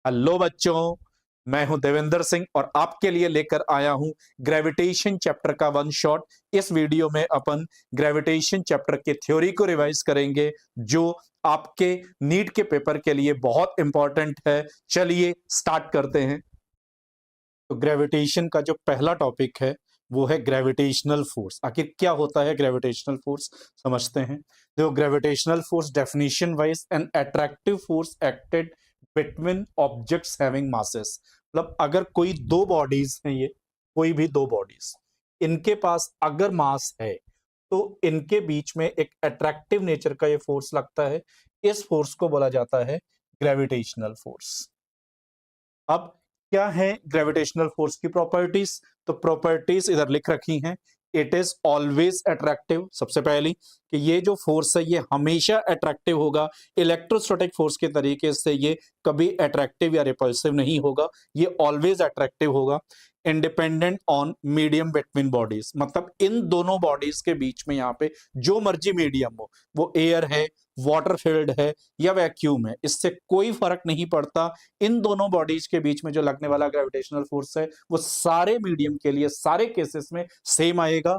Hello बच्चों, मैं हूं देवेंद्र सिंह और आपके लिए लेकर आया हूं ग्रेविटेशन चैप्टर का वन शॉट। इस वीडियो में अपन ग्रेविटेशन चैप्टर के थ्योरी को रिवाइज करेंगे जो आपके नीट के पेपर के लिए बहुत इंपॉर्टेंट है। चलिए स्टार्ट करते हैं। तो ग्रेविटेशन का जो पहला टॉपिक है वो है ग्रेविटेशनल फोर्स। आखिर क्या होता है ग्रेविटेशनल फोर्स, समझते हैं। देखो, gravitational force definition wise an attractive force acted between objects having masses. मतलब अगर कोई दो बॉडीज हैं, ये कोई भी दो बॉडीज, इनके पास अगर मास है तो इनके बीच में एक अट्रैक्टिव नेचर का ये फोर्स लगता है। इस फोर्स को बोला जाता है ग्रेविटेशनल फोर्स। अब क्या है ग्रेविटेशनल फोर्स की प्रॉपर्टीज? तो प्रॉपर्टीज इधर लिख रखी हैं। It is always attractive. सबसे पहली कि ये जो फोर्स है ये हमेशा अट्रैक्टिव होगा। इलेक्ट्रोस्टैटिक फोर्स के तरीके से ये कभी अट्रैक्टिव या रिपल्सिव नहीं होगा, ये ऑलवेज अट्रैक्टिव होगा। Independent on medium between bodies, मतलब इन दोनों बॉडीज के बीच में यहाँ पे जो मर्जी मीडियम हो, वो एयर है, वाटर फील्ड है या वैक्यूम है, इससे कोई फर्क नहीं पड़ता। इन दोनों बॉडीज के बीच में जो लगने वाला ग्रेविटेशनल फोर्स है वो सारे मीडियम के लिए सारे केसेस में सेम आएगा।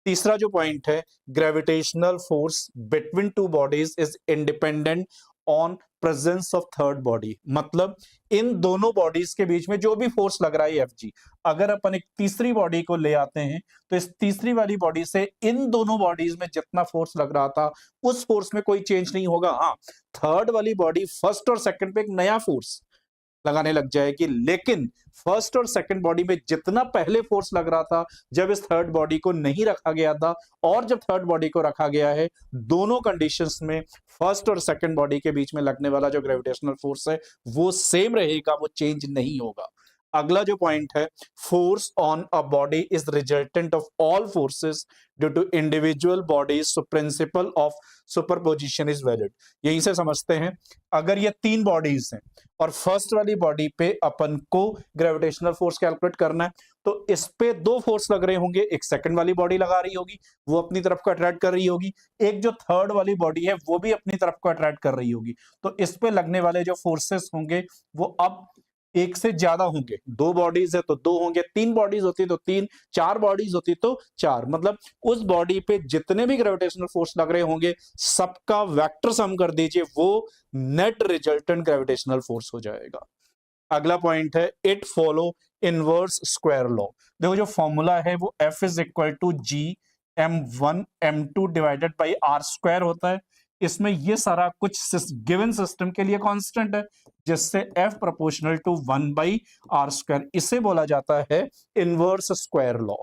तीसरा जो पॉइंट है, gravitational force between two bodies is independent on presence of third body. मतलब इन दोनों बॉडीज के बीच में जो भी फोर्स लग रहा है एफ जी, अगर अपन एक तीसरी बॉडी को ले आते हैं तो इस तीसरी वाली बॉडी से इन दोनों बॉडीज में जितना फोर्स लग रहा था उस फोर्स में कोई चेंज नहीं होगा। हाँ, थर्ड वाली बॉडी फर्स्ट और सेकंड पे एक नया फोर्स लगाने लग जाएगी, लेकिन फर्स्ट और सेकंड बॉडी में जितना पहले फोर्स लग रहा था जब इस थर्ड बॉडी को नहीं रखा गया था और जब थर्ड बॉडी को रखा गया है, दोनों कंडीशंस में फर्स्ट और सेकंड बॉडी के बीच में लगने वाला जो ग्रेविटेशनल फोर्स है वो सेम रहेगा, वो चेंज नहीं होगा। अगला जो पॉइंट है, force on a body is resultant of all forces due to individual bodies, so principle of superposition is valid. यहीं से समझते हैं, अगर ये तीन बॉडीज हैं और फर्स्ट वाली बॉडी पे अपन को ग्रेविटेशनल फोर्स कैलकुलेट करना है तो इस पे दो फोर्स लग रहे होंगे। एक सेकंड वाली बॉडी लगा रही होगी, वो अपनी तरफ को अट्रैक्ट कर रही होगी, एक जो थर्ड वाली बॉडी है वो भी अपनी तरफ को अट्रैक्ट कर रही होगी। तो इस पे लगने वाले जो फोर्सेस होंगे वो अब एक से ज्यादा होंगे। दो बॉडीज है तो दो होंगे, तीन बॉडीज होती तो तीन, चार बॉडीज होती तो चार। मतलब उस बॉडी पे जितने भी ग्रेविटेशनल फोर्स लग रहे होंगे सबका वेक्टर सम कर दीजिए, वो नेट रिजल्टेंट ग्रेविटेशनल फोर्स हो जाएगा। अगला पॉइंट है, it follow inverse square law. देखो, जो फॉर्मूला है वो F is equal to G m1 m2 divided by R square होता है। इसमें ये सारा कुछ गिवन सिस्टम के लिए कांस्टेंट है, जिससे F proportional to 1 by R square, इसे बोला जाता है inverse square law.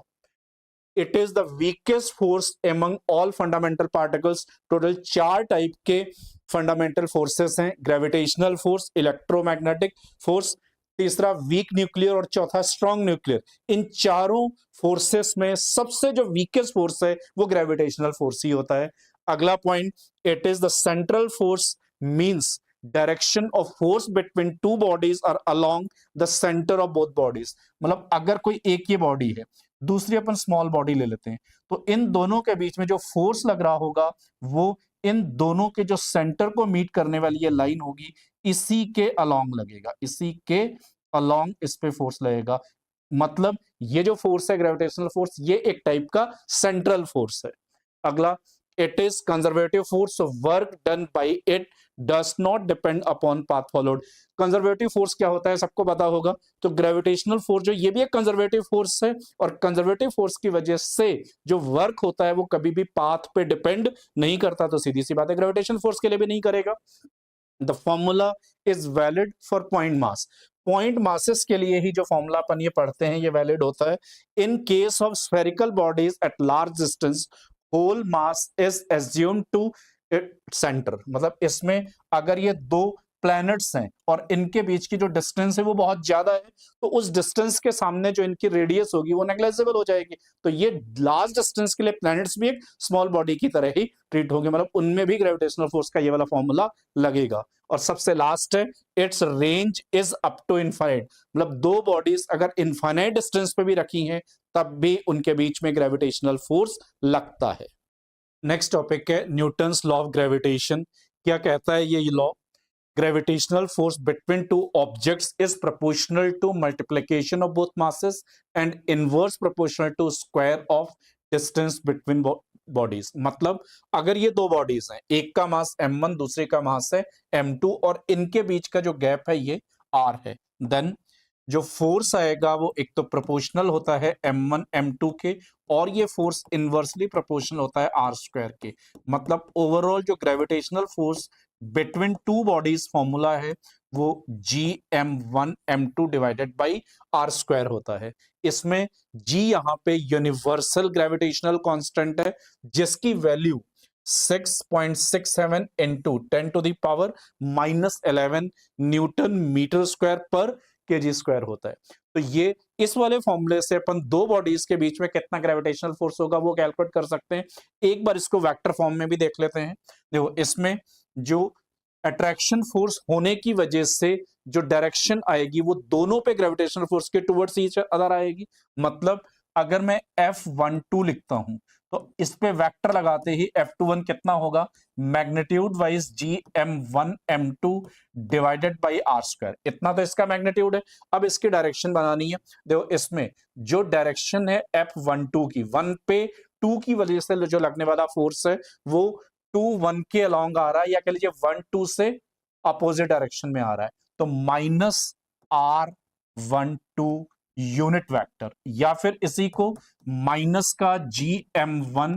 It is the weakest force among all fundamental particles. Total चार टाइप के फंडामेंटल फोर्सेस हैं, ग्रेविटेशनल फोर्स, इलेक्ट्रोमैग्नेटिक फोर्स, तीसरा वीक न्यूक्लियर और चौथा स्ट्रॉन्ग न्यूक्लियर। इन चारों फोर्सेस में सबसे जो वीकेस्ट फोर्स है वो ग्रेविटेशनल फोर्स ही होता है। अगला point, it is the central force, means direction of force between two bodies are along the centre of both bodies. मतलब अगर कोई एक ही बॉडी है, दूसरी अपन स्मॉल बॉडी ले लेते हैं, तो इन दोनों के बीच में जो फोर्स लग रहा होगा वो इन दोनों के जो सेंटर को मीट करने वाली ये लाइन होगी इसी के अलोंग लगेगा, इसी के अलोंग इस पे फोर्स लगेगा। मतलब ये जो फोर्स है ग्रेविटेशनल फोर्स, ये एक टाइप का सेंट्रल फोर्स है। अगला, it is conservative force, work done bye it does not depend upon path followed. Conservative force क्या होता है सबको पता होगा। तो ग्रेविटेशनल फोर्स जो ये भी एक कंजर्वेटिव फोर्स है, और कंजर्वेटिव फोर्स की वजह से जो वर्क होता है वो कभी भी पाथ पे डिपेंड नहीं करता। तो सीधी सी बात है, ग्रेविटेशन फोर्स के लिए भी नहीं करेगा। The formula is valid for point mass. Point masses के लिए ही जो फॉर्मूला अपन ये पढ़ते हैं ये वैलिड होता है। In case of spherical bodies at large distance, whole mass is assumed to centre. मतलब इसमें अगर ये दो प्लैनेट्स हैं और इनके बीच की जो डिस्टेंस है वो बहुत ज्यादा है, तो उस डिस्टेंस के सामने जो इनकी रेडियस होगी वो नेग्लिजिबल हो जाएगी। तो ये लार्ज डिस्टेंस के लिए प्लैनेट्स भी एक स्मॉल बॉडी की तरह ही ट्रीट होंगे, मतलब उनमें भी ग्रेविटेशनल फोर्स का ये वाला फॉर्मूला लगेगा। और सबसे लास्ट है, its range is up to infinite. मतलब दो बॉडीज अगर इनफाइनाइट डिस्टेंस पे भी रखी हैं तब भी उनके बीच में ग्रेविटेशनल फोर्स लगता है। नेक्स्ट टॉपिक है न्यूटन्स लॉ ऑफ ग्रेविटेशन। क्या कहता है ये law? gravitational force between two objects is proportional to multiplication of both masses and inverse proportional to square of distance between bodies. मतलब अगर ये दो बॉडीज हैं, एक का मास m1 दूसरे का मास है m2 और इनके बीच का जो गैप है ये r है, देन जो फोर्स आएगा वो एक तो प्रोपोर्शनल होता है m1 m2 के, और ये फोर्स इनवर्सली प्रोपोर्शनल होता है r स्क्वायर के। मतलब ओवरऑल जो gravitational force between two bodies formula है वो gm1 m2 divided by r square होता है। इसमें g यहाँ पे यूनिवर्सल ग्रेविटेशनल कांस्टेंट है जिसकी value 6.67 into 10 to the power -11 newton metre square per KG square होता है। तो ये इस वाले फॉर्मूले से अपन दो बॉडीज के बीच में कितना ग्रेविटेशनल फोर्स होगा वो कैलकुलेट कर सकते हैं। एक बार इसको वेक्टर फॉर्म में भी देख लेते हैं। देखो इसमें जो अट्रैक्शन फोर्स होने की वजह से जो डायरेक्शन आएगी वो दोनों पे ग्रेविटेशनल फोर्स के टुवर्ड्स ईच अदर आएगी। मतलब अगर मैं F12 लिखता हूं तो इस पे वेक्टर लगाते ही F21 कितना होगा, magnitude wise gm1 m2 divided by r square, इतना तो इसका मैग्नीट्यूड है। अब इसकी डायरेक्शन बनानी है। देखो इसमें जो डायरेक्शन है F12 की 1 पे 2 की वजह से जो लगने वाला फोर्स है वो 2 1 के अलोंग आ रहा है, या कह लीजिए 1 2 से अपोजिट डायरेक्शन में आ रहा है, तो -r12 यूनिट वेक्टर, या फिर इसी को माइनस का gm1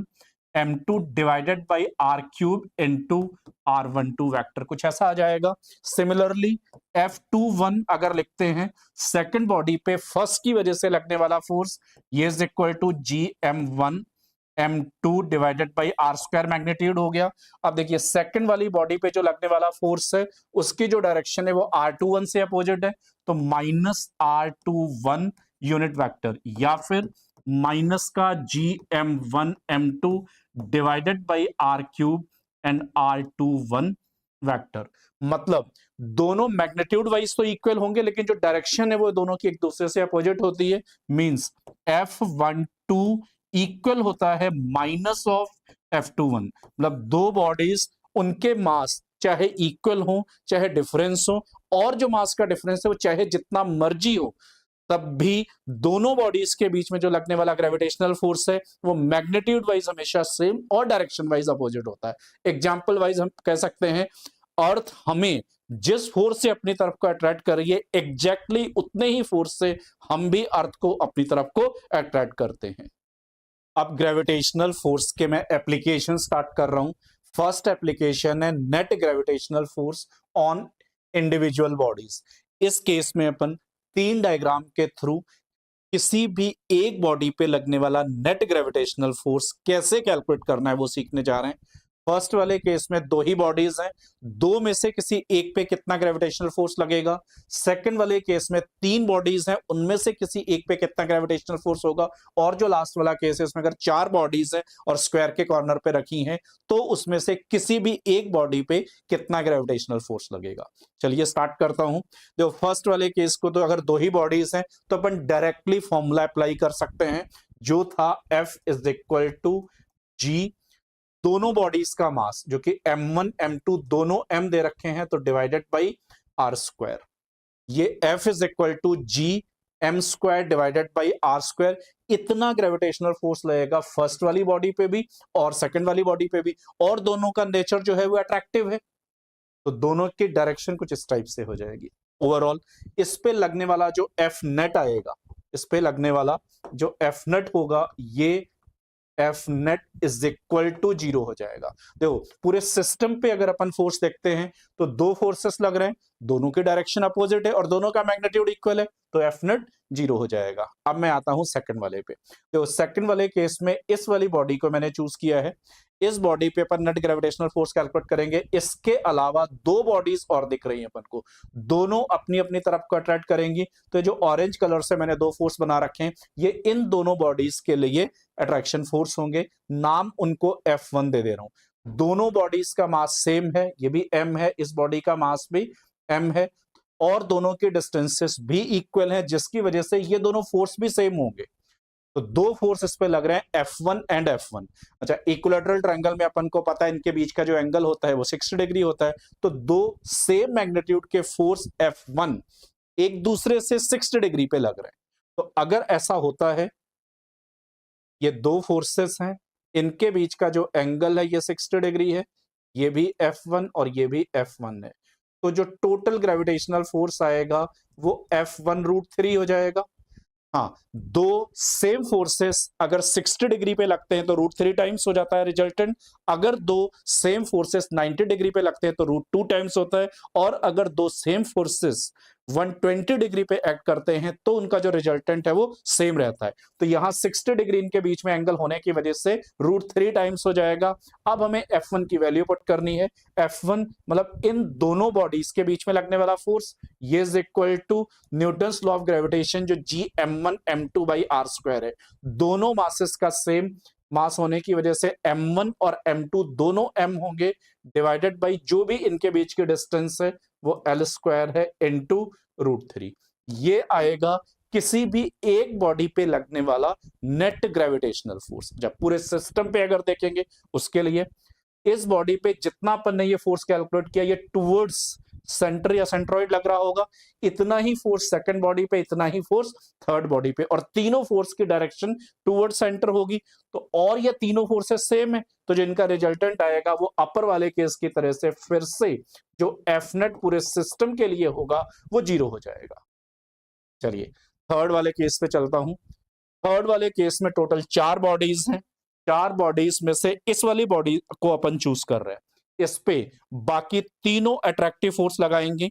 m2 divided by r³ into r12 vector, कुछ ऐसा आ जाएगा। सिमिलरली F21 अगर लिखते हैं सेकंड बॉडी पे फर्स्ट की वजह से लगने वाला फोर्स, ये is equal to gm1 m2 divided by r square magnitude हो गया। अब देखिए सेकंड वाली बॉडी पे जो लगने वाला फोर्स है उसकी जो डायरेक्शन है वो r21 से अपोजिट है, तो -r21 यूनिट वेक्टर, या फिर माइनस का gm1 m2 divided by r³ and r21 vector. मतलब दोनों मैग्नीट्यूड वाइज तो इक्वल होंगे लेकिन जो डायरेक्शन है वो दोनों की एक दूसरे से अपोजिट होती है। मींस F12 इक्वल होता है माइनस ऑफ F21। मतलब दो बॉडीज उनके मास चाहे इक्वल हो चाहे डिफरेंस हो, और जो मास का डिफरेंस है वो चाहे जितना मर्जी हो, तब भी दोनों बॉडीज के बीच में जो लगने वाला ग्रेविटेशनल फोर्स है वो मैग्नीट्यूड वाइज हमेशा सेम और डायरेक्शन वाइज अपोजिट होता है। एग्जांपल वाइज हम कह सकते हैं अर्थ हमें जिस फोर्स से अपनी तरफ को अट्रैक्ट कर रही है एग्जैक्टली उतने ही फोर्स से हम भी अर्थ को अपनी तरफ को अट्रैक्ट करते हैं। अब ग्रेविटेशनल फोर्स के मैं एप्लीकेशन स्टार्ट कर रहा हूं। फर्स्ट एप्लीकेशन है net gravitational force on individual bodies. इस केस में अपन तीन डायग्राम के थ्रू किसी भी एक बॉडी पे लगने वाला नेट ग्रेविटेशनल फोर्स कैसे कैलकुलेट करना है वो सीखने जा रहे हैं। फर्स्ट वाले केस में दो ही बॉडीज हैं, दो में से किसी एक पे कितना ग्रेविटेशनल फोर्स लगेगा। सेकंड वाले केस में तीन बॉडीज हैं, उनमें से किसी एक पे कितना ग्रेविटेशनल फोर्स होगा। और जो लास्ट वाला केस है उसमें अगर चार बॉडीज हैं और स्क्वायर के कॉर्नर पे रखी हैं तो उसमें से किसी भी एक बॉडी पे कितना ग्रेविटेशनल फोर्स लगेगा। चलिए स्टार्ट करता हूं। देखो फर्स्ट वाले केस को तो अगर दो ही बॉडीज हैं तो अपन डायरेक्टली फॉर्मूला अप्लाई कर सकते हैं जो था F is equal to G, दोनों बॉडीज का मास जो कि m1 m2 दोनों m दे रखे हैं तो डिवाइडेड बाई r स्क्वायर। ये F is equal to G m square divided by r square. इतना ग्रेविटेशनल फोर्स लगेगा फर्स्ट वाली बॉडी पे भी और सेकंड वाली बॉडी पे भी, और दोनों का नेचर जो है वो अट्रैक्टिव है, तो दोनों की डायरेक्शन कुछ इस टाइप से हो जाएगी। ओवरऑल इस पे लगने वाला जो F नेट आएगा, इस पे लगने वाला जो F नेट होगा ये F net is equal to 0 हो जाएगा। देखो पूरे सिस्टम पे अगर अपन फोर्स देखते हैं तो दो फोर्सेस लग रहे हैं, दोनों की डायरेक्शन अपोजिट है और दोनों का मैग्नीट्यूड इक्वल है, तो F नेट 0 हो जाएगा। अब मैं आता हूं सेकंड वाले पे। तो सेकंड वाले केस में इस वाली बॉडी को मैंने चूज किया है, इस बॉडी पे अपन नेट ग्रेविटेशनल फोर्स कैलकुलेट करेंगे। इसके अलावा दो बॉडीज और दिख रही हैं अपन को, दोनों अपनी अपनी तरफ को अट्रैक्ट करेंगी। तो जो ऑरेंज कलर से मैंने दो फोर्स बना रखे हैं ये इन दोनों बॉडीज के लिए अट्रैक्शन फोर्स होंगे, नाम उनको F1 दे रहा हूं। दोनों बॉडीज का मास सेम है, ये भी m है, इस बॉडी का मास भी m है, और दोनों के डिस्टेंसेस भी इक्वल हैं जिसकी वजह से ये दोनों फोर्स भी सेम होंगे। तो दो फोर्स इस पे लग रहे हैं F1 एंड F1। अच्छा, इक्विलैटरल ट्रायंगल में अपन को पता है इनके बीच का जो एंगल होता है वो 60 डिग्री होता है। तो दो सेम मैग्नीट्यूड के फोर्स F1 एक दूसरे से 60 डिग्री पे लग रहे हैं। तो अगर ऐसा होता है, ये दो फोर्सेस हैं, इनके बीच का जो एंगल है ये 60 डिग्री है, ये भी F1 और ये भी F1 है। तो जो टोटल ग्रेविटेशनल फोर्स आएगा वो F1√3 हो जाएगा। हाँ, दो सेम फोर्सेस अगर 60 डिग्री पे लगते हैं तो √3 टाइम्स हो जाता है रिजल्टेंट। अगर दो सेम फोर्सेस 90 डिग्री पे लगते हैं तो √2 टाइम्स होता है। और अगर दो सेम फोर्सेस 120 डिग्री पे एक्ट करते हैं तो उनका जो रिजल्टेंट है वो सेम रहता है। तो यहां 60 डिग्री इनके बीच में एंगल होने की वजह से √3 टाइम्स हो जाएगा। अब हमें F1 की वैल्यू पुट करनी है। F1 मतलब इन दोनों बॉडीज के बीच में लगने वाला फोर्स, ये is equal to Newton's law of gravitation जो Gm1 m2 by r square है। दोनों मासेस का सेम मास होने की वजह से m1 और m2 दोनों m होंगे, डिवाइडेड बाई जो भी इनके बीच की डिस्टेंस है वो l स्क्वायर है इनटू √3। ये आएगा किसी भी एक बॉडी पे लगने वाला नेट ग्रेविटेशनल फोर्स। जब पूरे सिस्टम पे अगर देखेंगे उसके लिए इस बॉडी पे जितना अपन ने ये फोर्स कैलकुलेट किया, ये टुवर्ड्स सेंटर या सेंट्रॉइड लग रहा होगा, इतना ही फोर्स सेकंड बॉडी पे, इतना ही फोर्स थर्ड बॉडी पे, और तीनों फोर्स की डायरेक्शन टुवर्ड सेंटर होगी। तो और ये तीनों फोर्सेस सेम है, तो जिनका रिजल्टेंट आएगा वो अपर वाले केस की तरह से फिर से जो एफ नेट पूरे सिस्टम के लिए होगा वो 0 हो जाएगा। चलिए थर्ड वाले केस पे चलता हूं। थर्ड वाले केस में टोटल 4 बॉडीज हैं। 4 बॉडीज में से इस वाली बॉडी को अपन चूज कर रहे हैं, इस पे बाकी तीनों अट्रैक्टिव फोर्स लगाएंगे।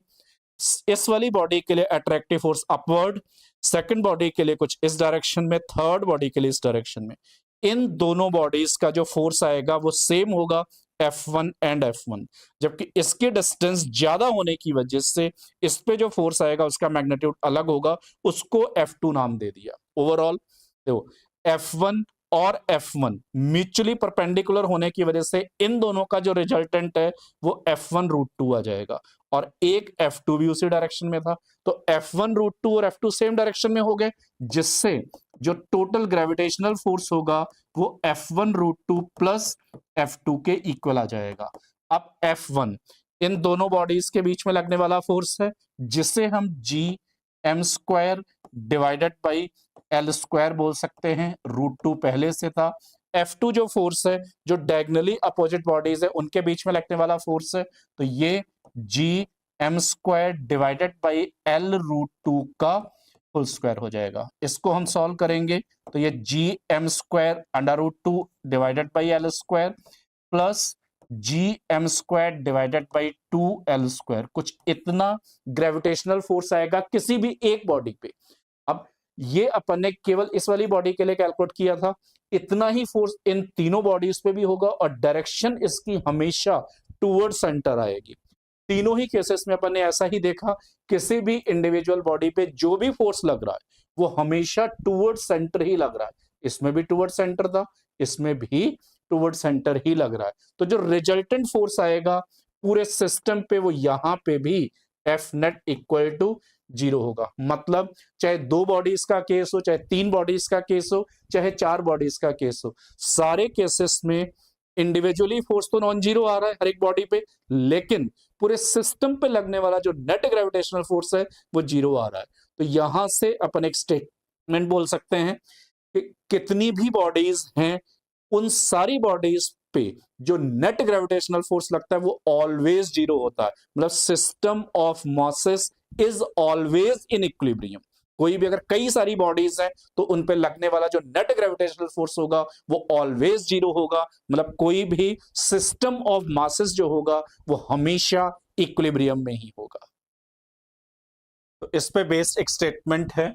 इस वाली बॉडी के लिए attractive force upward, second body के लिए कुछ इस डायरेक्शन में, थर्ड बॉडी के लिए इस डायरेक्शन में। इन दोनों बॉडीज का जो फोर्स आएगा वो सेम होगा F1 एंड F1, जबकि इसके डिस्टेंस ज्यादा होने की वजह से इस पे जो फोर्स आएगा उसका मैग्नीट्यूड अलग होगा, उसको F2 नाम दे दिया। ओवरऑल देखो F1 और F1 म्यूचुअली परपेंडिकुलर होने की वजह से इन दोनों का जो रिजल्टेंट है वो F1√2 आ जाएगा, और एक F2 भी उसी डायरेक्शन में था। तो F1√2 और F2 सेम डायरेक्शन में हो गए, जिससे जो टोटल ग्रेविटेशनल फोर्स होगा वो F1√2 प्लस F2 के इक्वल आ जाएगा। अब F1 इन दोनों बॉडीज के बीच में लगने वाला फोर्स है, जिसे हम Gm² divided by L square बोल सकते हैं, √2 पहले से था। F2 जो फोर्स है, जो डायगोनली अपोजिट बॉडीज है उनके बीच में लगने वाला फोर्स है, तो ये Gm² डिवाइडेड बाई L√2 का होल स्क्वायर हो जाएगा। इसको हम सॉल्व करेंगे तो ये Gm² √2 divided by L square plus Gm² divided by 2L square, कुछ इतना ग्रेविटेशनल फोर्स आएगा किसी भी एक बॉडी पे। अब ये अपन ने केवल इस वाली बॉडी के लिए कैलकुलेट किया था, इतना ही फोर्स इन तीनों बॉडीज पे भी होगा, और डायरेक्शन इसकी हमेशा टुवर्ड सेंटर आएगी। तीनों ही केसेस में अपन ने ऐसा ही देखा, किसी भी इंडिविजुअल बॉडी पे जो भी फोर्स लग रहा है वो हमेशा टुवर्ड सेंटर ही लग रहा है। इसमें भी टुवर्ड सेंटर था, इसमें भी टुवर्ड सेंटर ही लग रहा है। तो जो रिजल्टेंट फोर्स आएगा पूरे सिस्टम पे वो यहां पे भी एफ नेट इक्वल टू 0 होगा। मतलब चाहे 2 बॉडीज का केस हो, चाहे 3 बॉडीज का केस हो, चाहे 4 बॉडीज का केस हो, सारे केसेस में इंडिविजुअली फोर्स तो नॉन जीरो आ रहा है हर एक बॉडी पे, लेकिन पूरे सिस्टम पे लगने वाला जो नेट ग्रेविटेशनल फोर्स है वो 0 आ रहा है। तो यहां से अपन एक स्टेटमेंट बोल सकते हैं कि कितनी भी बॉडीज हैं उन सारी बॉडीज पे जो नेट ग्रेविटेशनल फोर्स लगता है वो ऑलवेज 0 होता है। मतलब system of masses is always in equilibrium. कोई भी अगर कई सारी बॉडीज हैं तो उन पे लगने वाला जो नेट ग्रेविटेशनल फोर्स होगा वो ऑलवेज 0 होगा। मतलब कोई भी सिस्टम ऑफ मासेस जो होगा वो हमेशा इक्विलिब्रियम में ही होगा। तो इस पे बेस्ड एक स्टेटमेंट है,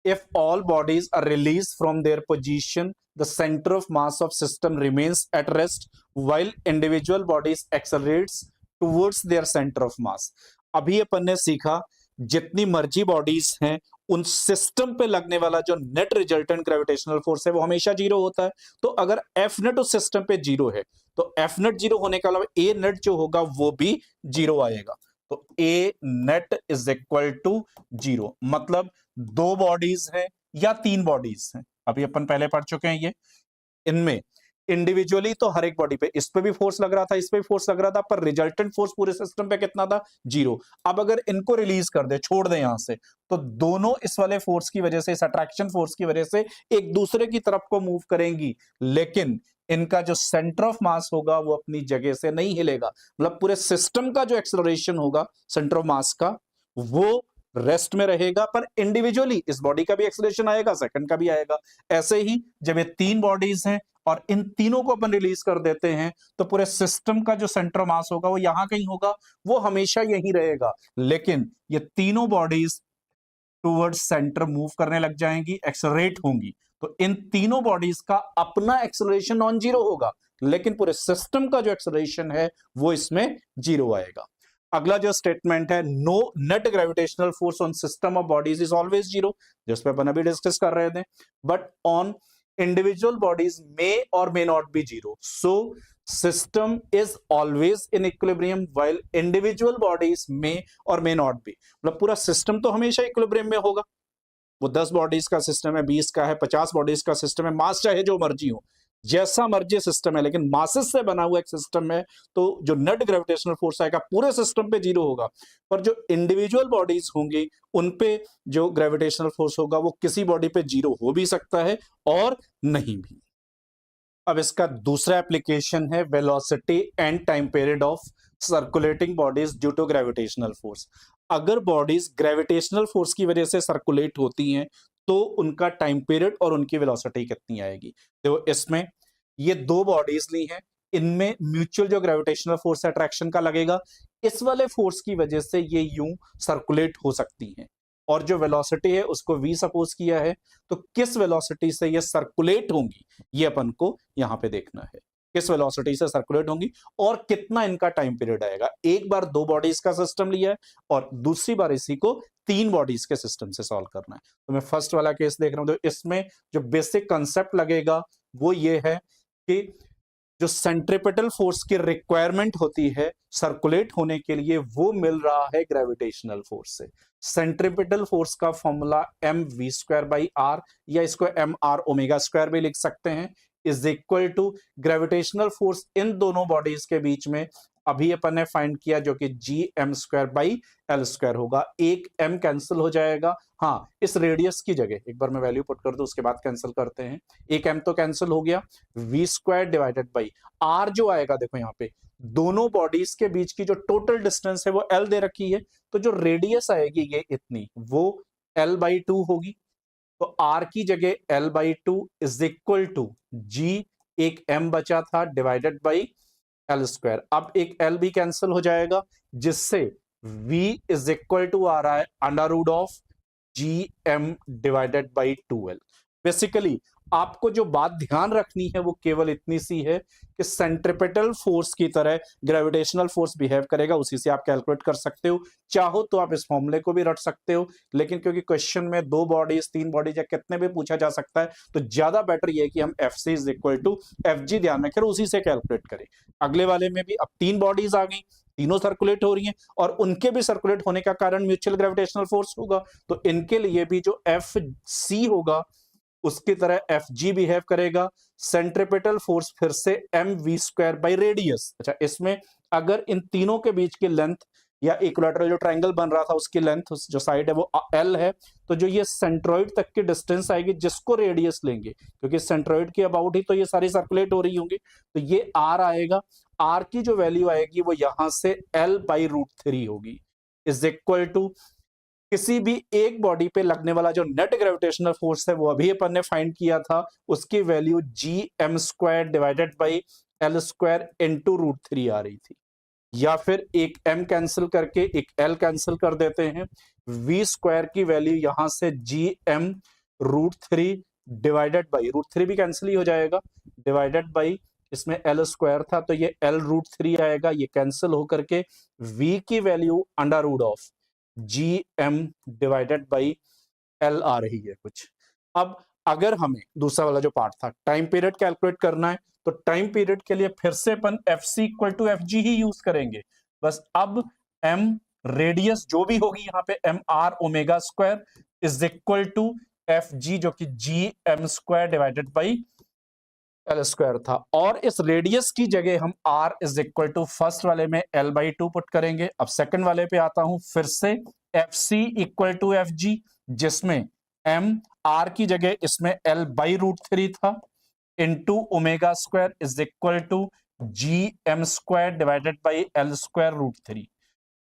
if all bodies are released from their position, the center of mass of system remains at rest while individual bodies accelerates towards their center of mass। अभी अपन ने सीखा जितनी मर्जी बॉडीज हैं उन सिस्टम पे लगने वाला जो नेट रिजल्टेंट ग्रेविटेशनल फोर्स है वो हमेशा 0 होता है। तो अगर एफ नेट उस सिस्टम पे 0 है तो एफ नेट 0 होने के अलावा ए नेट जो होगा वो भी 0 आएगा। तो ए नेट इज इक्वल टू 0। मतलब 2 बॉडीज हैं या 3 बॉडीज हैं, अभी अपन पहले पढ़ चुके हैं ये। इनमें इंडिविजुअली तो हर एक बॉडी पे, इस पे भी फोर्स लग रहा था, इस पे भी फोर्स लग रहा था, पर रिजल्टेंट फोर्स पूरे सिस्टम पे कितना था? 0। अब अगर इनको रिलीज कर दे, छोड़ दे यहां से, तो दोनों इस वाले फोर्स की वजह से, इस अट्रैक्शन फोर्स की वजह से एक दूसरे की तरफ को मूव करेंगी, लेकिन इनका जो सेंटर ऑफ मास होगा वो अपनी जगह से नहीं हिलेगा। मतलब पूरे सिस्टम का जो एक्सेलरेशन होगा सेंटर ऑफ मास का, वो रेस्ट में रहेगा, पर इंडिविजुअली इस बॉडी का भी एक्सेलरेशन आएगा, सेकंड का भी आएगा। ऐसे ही जब ये 3 बॉडीज हैं और इन तीनों को अपन रिलीज कर देते हैं, तो पूरे सिस्टम का जो सेंटर ऑफ मास होगा वो यहां कहीं होगा, वो हमेशा यही रहेगा। लेकिन ये तीनों बॉडीज टूवर्ड्स सेंटर मूव करने लग जाएंगी, एक्सेलरेट होंगी, तो इन तीनों बॉडीज का अपना एक्सेलरेशन नॉन जीरो होगा, लेकिन पूरे सिस्टम का जो एक्सेलरेशन है वो इसमें 0 आएगा। अगला जो स्टेटमेंट है, no net gravitational force on system of bodies is always 0, जिस पे अपन अभी डिस्कस कर रहे थे, but on individual bodies may और may not be 0। So system is always in equilibrium while individual bodies may और मे नॉट बी। मतलब पूरा सिस्टम तो हमेशा इक्विलिब्रियम में होगा। वो 10 बॉडीज का सिस्टम है, 20 का है, 50 बॉडीज का सिस्टम है, मास चाहे जो मर्जी हो, जैसा मर्जी सिस्टम है, लेकिन मासेस से बना हुआ एक सिस्टम है, तो जो नेट ग्रेविटेशनल फोर्स आएगा पूरे सिस्टम पे 0 होगा, पर जो इंडिविजुअल बॉडीज होंगी उन पे जो ग्रेविटेशनल फोर्स होगा वो किसी बॉडी पे 0 हो भी सकता है और नहीं भी। अब इसका दूसरा एप्लीकेशन है velocity and time period of circulating bodies due to gravitational force. अगर बॉडीज ग्रेविटेशनल फोर्स की वजह से सर्कुलेट होती हैं, तो उनका टाइम पीरियड और उनकी वेलोसिटी कितनी आएगी। तो इसमें ये 2 बॉडीज ली हैं, इनमें म्यूचुअल जो ग्रेविटेशनल फोर्स अट्रैक्शन का लगेगा, इस वाले फोर्स की वजह से ये यूं सर्कुलेट हो सकती हैं, और जो वेलोसिटी है उसको v सपोज किया है, तो किस वेलोसिटी से ये सर्कुलेट होंगी ये अपन को यहां पे देखना है, किस वेलोसिटी से सर्कुलेट होंगी और कितना इनका टाइम पीरियड आएगा। एक बार 2 बॉडीज का सिस्टम लिया है और दूसरी बार इसी को 3 बॉडीज के सिस्टम से सॉल्व करना है। तो मैं फर्स्ट वाला केस देख रहा हूं, तो इसमें जो बेसिक कंसेप्ट लगेगा वो ये है कि जो सेंट्रिपेटल फोर्स की रिक्वायरमेंट होती है सर्कुलेट होने के लिए, वो मिल रहा है ग्रेविटेशनल फोर्स से। सेंट्रिपेटल फोर्स का फॉर्मूला mv²/r, या इसको mr⍵² भी लिख सकते हैं, is equal to gravitational force इन दोनों बॉडीज के बीच में अभी अपन ने फाइंड किया, जो कि gm²/l² होगा। एक m कैंसिल हो जाएगा, हाँ इस रेडियस की जगह एक बार मैं वैल्यू पुट कर दूं, उसके बाद कैंसिल करते हैं। एक m तो कैंसिल हो गया, v² डिवाइडेड बाई r जो आएगा, देखो यहाँ पे दोनों बॉडीज के बीच की जो टोटल डिस्टेंस है वो l दे रखी है, तो जो रेडियस आएगी ये इतनी, वो l/2 होगी। तो r की जगह l/2 is equal to g, एक m बचा था, डिवाइडेड बाई l²। अब एक l भी कैंसिल हो जाएगा, जिससे v इज इक्वल टू आ रहा है √of gm divided by 2l। Basically आपको जो बात ध्यान रखनी है वो केवल इतनी सी है कि सेंट्रिपेटल फोर्स की तरह ग्रेविटेशनल फोर्स बिहेव करेगा, उसी से आप कैलकुलेट कर सकते हो। चाहो तो आप इस फॉर्मूले को भी रट सकते हो, लेकिन क्योंकि क्वेश्चन में 2 बॉडीज 3 बॉडीज या कितने भी पूछा जा सकता है, तो ज्यादा बेटर ये है कि हम FC is equal to FG ध्यान रखें, उसी से कैलकुलेट करें। अगले वाले में भी अब 3 बॉडीज आ गई, तीनों सर्कुलेट हो रही हैं, और उनके भी सर्कुलेट होने का कारण म्यूचुअल ग्रेविटेशनल फोर्स होगा, तो इनके लिए भी जो FC होगा उसकी तरह FG बिहेव करेगा। सेंट्रिपेटल फोर्स फिर से mv² रेडियस। अच्छा, इसमें अगर इन तीनों के बीच की लेंथ या इक्विलैटरल जो ट्रायंगल बन रहा था उसकी लेंथ, जो साइड है वो l है, तो जो ये सेंट्रोइड तक की डिस्टेंस आएगी जिसको रेडियस लेंगे, क्योंकि सेंट्रोइड के अबाउट ही तो ये सारी सर्कुलेट हो रही होंगी, तो ये r आएगा। r की जो वैल्यू आएगी वो यहां से l/√3 होगी, इज इक्वल टू किसी भी एक बॉडी पे लगने वाला जो नेट ग्रेविटेशनल फोर्स है वो अभी अपन ने फाइंड किया था, उसकी value gm² divided by l² into √3 आ रही थी। या फिर एक m कैंसिल करके एक l कैंसिल कर देते हैं, v² की वैल्यू यहां से gm√3 डिवाइडेड बाई √3 भी कैंसिल ही हो जाएगा, डिवाइडेड बाई इसमें l² था तो ये l√3 आएगा, ये कैंसिल होकर के v की value √of gm divided by l आ रही है कुछ। अब अगर हमें दूसरा वाला जो पार्ट था टाइम पीरियड कैलकुलेट करना है, तो टाइम पीरियड के लिए फिर से अपन FC इक्वल टू FG ही यूज करेंगे, बस अब m रेडियस जो भी होगी यहाँ पे mr⍵² is equal to F G जो कि G M square divided by L square था, और इस रेडियस की जगह हम r is equal to first वाले में l बाई टू पुट करेंगे। अब सेकंड वाले पे आता हूं, फिर से F C equal to F G, जिसमें m r की जगह इसमें l बाई रूट थ्री था, into omega square is equal to G M square divided by L square root three,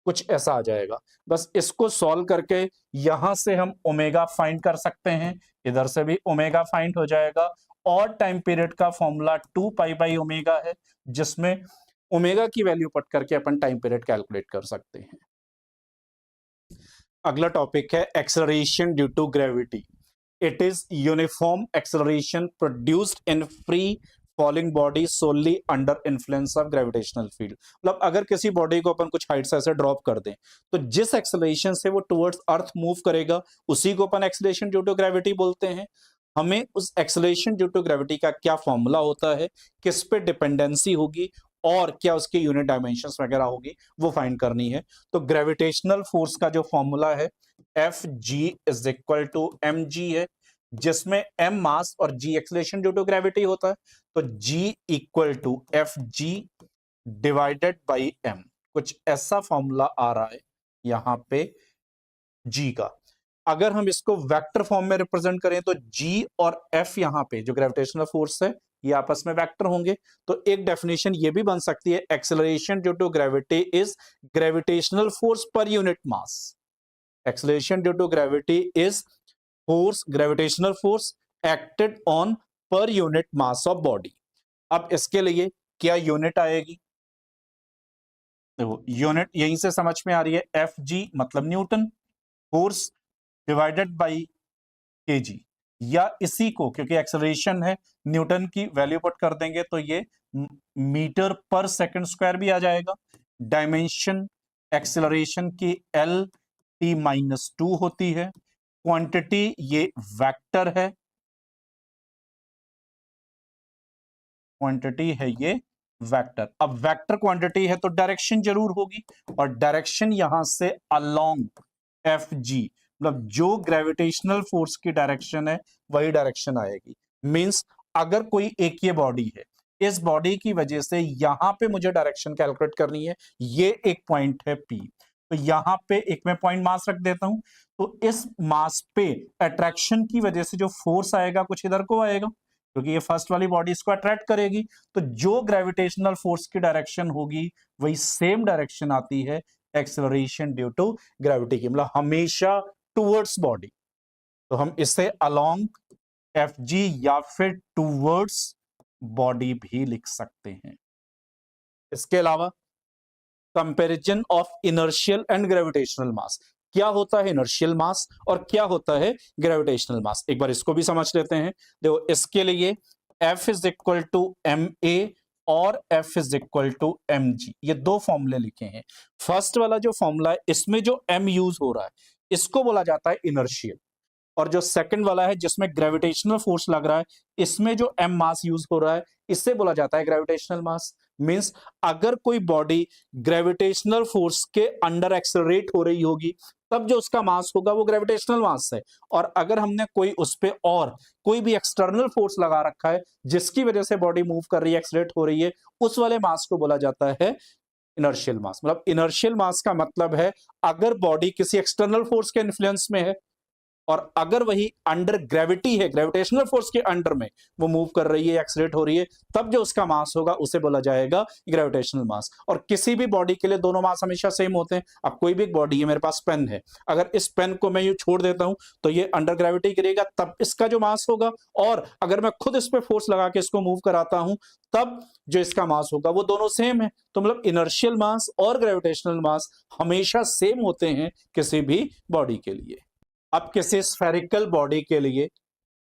कुछ ऐसा आ जाएगा। बस इसको सॉल्व करके यहां से हम ओमेगा फाइंड कर सकते हैं, इधर से भी ओमेगा फाइंड हो जाएगा, और टाइम पीरियड का फॉर्मूला 2 पाई बाई ओमेगा है, जिसमें ओमेगा की वैल्यू पुट करके अपन टाइम पीरियड कैलकुलेट कर सकते हैं। अगला टॉपिक है acceleration due to gravity. It is uniform acceleration produced in free falling body solely under influence of gravitational field. मतलब अगर किसी बॉडी को अपन कुछ हाइट से ऐसे ड्रॉप कर दें, तो जिस एक्सेलरेशन से वो टुवर्ड्स अर्थ मूव करेगा उसी को अपन एक्सेलरेशन ड्यू टू ग्रेविटी बोलते हैं। हमें उस एक्सेलरेशन ड्यू टू ग्रेविटी का क्या फॉर्मूला होता है, किस पे डिपेंडेंसी होगी, और क्या उसकी यूनिट डायमेंशंस वगैरह होगी, वो फाइंड करनी है। तो ग्रेविटेशनल फोर्स का जो फॉर्मूला है F G is equal to M G है, जिसमें m मास और g acceleration due to gravity होता है। तो g equal to F G divided by m, कुछ ऐसा फॉर्मूला आ रहा है यहां पे g का। अगर हम इसको वेक्टर फॉर्म में रिप्रेजेंट करें तो g और f यहां पे जो ग्रेविटेशनल फोर्स है ये आपस में वेक्टर होंगे। तो एक डेफिनेशन ये भी बन सकती है, acceleration due to gravity is gravitational force per unit mass. Acceleration due to gravity is force, gravitational force acted on per unit mass of body. अब इसके लिए क्या यूनिट आएगी, देखो यूनिट यहीं से समझ में आ रही है, एफ जी मतलब न्यूटन, फोर्स डिवाइडेड बाई के जी, या इसी को क्योंकि एक्सेलरेशन है न्यूटन की वैल्यू पुट कर देंगे तो ये मीटर पर सेकंड स्क्वायर भी आ जाएगा। डायमेंशन एक्सेलरेशन की एल टी माइनस टू होती है, क्वांटिटी ये वेक्टर है, क्वांटिटी है ये वेक्टर। अब वेक्टर क्वांटिटी है तो डायरेक्शन जरूर होगी, और डायरेक्शन यहां से अलोंग एफ जी, मतलब जो ग्रेविटेशनल फोर्स की डायरेक्शन है वही डायरेक्शन आएगी। मींस अगर कोई एक ये बॉडी है, इस बॉडी की वजह से यहां पे मुझे डायरेक्शन कैलकुलेट करनी है, ये एक पॉइंट है P, तो यहां पे एक मैं पॉइंट मास रख देता हूं। तो इस मास पे अट्रैक्शन की वजह से जो फोर्स आएगा कुछ इधर को आएगा, क्योंकि ये फर्स्ट वाली बॉडी इसको अट्रैक्ट करेगी, तो जो ग्रेविटेशनल फोर्स की डायरेक्शन होगी वही सेम डायरेक्शन आती है एक्सेलरेशन ड्यू टू ग्रेविटी की, मतलब हमेशा टुवर्ड्स बॉडी। तो हम इसे अलोंग एफ जी या फिर टुवर्ड्स बॉडी भी लिख सकते हैं। इसके अलावा comparison of inertial and gravitational mass, क्या होता है इनर्शियल मास और क्या होता है ग्रेविटेशनल मास, एक बार इसको भी समझ लेते हैं। देखो इसके लिए F is equal to M A और F is equal to M G, ये दो फॉर्मूले लिखे हैं। फर्स्ट वाला जो फॉर्मूला है इसमें जो m यूज हो रहा है इसको बोला जाता है इनर्शियल, और जो सेकंड वाला है जिसमें ग्रेविटेशनल फोर्स लग रहा है इसमें जो m मास यूज हो रहा है इससे बोला जाता है ग्रेविटेशनल मास। मींस अगर कोई बॉडी ग्रेविटेशनल फोर्स के अंडर एक्सेलरेट हो रही होगी तब जो उसका मास होगा वो ग्रेविटेशनल मास है, और अगर हमने कोई उस पे और कोई भी एक्सटर्नल फोर्स लगा रखा है जिसकी वजह से बॉडी मूव कर रही है, एक्सेलरेट हो रही है, उस वाले मास को बोला जाता है इनर्शियल मास। मतलब इनर्शियल मास का मतलब है अगर बॉडी किसी एक्सटर्नल फोर्स के इन्फ्लुएंस में है और अगर वही अंडर ग्रेविटी है, ग्रेविटेशनल फोर्स के अंडर में वो मूव कर रही है, एक्सीलरेट हो रही है, तब जो उसका मास होगा उसे बोला जाएगा ग्रेविटेशनल मास। और किसी भी बॉडी के लिए दोनों मास हमेशा सेम होते हैं। अब कोई भी बॉडी है, मेरे पास पेन है, अगर इस पेन को मैं यूं छोड़ देता हूं तो ये अंडर ग्रेविटी गिरेगा, तब इसका जो मास होगा, और अगर मैं खुद इस पे फोर्स लगा के इसको मूव कराता हूं तब जो इसका मास होगा वो दोनों सेम है। तो मतलब इनर्शियल मास और ग्रेविटेशनल मास हमेशा सेम होते हैं किसी भी बॉडी के लिए। अब किसी स्फेरिकल बॉडी के लिए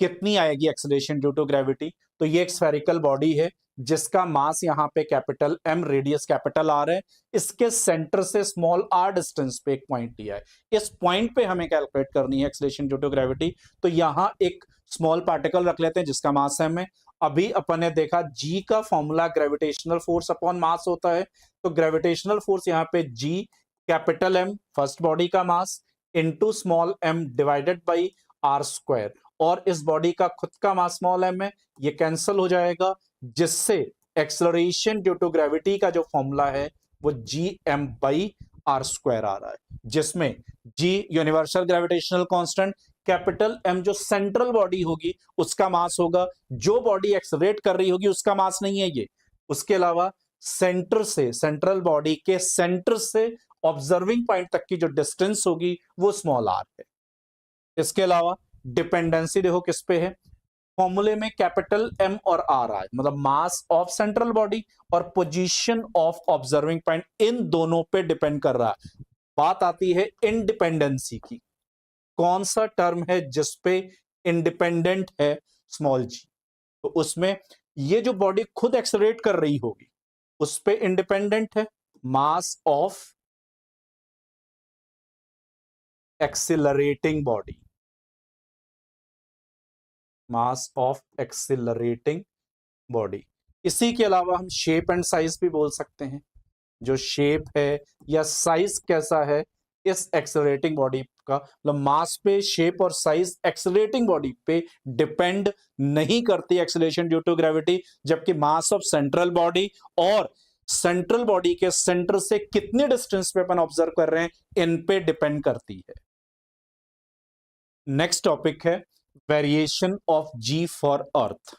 कितनी आएगी एक्सेलरेशन ड्यू टू ग्रेविटी, तो ये एक स्फेरिकल बॉडी है जिसका मास यहाँ पे capital M, radius capital R है, इसके सेंटर से स्मॉल r डिस्टेंस पे एक पॉइंट दिया है, इस पॉइंट पे हमें कैलकुलेट करनी है एक्सेलरेशन ड्यू टू ग्रेविटी। तो यहाँ एक स्मॉल पार्टिकल रख लेते हैं जिसका मास M है। अभी अपन ने देखा G का formula gravitational force upon mass होता है, तो ग्रेविटेशनल फोर्स यहाँ पे G capital M first body का mass into small m divided by r square, और इस बॉडी का खुद का मास स्मॉल m है, ये कैंसिल हो जाएगा, जिससे एक्सेलरेशन ड्यू टू ग्रेविटी का जो फॉर्मूला है वो gm/r² आ रहा है, जिसमें g universal gravitational constant, capital M जो सेंट्रल बॉडी होगी उसका मास होगा, जो बॉडी एक्सेलरेट कर रही होगी उसका मास नहीं है ये, उसके अलावा सेंटर से, सेंट्रल बॉडी के सेंटर से ऑब्जर्विंग पॉइंट तक की जो डिस्टेंस होगी वो स्मॉल r है। इसके अलावा डिपेंडेंसी देखो किस पे है, फॉर्मूले में कैपिटल M और R आए, मतलब मास ऑफ सेंट्रल बॉडी और पोजीशन ऑफ ऑब्जर्विंग पॉइंट, इन दोनों पे डिपेंड कर रहा है। बात आती है इंडिपेंडेंसी की, कौन सा टर्म है जिसपे इंडिपेंडेंट है स्मॉल g, तो उसमें ये जो बॉडी खुद एक्सेलरेट कर रही होगी उस पे इंडिपेंडेंट है mass of accelerating body, mass of accelerating body. इसी के अलावा हम शेप एंड साइज भी बोल सकते हैं, जो शेप है या साइज कैसा है इस एक्सेलरेटिंग बॉडी का, मतलब मास पे, शेप और साइज एक्सेलरेटिंग बॉडी पे डिपेंड नहीं करती एक्सेलरेशन ड्यू टू ग्रेविटी, जबकि मास ऑफ सेंट्रल बॉडी और सेंट्रल बॉडी के सेंटर से कितने डिस्टेंस पे अपन ऑब्जर्व कर रहे हैं इन पे डिपेंड करती है। नेक्स्ट टॉपिक है variation of g for earth,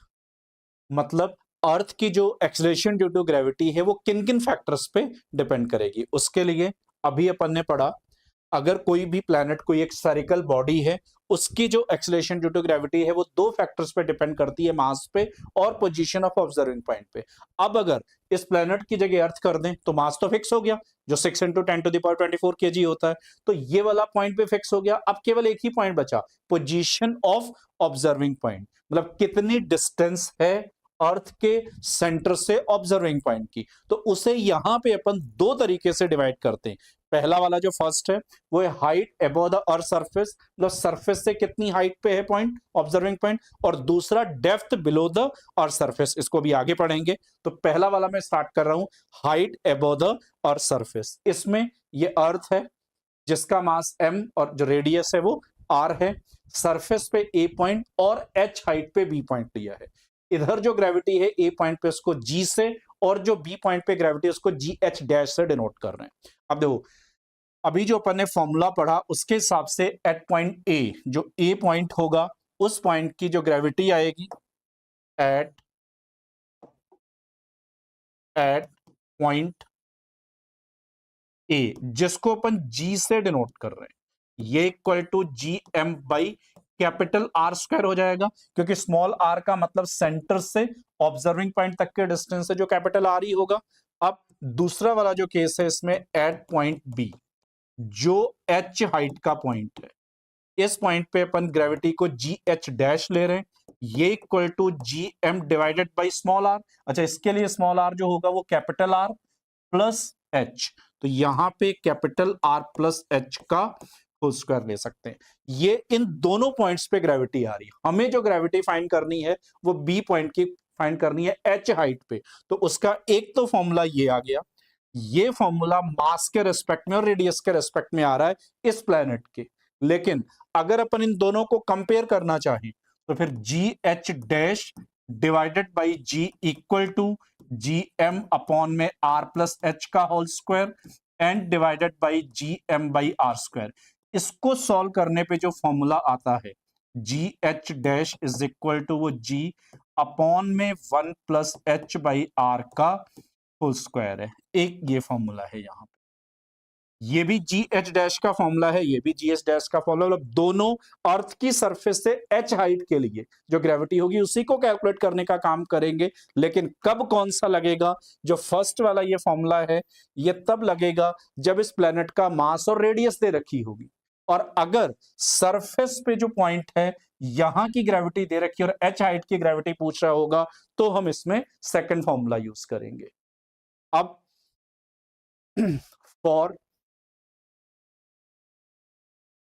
मतलब अर्थ की जो एक्सेलरेशन ड्यू टू ग्रेविटी है वो किन किन फैक्टर्स पे डिपेंड करेगी। उसके लिए अभी अपन ने पढ़ा, अगर कोई भी प्लैनेट, कोई एक स्फेरिकल बॉडी है, उसकी जो एक्सेलरेशन ड्यू टू ग्रेविटी है वो दो फैक्टर्स पे डिपेंड करती है, मास पे और पोजीशन ऑफ ऑब्जर्विंग पॉइंट पे। अब अगर इस प्लैनेट की जगह अर्थ कर दें तो मास तो फिक्स हो गया, जो 6 × 10⁻24 kg होता है, तो ये वाला पॉइंट पे फिक्स हो गया। अब केवल एक ही पॉइंट बचा, पोजीशन ऑफ ऑब्जर्विंग पॉइंट, मतलब कितनी डिस्टेंस है अर्थ के सेंटर से ऑब्जर्विंग पॉइंट की। तो उसे यहां पे अपन दो तरीके से डिवाइड करते हैं। पहला वाला जो फर्स्ट है वो है height above the earth surface, मतलब सरफेस से कितनी हाइट पे है पॉइंट, ऑब्जर्विंग पॉइंट, और दूसरा depth below the earth surface, इसको भी आगे पढ़ेंगे। तो पहला वाला मैं स्टार्ट कर रहा हूं, height above the earth surface. इसमें ये अर्थ है जिसका मास m और जो रेडियस है वो r है, सरफेस पे a पॉइंट और h हाइट पे b पॉइंट लिया है। इधर जो ग्रेविटी है a पॉइंट पे उसको g से, और जो b पॉइंट पे ग्रेविटी उसको gh डैश से डिनोट कर रहे हैं। अब देखो, अभी जो अपन ने फॉर्मूला पढ़ा उसके हिसाब से एट पॉइंट a, जो a पॉइंट होगा उस पॉइंट की जो ग्रेविटी आएगी एट पॉइंट a, जिसको अपन g से डिनोट कर रहे हैं, ये equal to gm/ capital R² हो जाएगा, क्योंकि स्मॉल r का मतलब सेंटर से ऑब्जर्विंग पॉइंट तक के डिस्टेंस है, जो कैपिटल R ही होगा। अब दूसरा वाला जो केस है इसमें एट पॉइंट b, जो h हाइट का पॉइंट है, इस पॉइंट पे अपन ग्रेविटी को gh डैश ले रहे हैं, ये equal to gm divided by small r। अच्छा, इसके लिए स्मॉल r जो होगा वो कैपिटल R प्लस h, तो यहां पे कैपिटल R प्लस h का होल स्क्वायर ले सकते हैं। ये इन दोनों पॉइंट्स पे ग्रेविटी आ रही है, हमें जो ग्रेविटी फाइंड करनी है वो b पॉइंट की फाइंड करनी है h हाइट पे। तो उसका एक तो फॉर्मूला ये आ गया, ये फॉर्मूला मास के रेस्पेक्ट में और रेडियस के रेस्पेक्ट में आ रहा है इस प्लेनेट के। लेकिन अगर अपन इन दोनों को कंपेयर करना चाहें तो फिर gh dash divided by g equal to gm upon में r प्लस h का whole square and divided by gm/r²। इसको सॉल्व करने पे जो फॉर्मूला आता है gh dash is equal to वो g अपॉन में 1 प्लस h/r का होल स्क्वायर है। एक ये फॉर्मूला है यहाँ पे, ये भी gh डैश का फॉर्मूला है, ये भी gh डैश का फॉर्मूला, मतलब दोनों अर्थ की सरफेस से h हाइट के लिए जो ग्रेविटी होगी उसी को कैलकुलेट करने का काम करेंगे। लेकिन कब कौन सा लगेगा, जो फर्स्ट वाला ये फॉर्मूला है ये तब लगेगा जब इस प्लेनेट का मास और रेडियस दे रखी होगी, और अगर सरफेस पे जो पॉइंट है यहां की ग्रेविटी दे रखी और h हाइट की ग्रेविटी पूछ रहा होगा तो हम इसमें सेकंड फॉर्मूला यूज करेंगे। अब for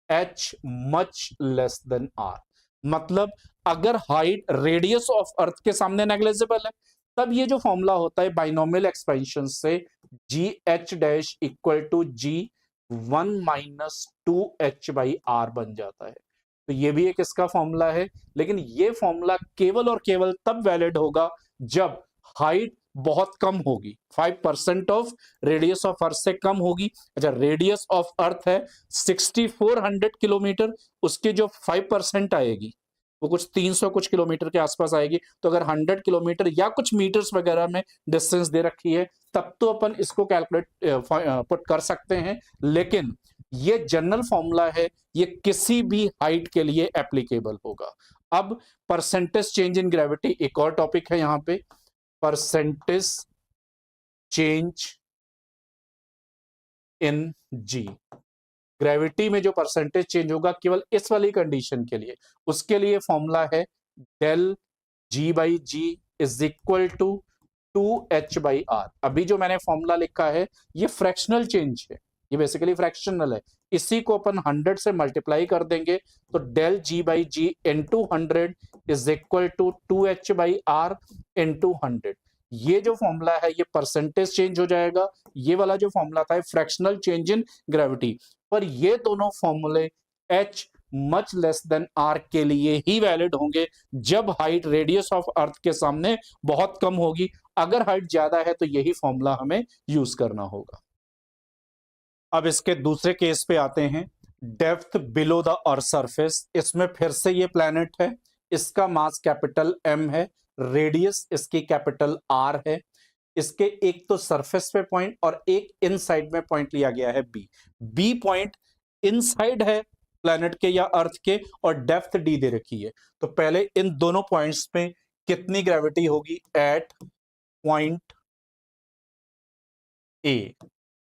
h much less than r, मतलब अगर हाइट रेडियस ऑफ अर्थ के सामने नेग्लिजिबल है तब ये जो फॉर्मूला होता है बाइनोमियल एक्सपेंशन से gh dash equal to g 1 - 2h/r बन जाता है। तो ये भी एक इसका फॉर्मूला है, लेकिन ये फॉर्मूला केवल और केवल तब वैलिड होगा जब हाइट बहुत कम होगी, 5% ऑफ रेडियस ऑफ अर्थ से कम होगी। अच्छा, रेडियस ऑफ अर्थ है 6400 किलोमीटर, उसके जो 5% आएगी वो कुछ 300 कुछ किलोमीटर के आसपास आएगी। तो अगर 100 किलोमीटर या कुछ मीटर्स वगैरह में डिस्टेंस दे रखी है तब तो अपन इसको कैलकुलेट पुट कर सकते हैं, लेकिन ये जनरल फॉर्मूला है, ये किसी भी हाइट के लिए एप्लीकेबल होगा। अब परसेंटेज चेंज इन ग्रेविटी एक और टॉपिक है यहां पे, percentage change in G. Gravity में जो परसेंटेज चेंज होगा केवल इस वाली कंडीशन के लिए, उसके लिए फॉर्मूला है del G by G is equal to 2h/r। अभी जो मैंने फॉर्मूला लिखा है ये फ्रैक्शनल चेंज है, ये बेसिकली फ्रैक्शनल है, इसी को अपन 100 से मल्टीप्लाई कर देंगे तो del G by G into 100 is equal to 2h/r into 100। ये जो फॉर्मूला है ये परसेंटेज चेंज हो जाएगा, ये वाला जो फॉर्मूला था फ्रैक्शनल चेंज इन ग्रेविटी। पर ये दोनों फॉर्मूले h much less than r के लिए ही वैलिड होंगे जब हाइट रेडियस ऑफ अर्थ के सामने बहुत कम होगी। अगर हाइट ज्यादा है तो यही फॉर्मूला हमें यूज करना होगा। अब इसके दूसरे केस पे आते हैं, depth below the earth surface. इसमें फिर से ये प्लैनेट है, इसका मास कैपिटल M है, रेडियस इसकी कैपिटल R है, इसके एक तो सरफेस पे पॉइंट और एक इनसाइड में पॉइंट लिया गया है बी पॉइंट इनसाइड है प्लैनेट के या अर्थ के, और डेप्थ d दे रखी है। तो पहले इन दोनों पॉइंट्स पे कितनी ग्रेविटी होगी एट पॉइंट A।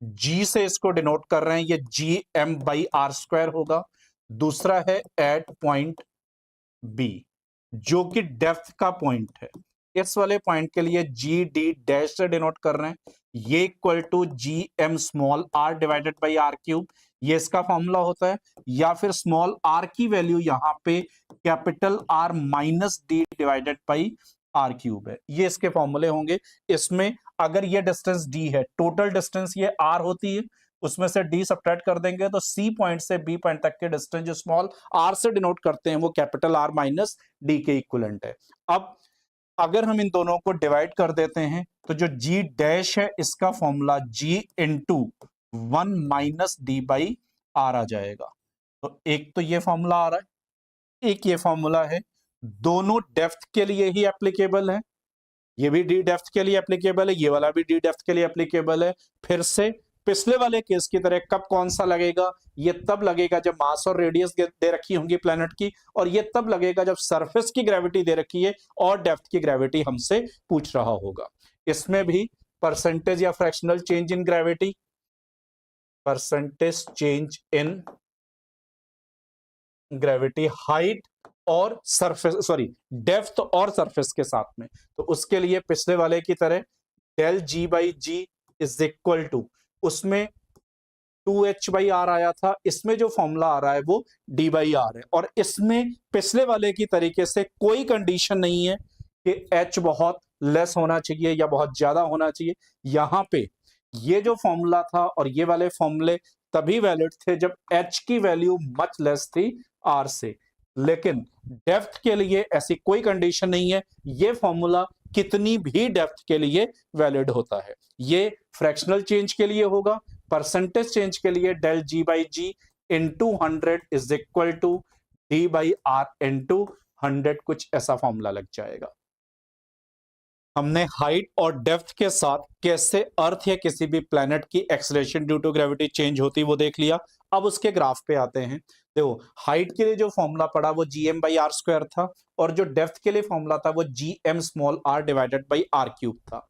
G से इसको डिनोट कर रहे हैं, ये Gm/r² होगा। दूसरा है एट पॉइंट B जो कि डेप्थ का पॉइंट है, इस वाले पॉइंट के लिए GD' से डिनोट कर रहे हैं, ये equal to Gm/r divided by r³। ये इसका फॉर्मूला होता है, या फिर स्मॉल r की वैल्यू यहां पे capital R minus d divided by r³ है, ये इसके फॉर्मूले होंगे। इसमें अगर ये डिस्टेंस d है, टोटल डिस्टेंस ये r होती है, उसमें से d सब्ट्रैक्ट कर देंगे तो C पॉइंट से B पॉइंट तक के डिस्टेंस जो स्मॉल r से डिनोट करते हैं वो कैपिटल R माइनस d के इक्विवेलेंट है। अब अगर हम इन दोनों को डिवाइड कर देते हैं तो जो G' है इसका formula G into 1 minus d by r आ जाएगा। तो एक तो ये फॉर्मूला आ रहा है, एक ये फॉर्मूला है, दोनों डेप्थ के लिए ही एप्लीकेबल है, ये भी d डेप्थ के लिए एप्लीकेबल है, ये वाला भी d डेप्थ के लिए एप्लीकेबल है। फिर से पिछले वाले केस की तरह कब कौन सा लगेगा, ये तब लगेगा जब मास और रेडियस दे रखी होंगी प्लैनेट की, और ये तब लगेगा जब सरफेस की ग्रेविटी दे रखी है और डेप्थ की ग्रेविटी हमसे पूछ रहा होगा। इसमें भी परसेंटेज या fractional change in gravity, percentage change in gravity height और सरफेस, सॉरी डेप्थ और सरफेस के साथ में, तो उसके लिए पिछले वाले की तरह del G by G is equal to, उसमें 2h/r आया था, इसमें जो फॉर्मूला आ रहा है वो d/r है। और इसमें पिछले वाले की तरीके से कोई कंडीशन नहीं है कि h बहुत लेस होना चाहिए या बहुत ज्यादा होना चाहिए। यहां पे ये जो फॉर्मूला था और ये वाले फॉर्मूले तभी वैलिड थे जब h की वैल्यू मच लेस थी r से, लेकिन डेप्थ के लिए ऐसी कोई कंडीशन नहीं है, ये फॉर्मूला कितनी भी डेप्थ के लिए वैलिड होता है। ये फ्रैक्शनल चेंज के लिए होगा, परसेंटेज चेंज के लिए del G by G into 100 is equal to d/r into 100, कुछ ऐसा फॉर्मूला लग जाएगा। हमने हाइट और डेप्थ के साथ कैसे अर्थ या किसी भी प्लैनेट की acceleration due to gravity change होती वो देख लिया। अब उसके ग्राफ पे आते हैं। देखो, हाइट के लिए जो फॉर्मूला पड़ा वो Gm/r² था, और जो डेप्थ के लिए फॉर्मूला था वो Gm/r डिवाइडेड बाई r³ था।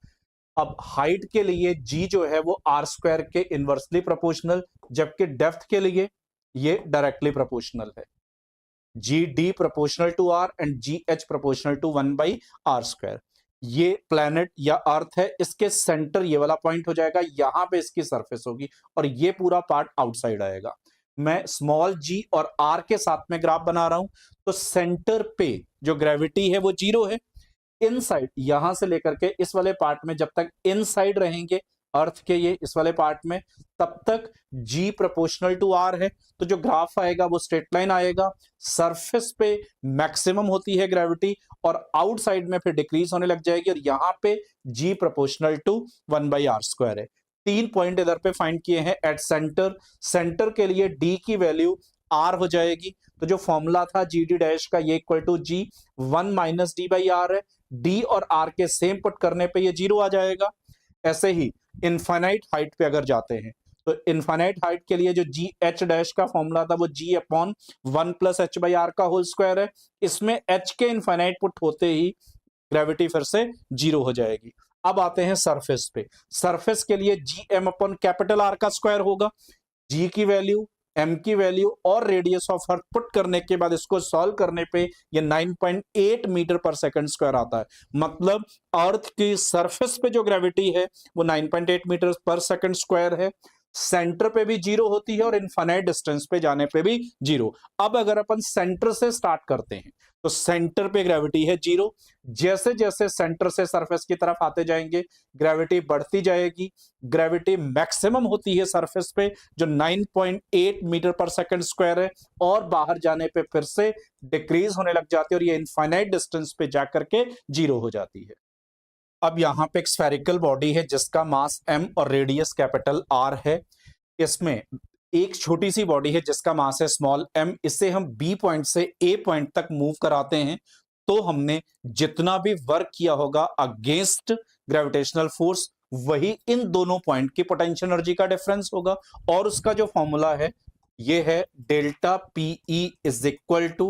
अब हाइट के लिए g जो है वो r² के इनवर्सली प्रोपोर्शनल, जबकि डेप्थ के लिए ये डायरेक्टली प्रोपोर्शनल है, GD proportional to r and GH proportional to 1/r²। ये प्लैनेट या अर्थ है, इसके सेंटर ये वाला पॉइंट हो जाएगा, यहां पे इसकी सरफेस होगी और ये पूरा पार्ट आउटसाइड आएगा। मैं स्मॉल g और r के साथ में ग्राफ बना रहा हूं, तो सेंटर पे जो ग्रेविटी है वो 0 है। इनसाइड यहां से लेकर के इस वाले पार्ट में जब तक इनसाइड रहेंगे अर्थ के ये इस वाले पार्ट में, तब तक G प्रोपोर्शनल टू R है, तो जो ग्राफ आएगा वो स्ट्रेट लाइन आएगा, सरफेस पे मैक्सिमम होती है ग्रेविटी और आउटसाइड में फिर डिक्रीज होने लग जाएगी, और यहां पे G प्रोपोर्शनल टू 1/r² है। 3 पॉइंट इधर पे फाइंड किए हैं एट सेंटर। सेंटर के लिए D की वैल्यू R हो जाएगी, तो जो फॉर्मूला था GD डैश का, ये इक्वल टू G 1 - D/R है। D और R के सेम पुट करने पे ये 0 आ जाएगा। ऐसे ही इनफाइनाइट हाइट पे अगर जाते हैं तो इनफाइनाइट हाइट के लिए जो GH डैश का फॉर्मूला था वो G/1 + h/r का होल स्क्वायर है। इसमें H के इनफाइनाइट पुट होते ही ग्रेविटी फिर से 0 हो जाएगी। अब आते हैं सरफेस पे। सरफेस के लिए Gm/R का स्क्वायर होगा। G की वैल्यू, M की वैल्यू और रेडियस ऑफ अर्थ पुट करने के बाद इसको सॉल्व करने पे ये 9.8 मीटर/सेकंड स्क्वायर आता है। मतलब अर्थ की सरफेस पे जो ग्रेविटी है वो 9.8 मीटर/सेकंड स्क्वायर है। सेंटर पे भी 0 होती है और इनफाइनाइट डिस्टेंस पे जाने पे भी 0। अब अगर अपन सेंटर से स्टार्ट करते हैं तो सेंटर पे ग्रेविटी है 0। जैसे जैसे सेंटर से सरफेस की तरफ आते जाएंगे ग्रेविटी बढ़ती जाएगी। ग्रेविटी मैक्सिमम होती है सरफेस पे जो 9.8 मीटर/सेकंड स्क्वायर है, और बाहर जाने पे फिर से डिक्रीज होने लग जाती है और ये इनफाइनाइट डिस्टेंस पे जाकर के 0 हो जाती है। अब यहां पे एक स्फेरिकल बॉडी है जिसका मास m और रेडियस कैपिटल R है। इसमें एक छोटी सी बॉडी है जिसका मास है स्मॉल m। इससे हम B पॉइंट से A पॉइंट तक मूव कराते हैं तो हमने जितना भी वर्क किया होगा अगेंस्ट ग्रेविटेशनल फोर्स, वही इन दोनों पॉइंट की पोटेंशियल एनर्जी का डिफरेंस होगा। और उसका जो फॉर्मूला है ये है delta PE is equal to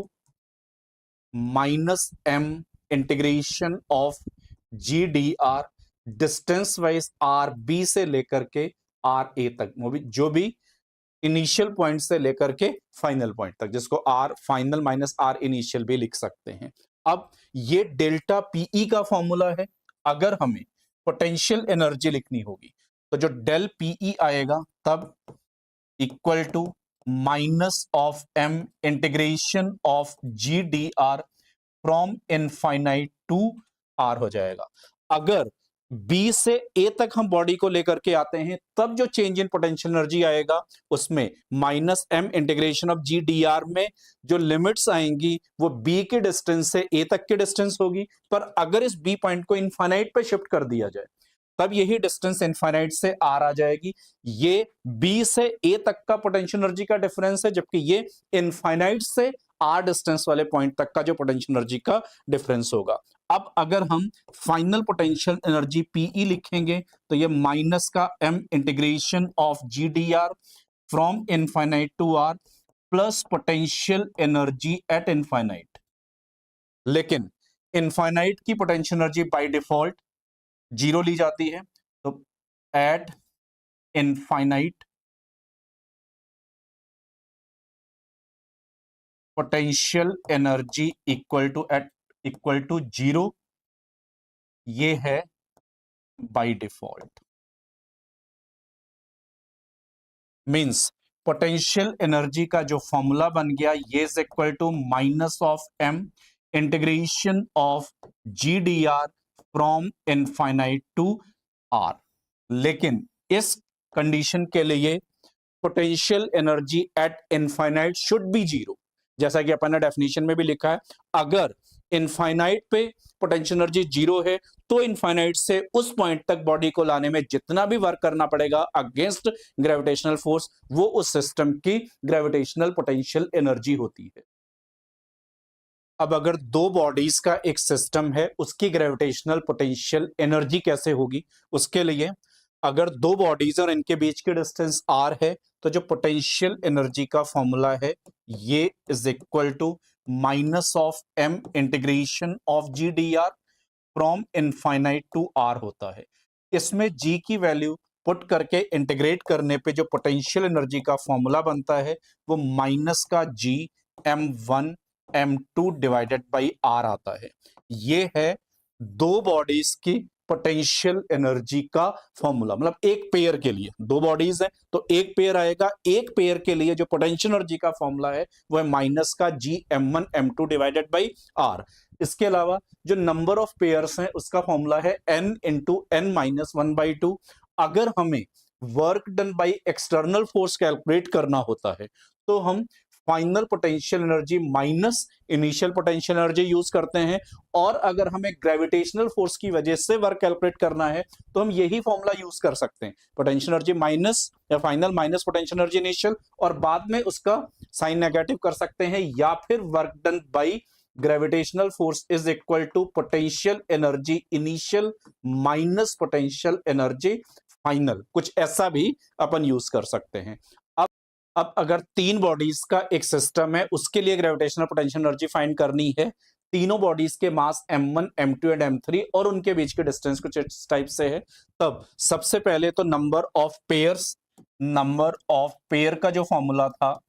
-m integration of GdR distance wise RB से लेकर के RA तक, जो भी इनिशियल पॉइंट से लेकर के फाइनल पॉइंट तक, जिसको R final minus R initial भी लिख सकते हैं। अब ये डेल्टा PE का फॉर्मूला है। अगर हमें पोटेंशियल एनर्जी लिखनी होगी तो जो डेल PE आएगा तब equal to -m integration of GdR from infinite to R हो जाएगा। अगर B से A तक हम बॉडी को लेकर के आते हैं तब जो चेंज इन पोटेंशियल एनर्जी आएगा उसमें -m इंटीग्रेशन ऑफ GdR में जो लिमिट्स आएंगी वो B के डिस्टेंस से A तक की डिस्टेंस होगी। पर अगर इस B पॉइंट को इनफाइनाइट पे शिफ्ट कर दिया जाए तब यही डिस्टेंस इनफाइनाइट से R आ जाएगी। ये B से A तक का पोटेंशियल एनर्जी का डिफरेंस है, जबकि ये इनफाइनाइट से R डिस्टेंस वाले पॉइंट तक का जो पोटेंशियल एनर्जी का डिफरेंस होगा। अब अगर हम फाइनल पोटेंशियल एनर्जी PE लिखेंगे तो ये -m integration of GdR from infinite to R plus potential energy at infinite. लेकिन इनफाइनाइट की पोटेंशियल एनर्जी बाय डिफॉल्ट 0 ली जाती है, तो at infinite potential energy equal to 0, ये है by default. Means potential energy का जो फॉर्मूला बन गया ये is equal to -m integration of GdR from infinite to R। लेकिन इस कंडीशन के लिए potential energy at infinite should B 0, जैसा कि अपन ने डेफिनेशन में भी लिखा है। अगर इनफाइनाइट पे पोटेंशियल एनर्जी 0 है तो इनफाइनाइट से उस पॉइंट तक बॉडी को लाने में जितना भी वर्क करना पड़ेगा अगेंस्ट ग्रेविटेशनल फोर्स, वो उस सिस्टम की ग्रेविटेशनल पोटेंशियल एनर्जी होती है। अब अगर दो बॉडीज का एक सिस्टम है उसकी ग्रेविटेशनल पोटेंशियल एनर्जी कैसे होगी, उसके लिए अगर दो बॉडीज और इनके बीच की डिस्टेंस R है तो जो पोटेंशियल एनर्जी का फॉर्मूला है ये is equal to -m integration of GdR from infinite to R होता है। इसमें G की वैल्यू पुट करके इंटीग्रेट करने पे जो पोटेंशियल एनर्जी का फॉर्मूला बनता है वो -G m1 m2 divided by R आता है। ये है दो बॉडीज की पोटेंशियल एनर्जी का फॉर्मूला। मतलब एक पेयर के लिए, दो बॉडीज है तो एक पेयर आएगा, एक पेयर के लिए जो पोटेंशियल एनर्जी का फॉर्मूला है वो है -G m1 m2 divided by R। इसके अलावा जो नंबर ऑफ पेयर्स हैं उसका फॉर्मूला है n × n - 1/2 अगर हमें work done by external force calculate करना होता है तो हम final potential energy minus initial potential energy use करते हैं, और अगर हमें ग्रेविटेशनल फोर्स की वजह से वर्क कैलकुलेट करना है तो हम यही फॉर्मूला यूज कर सकते हैं, पोटेंशियल एनर्जी माइनस या final minus potential energy initial, और बाद में उसका साइन नेगेटिव कर सकते हैं, या फिर work done by gravitational force is equal to potential energy initial minus potential energy final, कुछ ऐसा भी अपन यूज कर सकते हैं। अब अगर तीन बॉडीज का एक सिस्टम है, उसके लिए ग्रेविटेशनल पोटेंशियल एनर्जी फाइंड करनी है, तीनों बॉडीज के मास m1 m2 एंड m3 और उनके बीच के डिस्टेंस कुछ इस टाइप से है, तब सबसे पहले तो नंबर ऑफ पेयर का जो फॉर्मूला था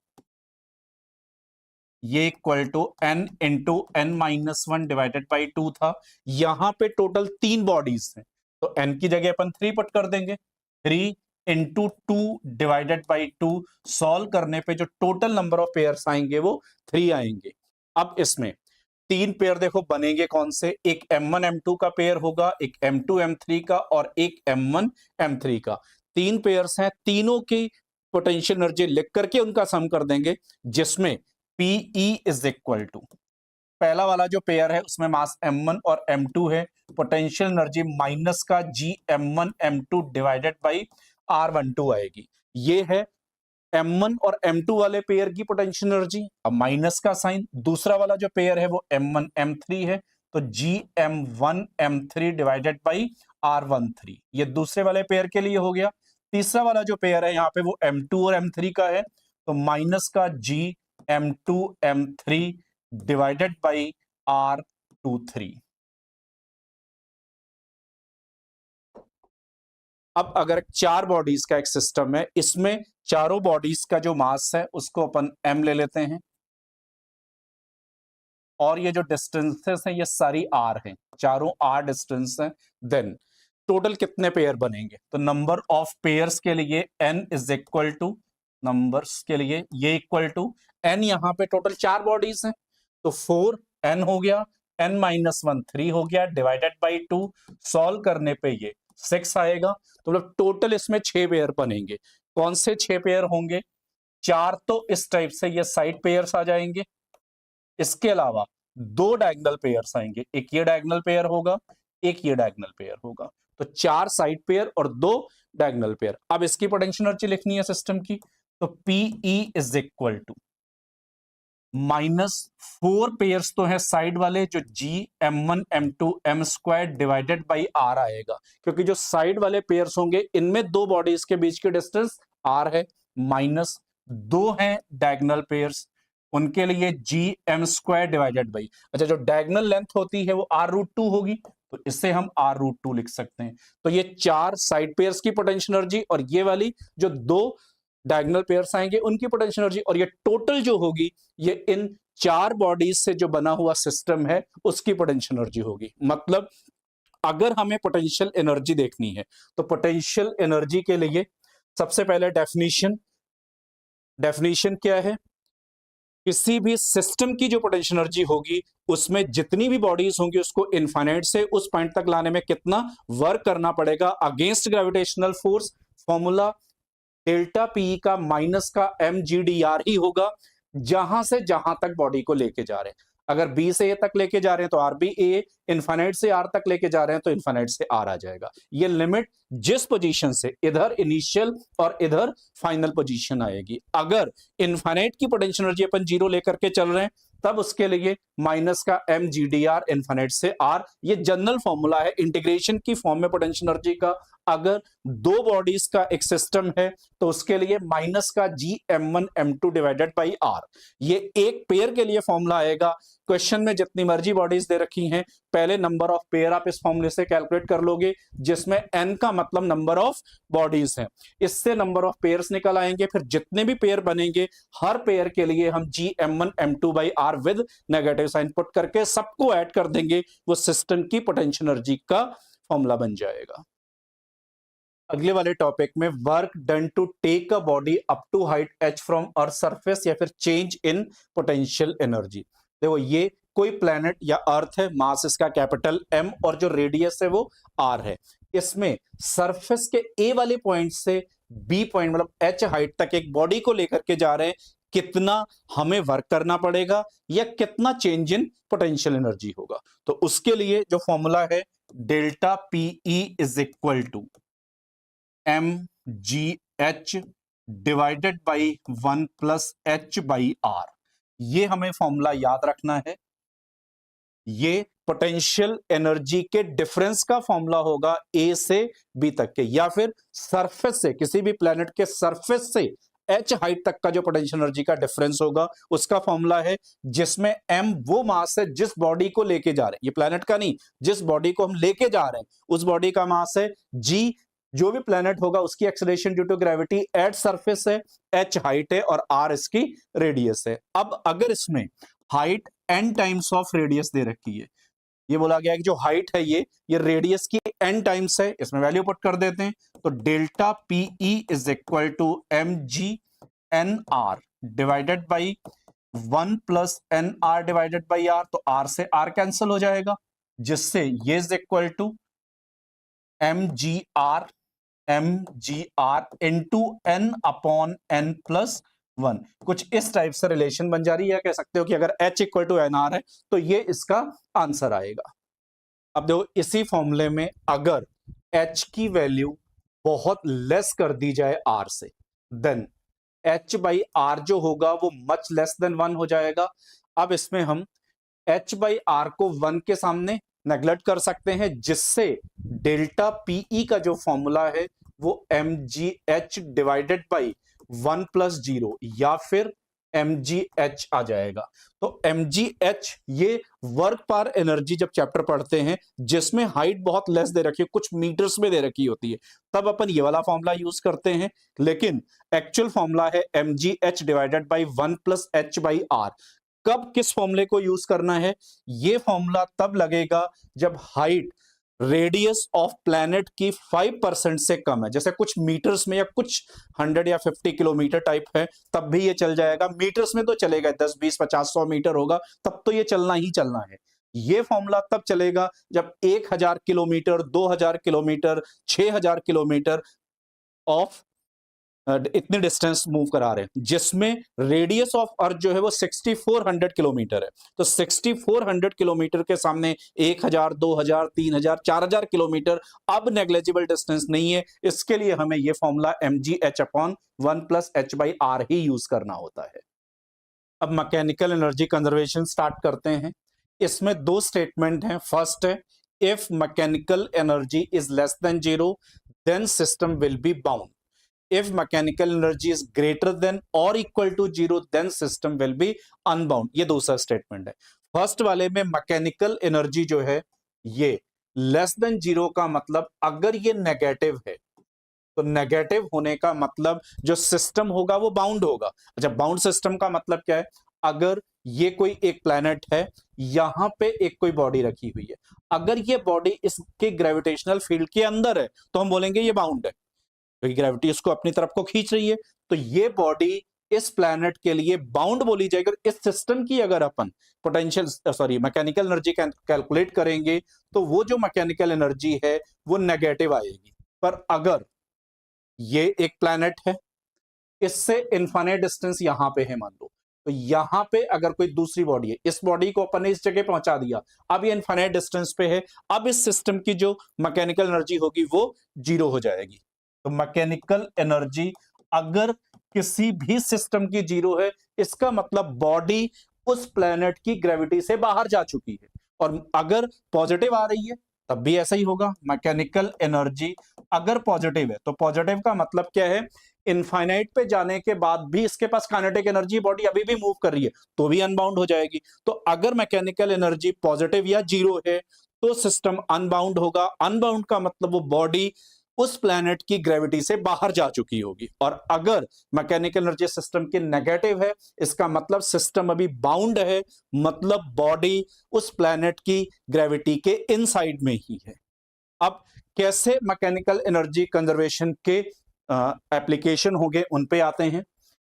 ये equal to n into n-1 divided by 2 था। यहां पे टोटल तीन बॉडीज हैं तो n की जगह अपन 3 पुट कर देंगे, 3 इंटू 2 डिवाइडेड बाई 2, सॉल्व करने पे जो टोटल नंबर ऑफ पेयर्स आएंगे वो 3 आएंगे। अब इसमें तीन पेयर देखो बनेंगे कौन से, एक m1 m2 का पेयर होगा, एक m2 m3 का और एक m1 m3 का। तीन पेयर्स हैं, तीनों की पोटेंशियल एनर्जी लिख करके उनका सम कर देंगे, जिसमें PE इज इक्वल टू पहला वाला जो पेयर है उसमें मास m1 और m2 है, पोटेंशियल एनर्जी माइनस का Gm1 m2 divided by R12 आएगी। ये है m1 और m2 वाले पेयर की पोटेंशियल एनर्जी, अब माइनस का साइन। दूसरा वाला जो पेयर है वो m1 m3 है, तो Gm1 m3 divided by R13, ये दूसरे वाले पेयर के लिए हो गया। तीसरा वाला जो पेयर है यहाँ पे वो m2 और m3 का है, तो माइनस का Gm2 m3 divided by R23। अब अगर चार बॉडीज का एक सिस्टम है, इसमें चारों बॉडीज का जो मास है उसको अपन m ले लेते हैं, और ये जो डिस्टेंसेस हैं ये सारी r हैं, चारों r डिस्टेंस हैं। देन टोटल कितने पेयर बनेंगे, तो नंबर ऑफ पेयर्स के लिए n is equal to, numbers के लिए ये इक्वल टू n, यहां पे टोटल चार बॉडीज हैं तो 4n हो गया, n-1 3 हो गया, डिवाइडेड बाई 2, सॉल्व करने पे ये 6 आएगा। तो मतलब टोटल इसमें 6 पेयर बनेंगे। कौन से 6 पेयर होंगे, चार तो इस टाइप से ये साइड पेयर्स आ जाएंगे, इसके अलावा दो डायगोनल पेयर्स आएंगे, एक ये डायगोनल पेयर होगा, एक ये डायगोनल पेयर होगा, तो चार साइड पेयर और दो डायगोनल पेयर। अब इसकी पोटेंशियल एनर्जी लिखनी है सिस्टम की, तो PE is equal to -4 pairs तो है साइड वाले, जो Gm1 m2 m square divided by R आएगा, क्योंकि जो साइड वाले पेयर्स होंगे इनमें दो बॉडीज के बीच की डिस्टेंस R है, माइनस दो हैं डायगोनल पेयर्स, उनके लिए Gm स्क्वायर डिवाइडेड बाई, अच्छा जो डायगोनल लेंथ होती है वो R√2 होगी, तो इससे हम R√2 लिख सकते हैं। तो ये चार साइड पेयर्स की पोटेंशियल एनर्जी और ये वाली जो दो डायगोनल पेयर्स आएंगे उनकी पोटेंशियल एनर्जी, और ये टोटल जो होगी ये इन चार बॉडीज से जो बना हुआ सिस्टम है उसकी पोटेंशियल एनर्जी होगी। मतलब अगर हमें पोटेंशियल एनर्जी देखनी है तो पोटेंशियल एनर्जी के लिए सबसे पहले डेफिनेशन क्या है, किसी भी सिस्टम की जो पोटेंशियल एनर्जी होगी उसमें जितनी भी बॉडीज होंगी उसको इनफाइनाइट से उस पॉइंट तक लाने में कितना वर्क करना पड़ेगा against gravitational force. Formula delta P का माइनस का mgdr ही होगा, जहां से जहां तक बॉडी को लेके जा रहे हैं। अगर बी से ए तक लेके जा रहे हैं तो आर बी ए, इनफाइनाइट से आर तक लेके जा रहे हैं तो इनफाइनाइट से आर आ जाएगा। ये लिमिट जिस पोजीशन से इधर इनिशियल और इधर फाइनल पोजीशन आएगी, अगर इनफाइनाइट की पोटेंशियल एनर्जी अपन जीरो लेकर के चल रहे हैं तब उसके लिए माइनस का mgdr इनफाइनाइट से आर, ये जनरल फॉर्मूला है इंटीग्रेशन की फॉर्म में पोटेंशियल एनर्जी का। अगर दो बॉडीज का एक सिस्टम है तो उसके लिए माइनस का Gm1 m2 divided by R, ये एक पेयर के लिए फॉर्मूला आएगा। क्वेश्चन में जितनी मर्जी बॉडीज दे रखी हैं, पहले नंबर ऑफ पेयर आप इस फॉर्मूले से कैलकुलेट कर लोगे, जिसमें n का मतलब नंबर ऑफ बॉडीज है, इससे नंबर ऑफ पेयर्स निकल आएंगे। फिर जितने भी पेयर बनेंगे हर पेयर के लिए हम Gm1 m2 by R with negative sign put करके सबको ऐड कर देंगे, वो सिस्टम की पोटेंशियल एनर्जी का फॉर्मूला बन जाएगा। अगले वाले टॉपिक में work done to take a body up to height h from earth surface या फिर चेंज इन पोटेंशियल एनर्जी। देखो ये कोई प्लेनेट या अर्थ है, मास इसका कैपिटल M और जो रेडियस है वो R है। इसमें सरफेस के ए वाले पॉइंट से बी पॉइंट मतलब H हाइट तक एक बॉडी को लेकर के जा रहे हैं, कितना हमें वर्क करना पड़ेगा या कितना चेंज इन पोटेंशियल एनर्जी होगा। तो उसके लिए जो फॉर्मूला है delta PE is equal to mgh divided by 1 plus h by r। ये हमें फॉर्मूला याद रखना है। ये पोटेंशियल एनर्जी के डिफरेंस का फॉर्मूला होगा ए से बी तक के, या फिर सरफेस से, किसी भी प्लेनेट के सरफेस से एच हाइट तक का जो पोटेंशियल एनर्जी का डिफरेंस होगा उसका फॉर्मूला है, जिसमें एम वो मास है जिस बॉडी को लेके जा रहे हैं, ये प्लेनेट का नहीं, जिस बॉडी को हम लेके जा रहे हैं उस बॉडी का मास है, जी जो भी प्लेनेट होगा उसकी acceleration due to gravity at surface है, एच हाइट है और आर इसकी रेडियस है। अब अगर इसमें height n times of radius दे रखी है, ये बोला गया है कि जो हाइट है ये रेडियस की n टाइम्स है, इसमें वैल्यू पुट कर देते हैं तो delta PE is equal to mgnr divided by 1 plus nr divided by r। तो r से r कैंसिल हो जाएगा, जिससे ये is equal to mgr into n upon n plus 1। कुछ इस टाइप से रिलेशन बन जा रही है, कह सकते हो कि अगर h इक्वल टू nr है तो ये इसका आंसर आएगा। अब देखो इसी फॉर्मूले में अगर h की वैल्यू बहुत लेस कर दी जाए r से, देन h बाई r जो होगा वो मच लेस देन 1 हो जाएगा। अब इसमें हम h बाई r को 1 के सामने नेग्लेक्ट कर सकते हैं, जिससे डेल्टा PE का जो फॉर्मूला है वो mgh डिवाइडेड बाई 1 प्लस 0 या फिर mgh आ जाएगा। तो mgh ये वर्क पर एनर्जी जब चैप्टर पढ़ते हैं जिसमें हाइट बहुत लेस दे रखी है, कुछ मीटर्स में दे रखी होती है, तब अपन ये वाला फॉर्मूला यूज करते हैं, लेकिन एक्चुअल फॉर्मूला है mgh divided by 1 plus h by r। कब किस फॉर्मूले को यूज करना है, ये फॉर्मूला तब लगेगा जब हाइट रेडियस ऑफ प्लैनेट की 5% से कम है, जैसे कुछ मीटर्स में या कुछ 100 या 50 किलोमीटर टाइप है तब भी ये चल जाएगा। मीटर्स में तो चलेगा, 10 20 50 100 मीटर होगा तब तो ये चलना ही चलना है। ये फॉर्मूला तब चलेगा जब 1000 किलोमीटर 2000 किलोमीटर 6000 किलोमीटर ऑफ इतने डिस्टेंस मूव करा रहे हैं, जिसमें रेडियस ऑफ अर्थ जो है वो 6400 किलोमीटर है। तो 6400 किलोमीटर के सामने 1000 2000 3000 4000 किलोमीटर अब नेग्लेजिबल डिस्टेंस नहीं है। इसके लिए हमें ये formula mgh upon 1 plus h by r he use करना होता है। अब मैकेनिकल एनर्जी कंजर्वेशन स्टार्ट करते हैं। इसमें दो स्टेटमेंट हैं। फर्स्ट है if mechanical energy is less than 0 then system will be bound. If mechanical energy is greater than or equal to 0 then system will be unbound। ये दूसरा statement है। First वाले में मैकेनिकल एनर्जी जो है ये लेस देन 0 का मतलब अगर ये नेगेटिव है तो नेगेटिव होने का मतलब जो सिस्टम होगा वो बाउंड होगा। अच्छा, बाउंड सिस्टम का मतलब क्या है, अगर ये कोई एक प्लैनेट है, यहां पे एक कोई बॉडी रखी हुई है, अगर ये बॉडी इसके ग्रेविटेशनल फील्ड के अंदर है तो हम बोलेंगे ये बाउंड है, क्योंकि ग्रेविटी उसको अपनी तरफ को खींच रही है। तो ये बॉडी इस प्लैनेट के लिए बाउंड बोली जाएगी। और इस सिस्टम की अगर अपन मैकेनिकल एनर्जी कैलकुलेट करेंगे तो वो जो मैकेनिकल एनर्जी है वो नेगेटिव आएगी। पर अगर ये एक प्लैनेट है, इससे इनफाइनाइट डिस्टेंस यहां पे है मान लो, तो यहां पे अगर कोई दूसरी बॉडी है, इस बॉडी को अपन ने इस जगह पहुंचा दिया, अब ये इनफाइनाइट डिस्टेंस पे है, अब इस सिस्टम की जो मैकेनिकल एनर्जी होगी वो 0 हो जाएगी। तो मैकेनिकल एनर्जी अगर किसी भी सिस्टम की 0 है, इसका मतलब बॉडी उस प्लेनेट की ग्रेविटी से बाहर जा चुकी है। और अगर पॉजिटिव आ रही है तब भी ऐसा ही होगा। मैकेनिकल एनर्जी अगर पॉजिटिव है तो पॉजिटिव का मतलब क्या है, इनफाइनाइट पे जाने के बाद भी इसके पास काइनेटिक एनर्जी, बॉडी अभी भी मूव कर रही है तो भी अनबाउंड हो जाएगी। तो अगर मैकेनिकल एनर्जी पॉजिटिव या 0 है तो सिस्टम अनबाउंड होगा। अनबाउंड का मतलब वो बॉडी उस प्लैनेट की ग्रेविटी से बाहर जा चुकी होगी। और अगर मैकेनिकल एनर्जी सिस्टम की नेगेटिव है, इसका मतलब सिस्टम अभी बाउंड है, मतलब बॉडी उस प्लैनेट की ग्रेविटी के इनसाइड में ही है। अब कैसे मैकेनिकल एनर्जी कंजर्वेशन के एप्लीकेशन होंगे उन पे आते हैं।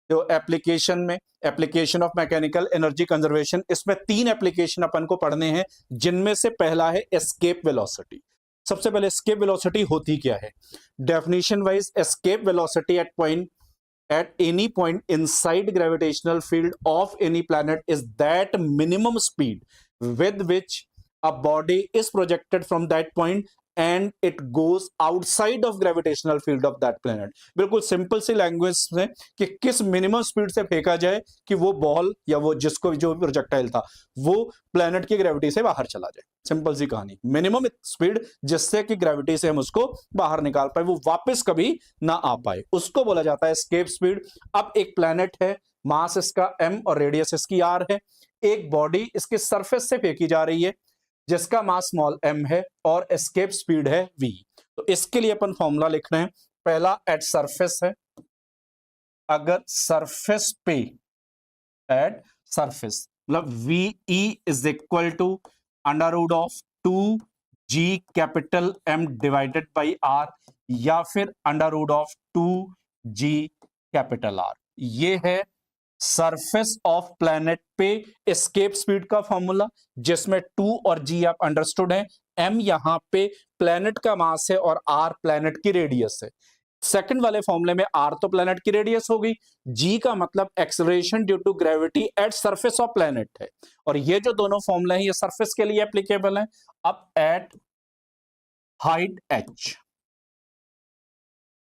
तो एप्लीकेशन में application of mechanical energy conservation, इसमें 3 एप्लीकेशन अपन को पढ़ने हैं, जिनमें से पहला है एस्केप वेलोसिटी। सबसे पहले एस्केप वेलोसिटी होती क्या है? Definition wise escape velocity at any point inside gravitational field of any planet is that minimum speed with which a body is projected from that point and it goes outside of gravitational field of that planet। बिल्कुल simple सी language में कि किस minimum speed से फेंका जाए कि वो ball या वो जिसको जो प्रोजेक्टाइल था वो प्लेनेट की ग्रेविटी से बाहर चला जाए। सिंपल सी कहानी, मिनिमम स्पीड जिससे कि ग्रेविटी से हम उसको बाहर निकाल पाए, वो वापस कभी ना आ पाए, उसको बोला जाता है एस्केप स्पीड। अब एक प्लेनेट है, मास इसका m और रेडियस इसकी r है, एक बॉडी इसके सरफेस से फेंकी जा रही है जिसका मास स्मॉल m है और एस्केप स्पीड है v। तो इसके लिए अपन फॉर्मूला लिख रहे हैं, पहला एट सरफेस है, अगर सरफेस पे एट सरफेस मतलब VE is equal to under root of 2G capital M divided by R या फिर under root of 2G capital R। ये है सरफेस ऑफ प्लेनेट पे एस्केप स्पीड का फॉर्मूला, जिसमें 2 और G आप अंडरस्टूड है, M यहां पे प्लेनेट का मास है और R प्लेनेट की रेडियस है। सेकंड वाले फॉर्मूले में R तो प्लेनेट की रेडियस होगी, G का मतलब acceleration due to gravity at surface of planet है, और ये जो दोनों फॉर्मूले हैं ये सरफेस के लिए एप्लीकेबल है। अब एट हाइट h,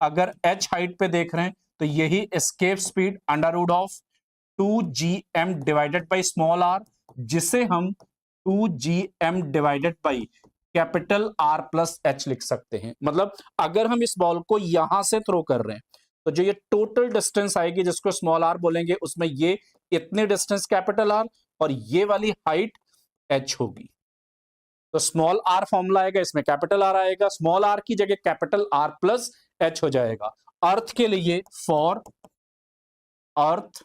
अगर h हाइट पे देख रहे हैं तो यही escape speed under root of 2gm divided by small r, जिसे हम 2gm divided by capital R plus H लिख सकते हैं। मतलब अगर हम इस बॉल को यहां से थ्रो कर रहे हैं तो जो ये टोटल डिस्टेंस आएगी जिसको स्मॉल r बोलेंगे, उसमें ये इतने डिस्टेंस कैपिटल R और ये वाली हाइट H होगी। तो स्मॉल r फॉर्मूला आएगा, इसमें कैपिटल R आएगा, स्मॉल r की जगह कैपिटल R प्लस H हो जाएगा। अर्थ के लिए फॉर अर्थ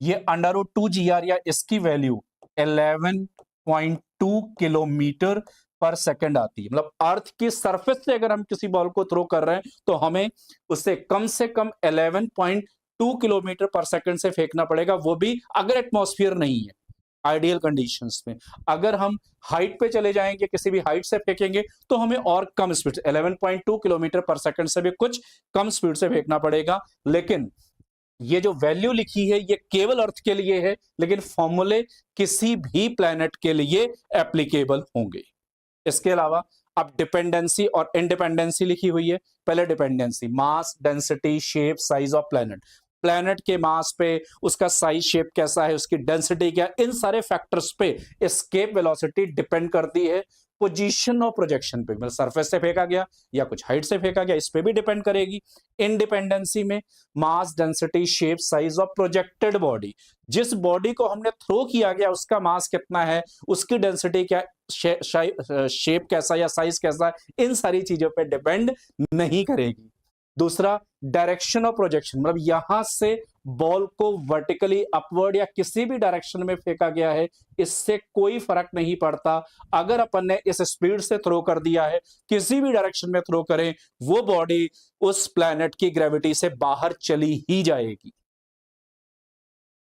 ये अंडर रूट 2GR या इसकी वैल्यू 11.2 किलोमीटर पर सेकंड आती है। मतलब अर्थ की सरफेस से अगर हम किसी बॉल को थ्रो कर रहे हैं तो हमें उसे कम से कम 11.2 किलोमीटर पर सेकंड से फेंकना पड़ेगा, वो भी अगर एटमॉस्फेयर नहीं है, आइडियल कंडीशंस में। अगर हम हाइट पे चले जाएंगे, किसी भी हाइट से फेंकेंगे तो हमें और कम स्पीड 11.2 किलोमीटर पर सेकंड से भी कुछ कम स्पीड से फेंकना पड़ेगा। लेकिन ये जो वैल्यू लिखी है ये केवल अर्थ के लिए है, लेकिन फॉर्मूले किसी भी प्लेनेट के लिए एप्लीकेबल होंगे। इसके अलावा अब डिपेंडेंसी और इंडिपेंडेंसी लिखी हुई है। पहले dependency, mass, density, shape, size of planet. Planet के मास पे, उसका साइज शेप कैसा है, उसकी डेंसिटी क्या, इन सारे फैक्टर्स पे एस्केप वेलोसिटी डिपेंड करती है। पोजीशन ऑफ प्रोजेक्शन पे, मतलब सरफेस से फेंका गया या कुछ हाइट से फेंका गया, इस पे भी डिपेंड करेगी। इंडिपेंडेंसी में mass, density, shape, size of projected body, जिस बॉडी को हमने थ्रो किया गया उसका मास कितना है, उसकी डेंसिटी क्या, शेप कैसा या साइज कैसा, इन सारी चीजों पे डिपेंड नहीं करेगी। दूसरा डायरेक्शन ऑफ प्रोजेक्शन, मतलब यहां से बॉल को वर्टिकली अपवर्ड या किसी भी डायरेक्शन में फेंका गया है, इससे कोई फर्क नहीं पड़ता। अगर अपन ने इस स्पीड से थ्रो कर दिया है, किसी भी डायरेक्शन में थ्रो करें, वो बॉडी उस प्लैनेट की ग्रेविटी से बाहर चली ही जाएगी।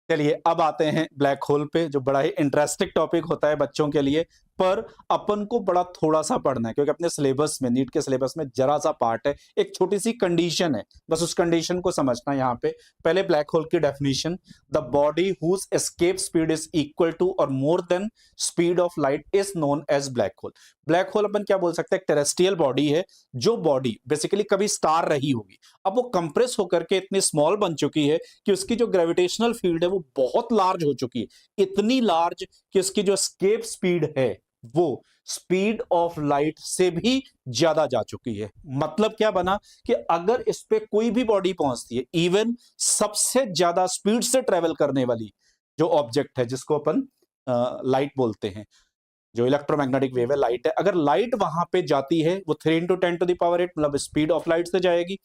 चलिए अब आते हैं ब्लैक होल पे, जो बड़ा ही इंटरेस्टिंग टॉपिक होता है बच्चों के लिए, पर अपन को बड़ा थोड़ा सा पढ़ना है क्योंकि अपने सिलेबस में, नीट के सिलेबस में जरा सा पार्ट है, एक छोटी सी कंडीशन है, बस उस कंडीशन को समझना है यहाँ पे। पहले ब्लैक होल की definition, the body whose escape speed is equal to और more than speed of light is known as black hole. Black hole अपन क्या बोल सकते हैं, टेरेस्ट्रियल बॉडी है, जो बॉडी बेसिकली कभी स्टार रही होगी, अब वो कंप्रेस होकर के इतनी स्मॉल बन चुकी है कि उसकी जो ग्रेविटेशनल फील्ड है वो बहुत लार्ज हो चुकी है, इतनी लार्ज कि उसकी जो एस्केप स्पीड है वो स्पीड ऑफ लाइट से भी ज्यादा जा चुकी है। मतलब क्या बना कि अगर इस पे कोई भी बॉडी पहुंचती है, इवन सबसे ज्यादा स्पीड से ट्रेवल करने वाली जो ऑब्जेक्ट है जिसको अपन लाइट बोलते हैं, जो इलेक्ट्रोमैग्नेटिक वेव है लाइट है, अगर लाइट वहां पे जाती है वो 3 × 10⁸ मतलब स्पीड ऑफ लाइट से जाएगी,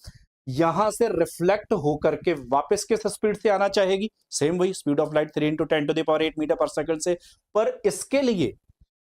यहां से रिफ्लेक्ट होकर के वापस किस स्पीड से आना चाहेगी, सेम वही स्पीड ऑफ लाइट 3 × 10⁸ मीटर पर सेकंड से। पर इसके लिए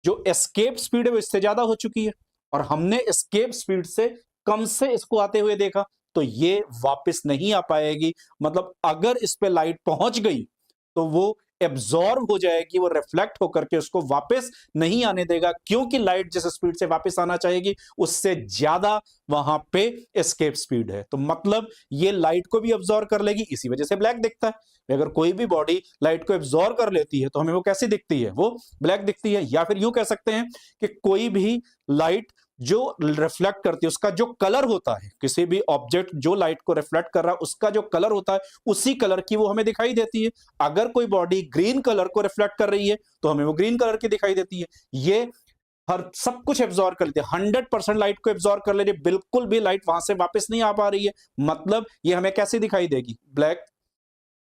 जो एस्केप स्पीड है वो इससे ज्यादा हो चुकी है और हमने एस्केप स्पीड से कम से इसको आते हुए देखा, तो ये वापस नहीं आ पाएगी। मतलब अगर इस पे लाइट पहुंच गई तो वो एब्जॉर्ब हो जाएगी, वो रिफ्लेक्ट होकर के उसको वापस नहीं आने देगा, क्योंकि लाइट जिस स्पीड से वापस आना चाहेगी उससे ज्यादा वहां पे एस्केप स्पीड है। तो मतलब ये लाइट को भी एब्जॉर्ब कर लेगी, इसी वजह से ब्लैक दिखता है। अगर कोई भी बॉडी लाइट को एब्जॉर्ब कर लेती है तो हमें वो कैसी दिखती है, वो ब्लैक दिखती है। या फिर यूं कह सकते हैं कि कोई भी लाइट जो रिफ्लेक्ट करती है, उसका जो कलर होता है, किसी भी ऑब्जेक्ट जो लाइट को रिफ्लेक्ट कर रहा है उसका जो कलर होता है उसी कलर की वो हमें दिखाई देती है। अगर कोई बॉडी ग्रीन कलर को रिफ्लेक्ट कर रही है तो हमें वो ग्रीन कलर की दिखाई देती है। ये हर सब कुछ एब्जॉर्ब कर लेती है, 100% लाइट को एब्जॉर्ब कर ले रही है, बिल्कुल भी लाइट वहां से वापस नहीं आ पा रही है। मतलब ये हमें कैसे दिखाई देगी, ब्लैक।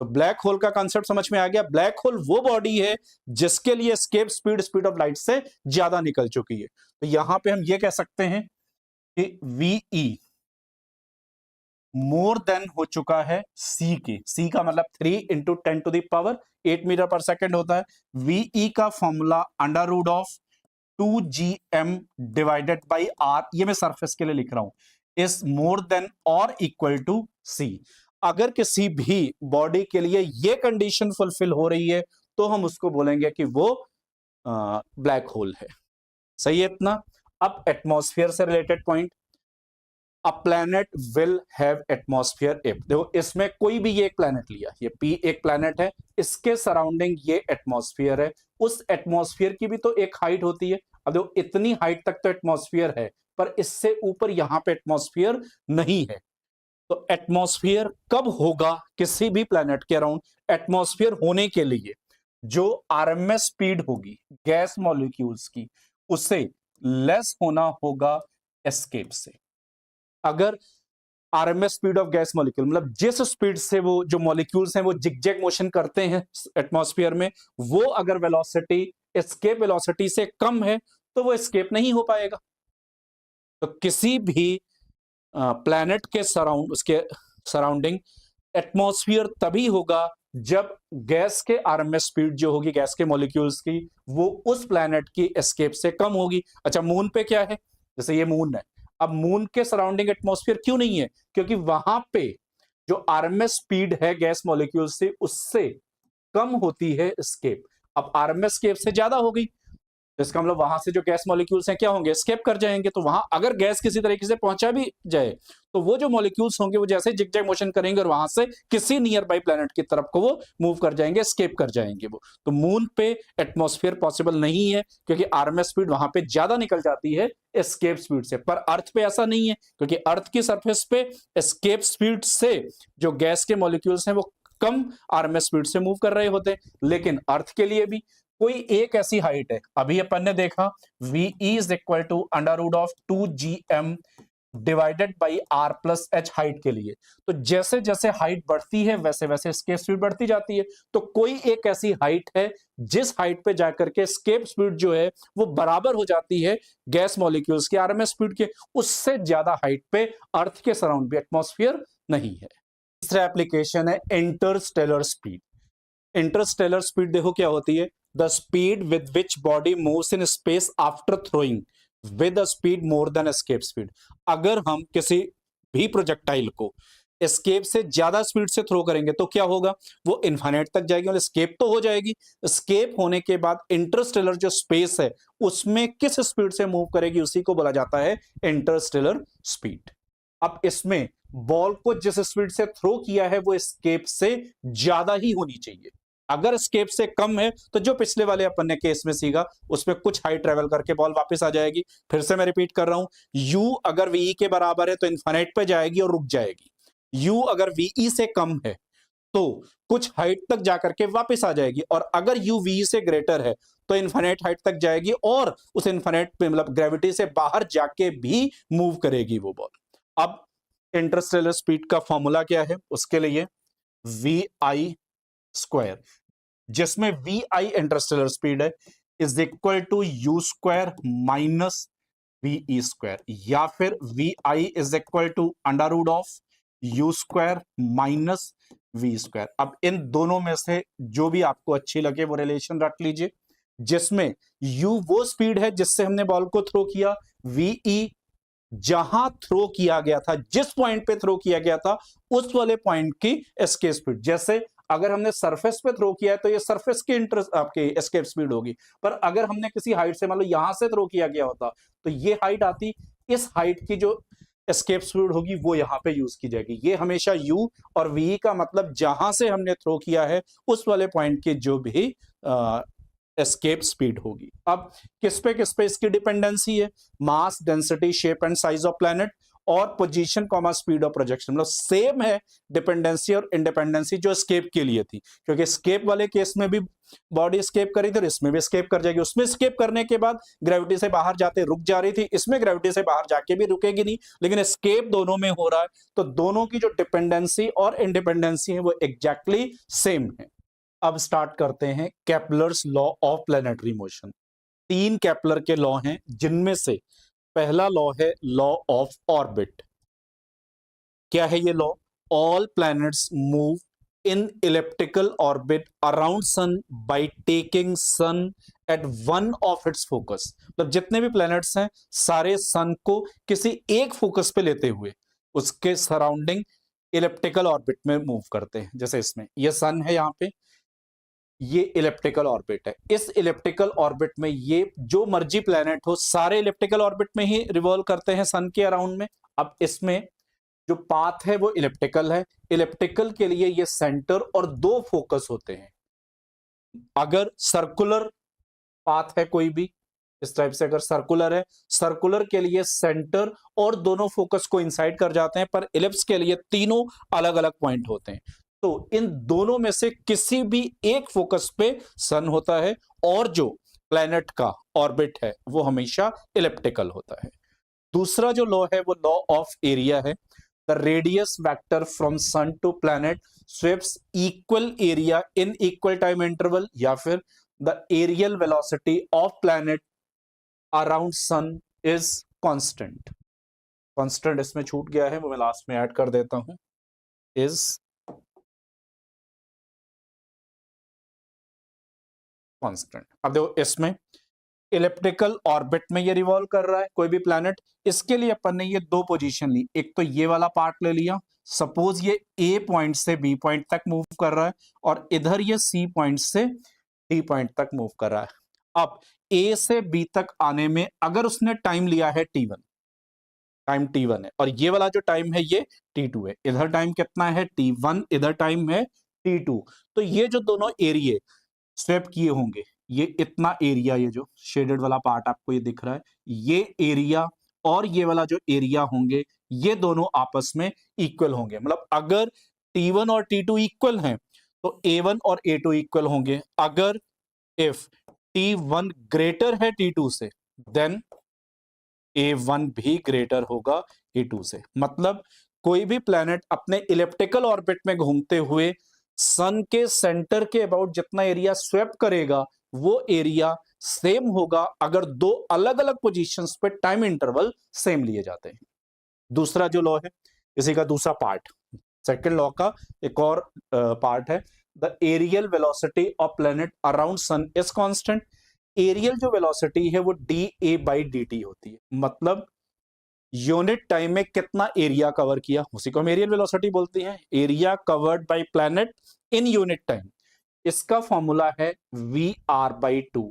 तो ब्लैक होल का कॉन्सेप्ट समझ में आ गया। ब्लैक होल वो बॉडी है जिसके लिए escape speed speed of light से ज्यादा निकल चुकी है। तो यहां पे हम ये कह सकते हैं कि VE मोर देन हो चुका है C के। C का मतलब 3 × 10⁸ मीटर पर सेकेंड होता है। VE का formula √of 2gm divided by r, ये मैं सरफेस के लिए लिख रहा हूं, इज मोर देन और इक्वल टू C। अगर किसी भी बॉडी के लिए ये कंडीशन फुलफिल हो रही है तो हम उसको बोलेंगे कि वो ब्लैक होल है। सही है इतना। अब एटमॉस्फेयर से related point, a planet will have atmosphere if, देखो इसमें कोई भी ये एक प्लैनेट लिया, ये P एक प्लैनेट है, इसके सराउंडिंग ये एटमॉस्फेयर है। उस एटमॉस्फेयर की भी तो एक हाइट होती है। अब देखो इतनी हाइट तक तो एटमॉस्फेयर है, पर इससे ऊपर यहां पे एटमॉस्फेयर नहीं है। तो एटमॉस्फेयर कब होगा किसी भी प्लैनेट के अराउंड? एटमॉस्फेयर होने के लिए जो आरएमएस स्पीड होगी गैस मॉलिक्यूल्स की, उससे लेस होना होगा एस्केप से। अगर RMS speed of gas molecule, मतलब जिस स्पीड से वो जो मॉलिक्यूल्स हैं वो जिगजैग मोशन करते हैं एटमॉस्फेयर में, वो अगर वेलोसिटी एस्केप वेलोसिटी से कम है तो वो एस्केप नहीं हो पाएगा। तो किसी भी प्लैनेट के उसके सराउंडिंग एटमॉस्फेयर तभी होगा जब गैस के आरएमएस स्पीड जो होगी गैस के मॉलिक्यूल्स की, वो उस प्लैनेट की एस्केप से कम होगी। अच्छा, मून पे क्या है? जैसे ये मून है, अब मून के सराउंडिंग एटमॉस्फेयर क्यों नहीं है? क्योंकि वहां पे जो आरएमएस स्पीड है गैस मॉलिक्यूल से उससे कम होती है एस्केप। अब आरएमएस स्केप से ज्यादा हो गई, इसका मतलब वहां से जो गैस मॉलिक्यूल्स हैं क्या होंगे? एस्केप कर जाएंगे। तो वहां अगर गैस किसी तरीके से पहुंचा भी जाए तो वो जो मॉलिक्यूल्स होंगे वो जैसे जिगजैग मोशन करेंगे और वहां से किसी नियर बाई प्लैनेट की तरफ को वो मूव कर जाएंगे, एस्केप कर जाएंगे वो। तो मून पे एटमॉस्फेयर पॉसिबल नहीं है क्योंकि आरएमएस स्पीड वहां पे ज्यादा निकल जाती है एस्केप स्पीड से। पर अर्थ पे ऐसा नहीं है क्योंकि अर्थ की सरफेस पे एस्केप स्पीड से जो गैस के मॉलिक्यूल्स हैं वो कम आरएमएस स्पीड से मूव कर रहे होते हैं। लेकिन अर्थ के लिए भी कोई एक ऐसी हाइट है, अभी अपन ने देखा VE इज इक्वल टू √ऑफ 2gm divided by r plus h height के लिए। तो जैसे जैसे हाइट बढ़ती है वैसे वैसे एस्केप स्पीड बढ़ती जाती है। तो कोई एक ऐसी हाइट है जिस हाइट पे जाकर के एस्केप स्पीड जो है वो बराबर हो जाती है गैस मॉलिक्यूल्स की आरएमएस स्पीड के। उससे ज्यादा हाइट पे अर्थ के सराउंड भी एटमॉस्फेयर नहीं है। तीसरा एप्लीकेशन है इंटरस्टेलर स्पीड। इंटरस्टेलर स्पीड देखो क्या होती है, the speed with which body moves in space after throwing with a speed more than escape speed. अगर हम किसी भी प्रोजेक्टाइल को एस्केप से ज्यादा स्पीड से थ्रो करेंगे तो क्या होगा? वो इनफाइनाइट तक जाएगी और एस्केप तो हो जाएगी। एस्केप होने के बाद इंटरस्टेलर जो स्पेस है उसमें किस स्पीड से मूव करेगी उसी को बोला जाता है इंटरस्टेलर स्पीड। अब इसमें बॉल को जिस स्पीड से थ्रो किया है वो एस्केप से ज्यादा ही होनी चाहिए। अगर एस्केप से कम है तो जो पिछले वाले अपन ने केस में सीखा उसमें कुछ हाइट ट्रेवल करके बॉल वापस आ जाएगी। फिर से मैं रिपीट कर रहा हूं, U अगर VE के बराबर है तो इनफाइनाइट पे जाएगी और रुक जाएगी। U अगर VE से कम है तो कुछ हाइट तक जाकर के वापस आ जाएगी, और अगर U VE से ग्रेटर है तो इनफाइनाइट हाइट तक जाएगी और उस इनफाइनाइट पे मतलब ग्रेविटी से बाहर जाके भी मूव करेगी वो बॉल। अब इंटरस्टेलर स्पीड का फॉर्मूला क्या है? उसके लिए VI स्क्वायर, जिसमें VI इंटरस्टेलर स्पीड है, is equal to U square minus VE square, या फिर VI इज इक्वल टू √ऑफ U square minus V square. अब इन दोनों में से जो भी आपको अच्छी लगे वो रिलेशन रख लीजिए, जिसमें U वो स्पीड है जिससे हमने बॉल को थ्रो किया, VE जहां थ्रो किया गया था, जिस पॉइंट पे थ्रो किया गया था, उस वाले पॉइंट की एस्केप स्पीड। जैसे अगर हमने सरफेस पे थ्रो किया है तो ये सरफेस की आपकी एस्केप स्पीड होगी, पर अगर हमने किसी हाइट से, मान लो यहां से थ्रो किया गया होता तो ये हाइट आती, इस हाइट की जो एस्केप स्पीड होगी वो यहां पे यूज की जाएगी। ये हमेशा यू और वी का मतलब जहां से हमने थ्रो किया है उस वाले पॉइंट की जो भी एस्केप स्पीड होगी। अब किस पे इसकी डिपेंडेंसी है? Mass, density, shape and size of planet और position comma speed of projection. मतलब सेम है डिपेंडेंसी और इंडिपेंडेंसी जो स्केप के लिए थी, क्योंकि स्केप वाले केस में भी बॉडी स्केप करी थी, इसमें भी स्केप कर जाएगी। उसमें स्केप करने के बाद ग्रेविटी से बाहर जाते रुक जा रही थी, इसमें ग्रेविटी से बाहर जाके भी रुकेगी नहीं, लेकिन स्केप दोनों में हो रहा है, तो दोनों की जो डिपेंडेंसी और इंडिपेंडेंसी है वो एग्जैक्टली सेम है। अब स्टार्ट करते हैं Kepler's law of planetary motion. 3 Kepler के लॉ हैं, जिनमें से पहला लॉ है लॉ ऑफ ऑर्बिट। क्या है ये law? All planets move in elliptical orbit around sun by taking sun at one of its focus. मतलब जितने भी प्लैनेट्स हैं सारे सन को किसी एक फोकस पे लेते हुए उसके सराउंडिंग इलिप्टिकल ऑर्बिट में मूव करते हैं। जैसे इसमें ये सन है, यहां पे ये इलिप्टिकल ऑर्बिट है। इस इलिप्टिकल ऑर्बिट में ये जो मर्जी प्लेनेट हो सारे इलिप्टिकल ऑर्बिट में ही रिवॉल्व करते हैं सन के अराउंड में। अब इसमें जो पाथ है वो इलिप्टिकल है। इलिप्टिकल के लिए ये सेंटर और 2 फोकस होते हैं। अगर सर्कुलर पाथ है कोई भी इस टाइप से, अगर सर्कुलर है, सर्कुलर के लिए सेंटर और दोनों फोकस को इंसाइड कर जाते हैं, पर इलिप्स के लिए तीनों अलग अलग पॉइंट होते हैं। तो इन दोनों में से किसी भी एक फोकस पे सन होता है और जो प्लैनेट का ऑर्बिट है वो हमेशा इलिप्टिकल होता है। दूसरा जो लॉ है वो लॉ ऑफ एरिया है। The radius vector from sun to planet sweeps equal area in equal time interval, या फिर the areal velocity of planet around sun is constant. Constant इसमें छूट गया है, वो मैं लास्ट में ऐड कर देता हूं। Is constant. अब देखो इसमें इलिप्टिकल ऑर्बिट में ये रिवॉल्व कर रहा है कोई भी प्लैनेट। इसके लिए अपन ने ये 2 पोजीशन ली। एक तो ये वाला पार्ट ले लिया, सपोज ये ए पॉइंट से बी पॉइंट तक मूव कर रहा है और इधर ये सी पॉइंट से डी पॉइंट तक मूव कर रहा है। अब ए से बी तक आने में अगर उसने टाइम लिया है t1, टाइम t1 है, और ये वाला जो टाइम है ये t2 है। इधर टाइम कितना है? t1, इधर टाइम है t2। तो ये जो दोनों एरिया स्वेप किए होंगे, ये इतना एरिया, ये जो शेडेड वाला पार्ट आपको ये दिख रहा है, ये एरिया और ये वाला जो एरिया होंगे ये दोनों आपस में इक्वल होंगे। मतलब अगर t1 और t2 इक्वल हैं तो a1 और a2 इक्वल होंगे। अगर इफ t1 ग्रेटर है t2 से देन a1 भी ग्रेटर होगा a2 से। मतलब कोई भी प्लैनेट अपने इलिप्टिकल ऑर्बिट में घूमते हुए सन के सेंटर के अबाउट जितना एरिया स्वेप करेगा वो एरिया सेम होगा अगर 2 अलग अलग पोजीशंस पे टाइम इंटरवल सेम लिए जाते हैं। दूसरा जो लॉ है, इसी का दूसरा पार्ट, सेकंड लॉ का एक और पार्ट है, the areal velocity of planet around sun is constant. Areal जो वेलोसिटी है वो dA/dt होती है। मतलब यूनिट टाइम में कितना एरिया कवर किया उसी को हम एरियल वेलोसिटी बोलते हैं। Area covered by planet in unit time, इसका फॉर्मूला है VR/2,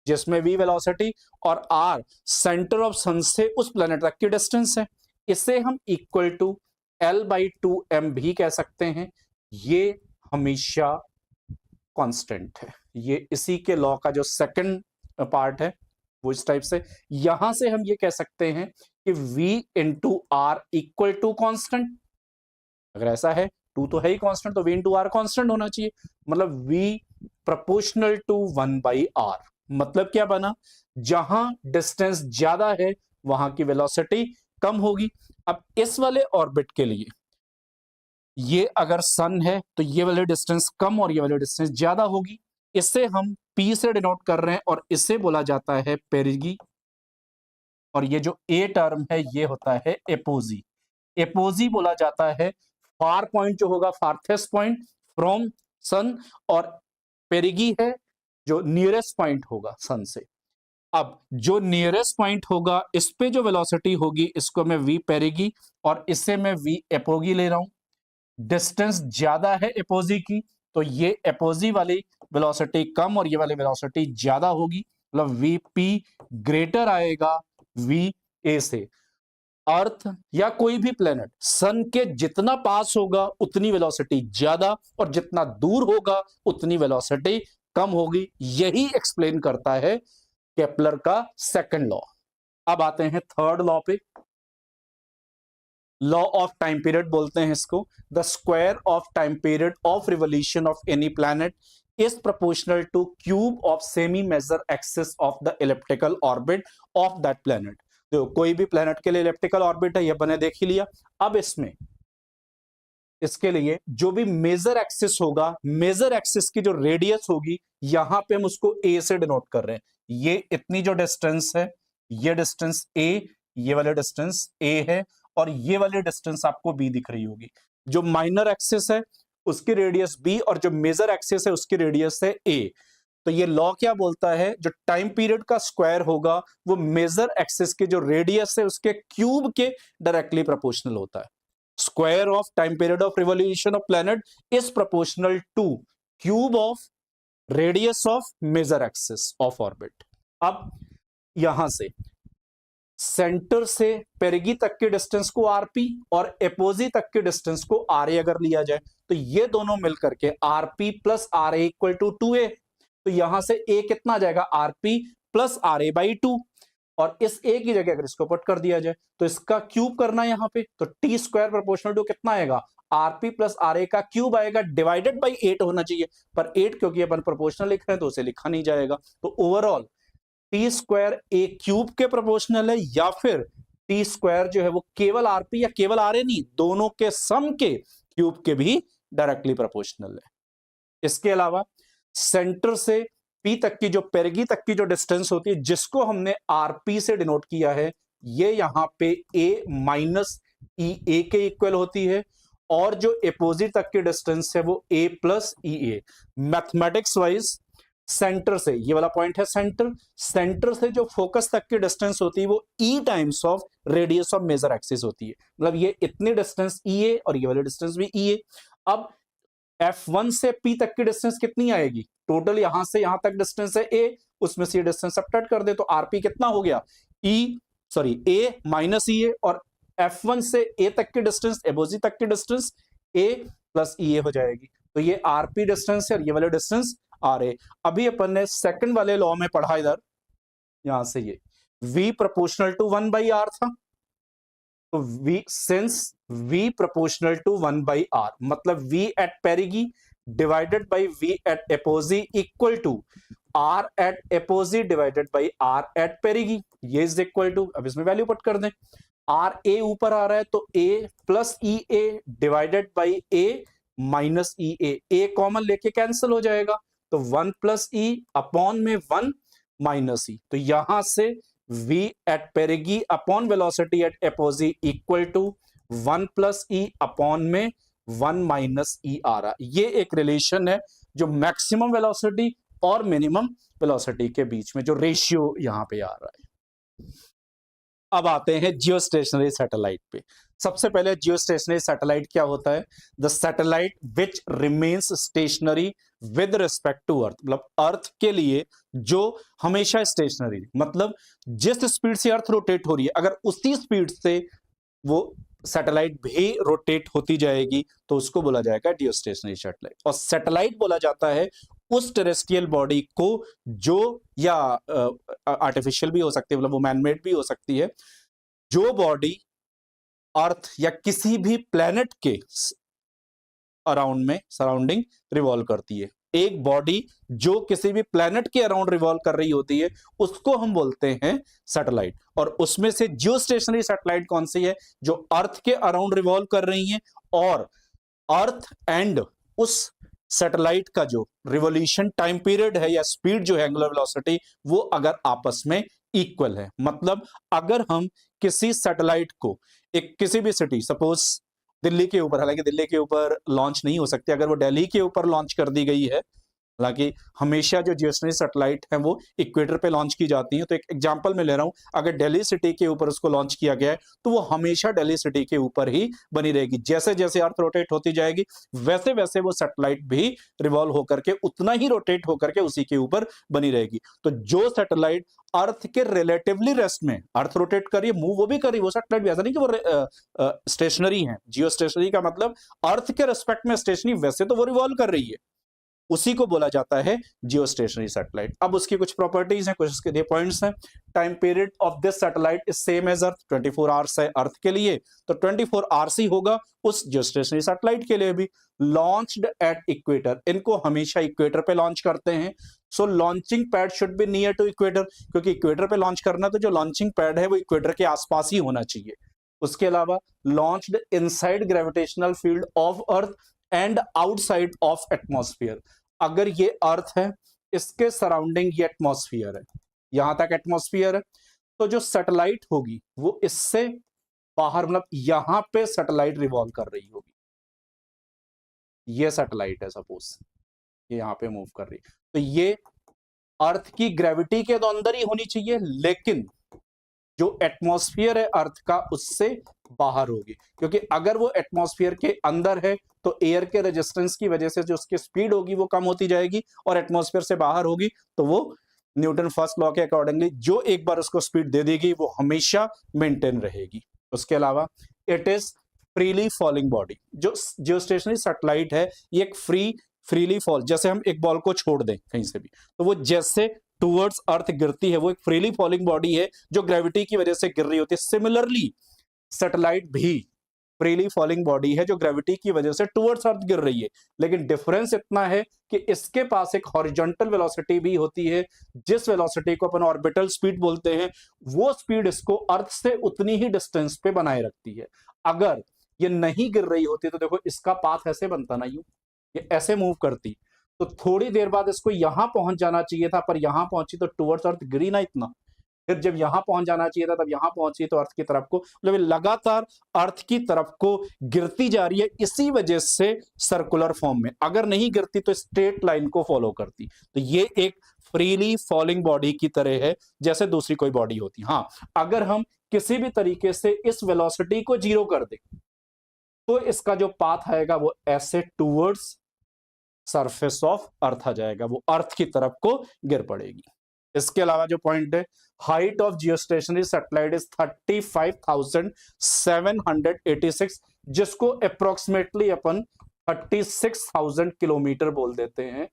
जिसमें V वेलोसिटी और R सेंटर ऑफ सन से उस प्लैनेट तक की डिस्टेंस है। इसे हम इक्वल टू L/2m भी कह सकते हैं। ये हमेशा कांस्टेंट है। ये इसी के लॉ का जो सेकंड पार्ट है वो इस टाइप से, यहां से हम ये कह सकते हैं कि V into R equal to constant. अगर ऐसा है, 2 तो है ही कांस्टेंट, तो V इंटू आर कॉन्स्टेंट होना चाहिए। मतलब V प्रोपोर्शनल टू 1/r। मतलब क्या बना? जहां डिस्टेंस ज्यादा है वहां की वेलोसिटी कम होगी। अब इस वाले ऑर्बिट के लिए ये अगर सन है तो ये वाली डिस्टेंस कम और ये वाली डिस्टेंस ज्यादा होगी। इसे हम P से डिनोट कर रहे हैं और इसे बोला जाता है पेरिगी। और ये जो ए टर्म है ये होता है एपोजी। एपोजी बोला जाता है फार पॉइंट जो होगा, फार्थेस्ट पॉइंट फ्रॉम सन, और पेरिगी है जो नियरेस्ट पॉइंट होगा सन से। अब जो नियरेस्ट पॉइंट होगा इस पे जो वेलोसिटी होगी इसको मैं v पेरिगी और इससे मैं v एपोगी ले रहा हूं। डिस्टेंस ज्यादा है एपोजी की, तो ये एपोजी वाली वेलोसिटी कम और ये वाली वेलोसिटी ज्यादा होगी, मतलब वीपी ग्रेटर आएगा वी ए से। अर्थ या कोई भी प्लेनेट सन के जितना पास होगा उतनी वेलोसिटी ज्यादा और जितना दूर होगा उतनी वेलोसिटी कम होगी। यही एक्सप्लेन करता है केपलर का सेकंड लॉ। अब आते हैं थर्ड लॉ पे। लॉ ऑफ टाइम पीरियड बोलते हैं इसको। The square of time period of revolution of any planet is proportional to cube of semi major axis of the elliptical orbit of that planet. देखो कोई भी planet के लिए elliptical orbit है, यह बने देख ही लिया। अब इसमें इसके लिए जो भी मेजर एक्सिस होगा, मेजर एक्सिस की जो रेडियस होगी, यहां पे हम उसको ए से डिनोट कर रहे हैं। ये इतनी जो डिस्टेंस है, ये डिस्टेंस ए, ये वाले डिस्टेंस ए है और ये वाली डिस्टेंस आपको बी दिख रही होगी। जो माइनर एक्सिस है उसकी रेडियस बी और जो मेजर एक्सिस है उसकी रेडियस है ए। तो ये लॉ क्या बोलता है, जो टाइम पीरियड का स्क्वायर होगा वो मेजर एक्सिस के जो रेडियस है उसके क्यूब के डायरेक्टली प्रोपोर्शनल होता है। Square of time period of revolution of planet is proportional to cube of radius of major axis of orbit. अब यहां से सेंटर से पेरिगी तक के डिस्टेंस को आरपी और एपोजी तक के डिस्टेंस को आर ए अगर लिया जाए तो ये दोनों मिलकर के RP plus R A equal to 2a। तो यहां से ए कितना आ जाएगा, RP plus R A by 2। और इस ए की जगह अगर इसको पुट कर दिया जाए तो इसका क्यूब करना है यहां पे, तो टी स्क्वायर प्रोपोर्शनल टू कितना आएगा, आरपी प्लस आर ए का क्यूब आएगा, डिवाइडेड बाई 8 होना चाहिए, पर 8 क्योंकि अपन प्रोपोर्शनल लिख रहे हैं तो उसे लिखा नहीं जाएगा। तो ओवरऑल टी स्क्वायर ए क्यूब के प्रोपोर्शनल है या फिर टी स्क्वायर जो है वो केवल आरपी या केवल आर ए नहीं, दोनों के सम के क्यूब के भी डायरेक्टली प्रोपोर्शनल है। इसके अलावा सेंटर से पी तक की जो पेरिगी तक की जो डिस्टेंस होती है जिसको हमने आरपी से डिनोट किया है, ये यहां पे ए माइनस ई ए के इक्वल होती है और जो एपोजिट तक की डिस्टेंस है वो ए प्लस ई ए। मैथमेटिक्स वाइज सेंटर से, ये वाला पॉइंट है सेंटर, सेंटर से जो फोकस तक की डिस्टेंस होती है वो e times of radius of major axis होती है। मतलब ये इतनी डिस्टेंस ई ए और ये वाली डिस्टेंस भी ई ए। अब F1 से P तक की डिस्टेंस कितनी आएगी, टोटल यहां से यहां तक डिस्टेंस है A, उसमें से ये डिस्टेंस सब्ट्रैक्ट कर दे तो RP कितना हो गया, A माइनस ई ए, और F1 से A तक की डिस्टेंस, एपोजी तक की डिस्टेंस A प्लस ई ए हो जाएगी। तो ये RP डिस्टेंस है और ये वाले डिस्टेंस RA। अभी अपन ने सेकंड वाले लॉ में पढ़ा इधर, यहां से ये V प्रोपोर्शनल टू 1/r था, तो V since V proportional to 1/r मतलब V at perigee divided by V at apogee equal to R at apogee divided by R at perigee, ये इज इक्वल टू, अब इसमें value put कर दें, R A ऊपर आ रहा है तो A plus E A divided by A minus E A common लेके कैंसिल हो जाएगा, तो 1 प्लस ई अपॉन में 1 माइनस ई। तो यहां से v at perigee upon velocity at apogee equal to 1 plus E upon में 1 माइनस ई आ रहा। ये एक रिलेशन है जो मैक्सिमम वेलोसिटी और मिनिमम वेलोसिटी के बीच में जो रेशियो यहां पे आ रहा है। अब आते हैं जियोस्टेशनरी सैटेलाइट पे। सबसे पहले जियोस्टेशनरी सैटेलाइट क्या होता है, the satellite which remains stationary with respect to earth, मतलब अर्थ के लिए जो हमेशा स्टेशनरी, मतलब जिस स्पीड से अर्थ रोटेट हो रही है अगर उसी स्पीड से वो सैटेलाइट भी रोटेट होती जाएगी तो उसको बोला जाएगा जियोस्टेशनरी सैटेलाइट। और सैटेलाइट बोला जाता है उस टेरेस्ट्रियल बॉडी को जो, या आर्टिफिशियल भी हो सकती है, मतलब वो मैनमेड भी हो सकती है, जो बॉडी अर्थ या किसी भी प्लेनेट के अराउंड में सराउंडिंग रिवॉल्व करती है। एक बॉडी जो किसी भी प्लेनेट के अराउंड रिवॉल्व कर रही होती है उसको हम बोलते हैं सैटेलाइट। और उसमें से जियोस्टेशनरी सैटेलाइट कौन सी है, जो अर्थ के अराउंड रिवॉल्व कर रही हैं और अर्थ एंड उस सैटेलाइट का जो रिवोल्यूशन टाइम पीरियड है या स्पीड जो है एंगुलर वेलोसिटी, वो अगर आपस में इक्वल है। मतलब अगर हम किसी सैटेलाइट को एक किसी भी सिटी, सपोज दिल्ली के ऊपर, हालांकि दिल्ली के ऊपर लॉन्च नहीं हो सकती, अगर वो दिल्ली के ऊपर लॉन्च कर दी गई है हालांकि हमेशा जो जियोस्टेशनरी सैटेलाइट हैं वो इक्वेटर पे लॉन्च की जाती हैं। तो एक एग्जांपल मैं ले रहा हूं, अगर दिल्ली सिटी के ऊपर उसको लॉन्च किया गया है तो वो हमेशा दिल्ली सिटी के ऊपर ही बनी रहेगी। जैसे जैसे अर्थ रोटेट होती जाएगी वैसे वैसे वो सैटेलाइट भी रिवॉल्व होकर के उतना ही रोटेट होकर के उसी के ऊपर बनी रहेगी। तो जो सैटेलाइट अर्थ के रिलेटिवली रेस्ट में, अर्थ रोटेट कर रही है, मूव वो भी कर रही है, वो सैटेलाइट भी ऐसा नहीं कि वो स्टेशनरी है। जियो स्टेशनरी का मतलब अर्थ के रिस्पेक्ट में स्टेशनरी, वैसे तो वो रिवॉल्व कर रही है, उसी को बोला जाता है जियो स्टेशनरी सैटेलाइट। अब उसकी कुछ प्रॉपर्टीज हैं, कुछ उसके पॉइंट्स हैं। Time period of this satellite is same as earth, 24 hours है अर्थ के लिए, तो 24 आवर्स ही होगा उस जियो स्टेशनरी सैटेलाइट के लिए भी। लॉन्च्ड एट इक्वेटर, इनको हमेशा इक्वेटर पे लॉन्च करते हैं। So launching pad should be near to equator, क्योंकि इक्वेटर पे लॉन्च करना तो जो लॉन्चिंग पैड है वो इक्वेटर के आसपास ही होना चाहिए। उसके अलावा launched inside gravitational field of earth and outside of atmosphere. अगर ये अर्थ है, इसके सराउंडिंग ये एटमॉस्फेयर है, यहां तक एटमॉस्फेयर है, तो जो सैटेलाइट होगी वो इससे बाहर, मतलब यहां पे सैटेलाइट रिवॉल्व कर रही होगी। ये सैटेलाइट है सपोज, ये यहां पे मूव कर रही है, तो ये अर्थ की ग्रेविटी के तो अंदर ही होनी चाहिए, लेकिन जो एटमॉस्फेयर है अर्थ का उससे बाहर होगी। क्योंकि अगर वो एटमॉस्फेयर के अंदर है तो एयर के रेजिस्टेंस की वजह से जो उसकी स्पीड होगी वो कम होती जाएगी, और एटमॉस्फेयर से बाहर होगी तो वो न्यूटन फर्स्ट लॉ के अकॉर्डिंगली जो एक बार उसको स्पीड दे देगी वो हमेशा मेंटेन रहेगी। उसके अलावा it is freely falling body. जो जियोस्टेशनरी सैटेलाइट है ये एक फ्रीली फॉल, जैसे हम एक बॉल को छोड़ दें कहीं से भी तो वो जैसे टूवर्ड्स अर्थ गिरती है, वो एक फ्रीली फॉलिंग बॉडी है जो ग्रेविटी की वजह से गिर रही होती है। सिमिलरली सैटेलाइट भी फ्रीली फॉलिंग बॉडी है जो ग्रेविटी की वजह से टुवर्ड्स अर्थ गिर रही है, लेकिन डिफरेंस इतना है कि इसके पास एक हॉरिजॉन्टल वेलोसिटी भी होती है, जिस वेलोसिटी को अपन ऑर्बिटल स्पीड बोलते हैं, वो स्पीड इसको अर्थ से उतनी ही डिस्टेंस पे बनाए रखती है। अगर ये नहीं गिर रही होती तो देखो इसका पाथ ऐसे बनता ना, यूं ये ऐसे मूव करती, तो थोड़ी देर बाद इसको यहां पहुंच जाना चाहिए था, पर यहां पहुंची तो टुवर्ड्स अर्थ गिरी ना इतना, फिर जब यहां पहुंच जाना चाहिए था तब यहां पहुंची तो अर्थ की तरफ को, मतलब लगातार अर्थ की तरफ को गिरती जा रही है, इसी वजह से सर्कुलर फॉर्म में। अगर नहीं गिरती तो स्ट्रेट लाइन को फॉलो करती। तो ये एक फ्रीली फॉलिंग बॉडी की तरह है जैसे दूसरी कोई बॉडी होती। हाँ, अगर हम किसी भी तरीके से इस वेलोसिटी को जीरो कर दें तो इसका जो पाथ आएगा वो ऐसे टूवर्ड्स सरफेस ऑफ अर्थ आ जाएगा, वो अर्थ की तरफ को गिर पड़ेगी। इसके अलावा जो पॉइंट है, height of geostationary satellite is 35,786, जिसको अप्रोक्सीमेटली अपन 36,000 किलोमीटर बोल देते हैं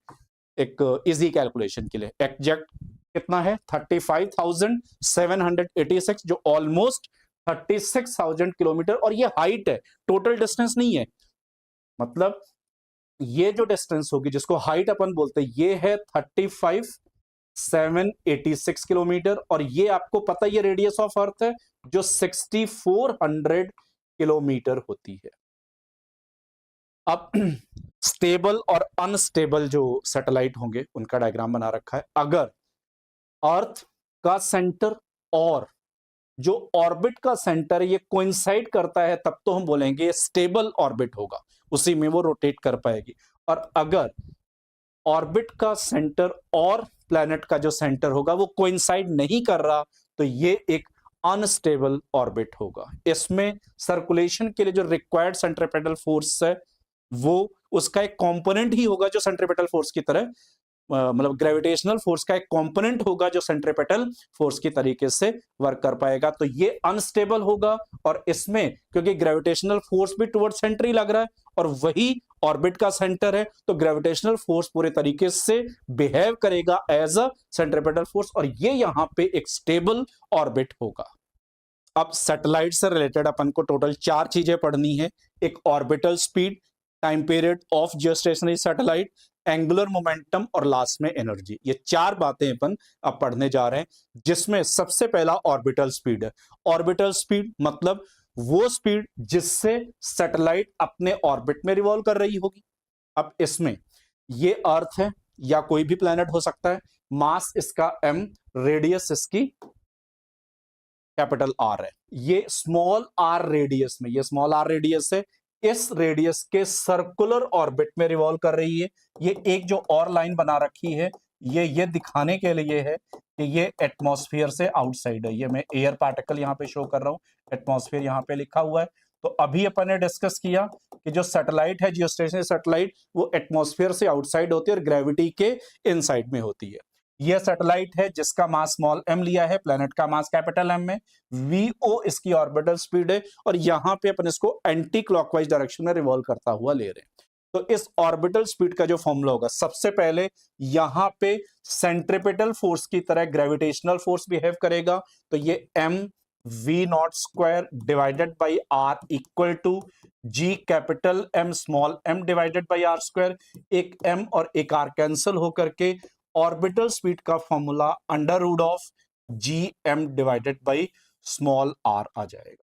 एक इजी कैलकुलेशन के लिए। एग्जैक्ट कितना है 35,786, जो ऑलमोस्ट 36,000 किलोमीटर, और ये हाइट है, टोटल डिस्टेंस नहीं है। मतलब ये जो डिस्टेंस होगी जिसको हाइट अपन बोलते हैं ये है 35,786 किलोमीटर, और ये आपको पता है ये रेडियस ऑफ अर्थ है जो 6,400 किलोमीटर होती है। अब स्टेबल और अनस्टेबल जो सैटेलाइट होंगे उनका डायग्राम बना रखा है। अगर अर्थ का सेंटर और जो ऑर्बिट का सेंटर ये कोइंसाइड करता है तब तो हम बोलेंगे स्टेबल ऑर्बिट होगा, उसी में वो रोटेट कर पाएगी। और अगर ऑर्बिट का सेंटर और प्लैनेट का जो सेंटर होगा वो कोइंसाइड नहीं कर रहा तो ये एक अनस्टेबल ऑर्बिट होगा। इसमें सर्कुलेशन के लिए जो रिक्वायर्ड सेंट्रीपेटल फोर्स है वो उसका एक कंपोनेंट ही होगा जो सेंट्रीपेटल फोर्स की तरह, मतलब ग्रेविटेशनल फोर्स का एक कंपोनेंट होगा जो सेंट्रीपेटल फोर्स की तरीके से वर्क कर पाएगा। तो ये अनस्टेबल होगा, और इसमें क्योंकि ग्रेविटेशनल फोर्स भी टुवर्ड सेंटर ही लग रहा है और वही ऑर्बिट का सेंटर है, तो ग्रेविटेशनल फोर्स पूरे तरीके से बिहेव करेगा एज अ सेंट्रीपेटल फोर्स, और ये यहां पे एक स्टेबल ऑर्बिट होगा। अब सैटेलाइट से रिलेटेड अपन को टोटल 4 चीजें पढ़नी है। एक orbital speed, time period of geostationary satellite, angular momentum और लास्ट में एनर्जी। ये 4 बातें अपन अब पढ़ने जा रहे हैं, जिसमें सबसे पहला ऑर्बिटल स्पीड है। ऑर्बिटल स्पीड मतलब वो स्पीड जिससे सैटेलाइट अपने ऑर्बिट में रिवॉल्व कर रही होगी। अब इसमें ये अर्थ है या कोई भी प्लैनेट हो सकता है, मास इसका m, रेडियस इसकी कैपिटल R है। ये स्मॉल r रेडियस में, ये स्मॉल r रेडियस है, इस रेडियस के सर्कुलर ऑर्बिट में रिवॉल्व कर रही है। ये एक जो और लाइन बना रखी है ये दिखाने के लिए है कि ये एटमॉस्फेयर से आउटसाइड है। ये मैं एयर पार्टिकल यहाँ पे शो कर रहा हूँ, एटमॉस्फेयर यहाँ पे लिखा हुआ है। तो अभी अपन ने डिस्कस किया कि जो सैटेलाइट है, जियोस्टेशनरी सैटेलाइट, वो एटमॉस्फेयर से आउटसाइड होती है और ग्रेविटी के इनसाइड में होती है। यह सैटेलाइट है जिसका मास स्मॉल m लिया है, प्लेनेट का मास कैपिटल M में, vo इसकी ऑर्बिटल स्पीड है और यहां पे अपन इसको एंटी क्लॉकवाइज डायरेक्शन में रिवॉल्व करता हुआ ले रहे हैं। तो इस ऑर्बिटल स्पीड का जो फॉर्मूला होगा, सबसे पहले यहां पे सेंट्रिपेटल फोर्स की तरह ग्रेविटेशनल फोर्स बिहेव करेगा। तो ये m v not square divided by r equal to g capital M small m divided by r स्क्वायर। एक m और एक r कैंसिल होकर के ऑर्बिटल स्पीड का formula under root of G M divided by small R आ जाएगा,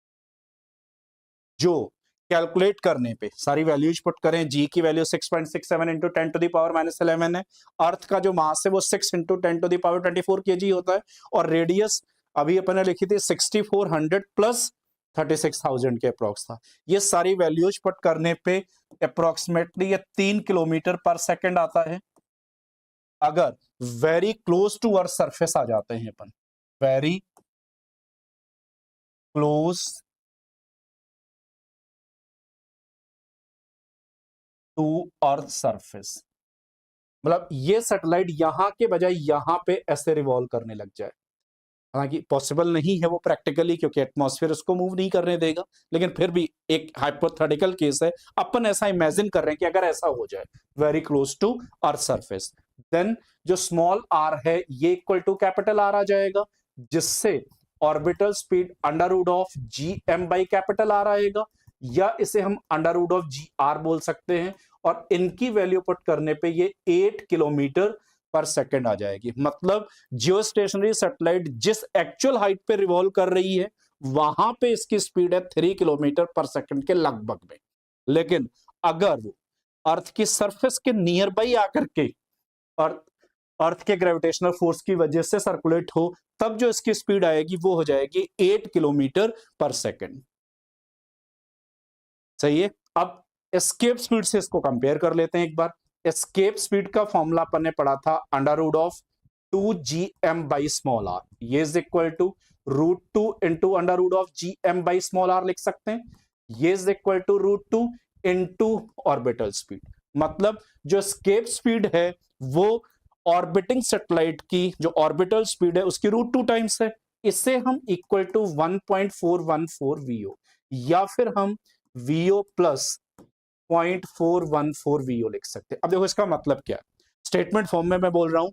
जो कैलकुलेट करने पे सारी वैल्यूज पुट करें। जी की value 6.67 into 10 to the power -11 है। अर्थ का जो मास है वो 6 into 10 to the power 24 kg होता है और रेडियस अभी अपन ने लिखी थी 6400 प्लस 36,000 के अप्रोक्स था। ये सारी वैल्यूज पुट करने पे अप्रोक्सीमेटली ये 3 किलोमीटर पर सेकेंड आता है। अगर very close to earth surface आ जाते हैं अपन, very close to earth surface, मतलब ये सैटेलाइट यहां के बजाय यहां पे ऐसे रिवॉल्व करने लग जाए। हालांकि पॉसिबल नहीं है वो प्रैक्टिकली, क्योंकि एटमॉस्फेयर उसको मूव नहीं करने देगा, लेकिन फिर भी एक हाइपोथेटिकल केस है। अपन ऐसा इमेजिन कर रहे हैं कि अगर ऐसा हो जाए very close to earth surface, then जो स्मॉल आर है ये इक्वल टू कैपिटल आर आ जाएगा, जिससे orbital speed under root of G M by capital R आएगा, या इसे हम under root of G R बोल सकते हैं। और इनकी वैल्यू पुट करने पे ये 8 किलोमीटर पर सेकेंड आ जाएगी। मतलब जियोस्टेशनरी सैटेलाइट जिस एक्चुअल हाइट पे रिवॉल्व कर रही है वहां पे इसकी स्पीड है 3 किलोमीटर पर सेकेंड के लगभग में। लेकिन अगर वो अर्थ की सरफेस के नियर बाई आकर के और अर्थ के ग्रेविटेशनल फोर्स की वजह से सर्कुलेट हो, तब जो इसकी स्पीड आएगी वो हो जाएगी 8 किलोमीटर पर सेकेंड। सही है। अब एस्केप स्पीड से इसको कंपेयर कर लेते हैं एक बार। एस्केप स्पीड का फॉर्मूला अपन ने पढ़ा था under root of 2gm by small R, ये is equal to √2 into under root of gm by small R लिख सकते हैं। ये is equal to √2 into orbital speed. मतलब जो एस्केप स्पीड है वो ऑर्बिटिंग सैटेलाइट की जो ऑर्बिटल स्पीड है उसकी √2 टाइम्स है। इसे हम इक्वल टू 1.414 वीओ, या फिर हम वीओ प्लस 0.414 वीओ लिख सकते हैं। अब देखो इसका मतलब क्या है, स्टेटमेंट फॉर्म में मैं बोल रहा हूं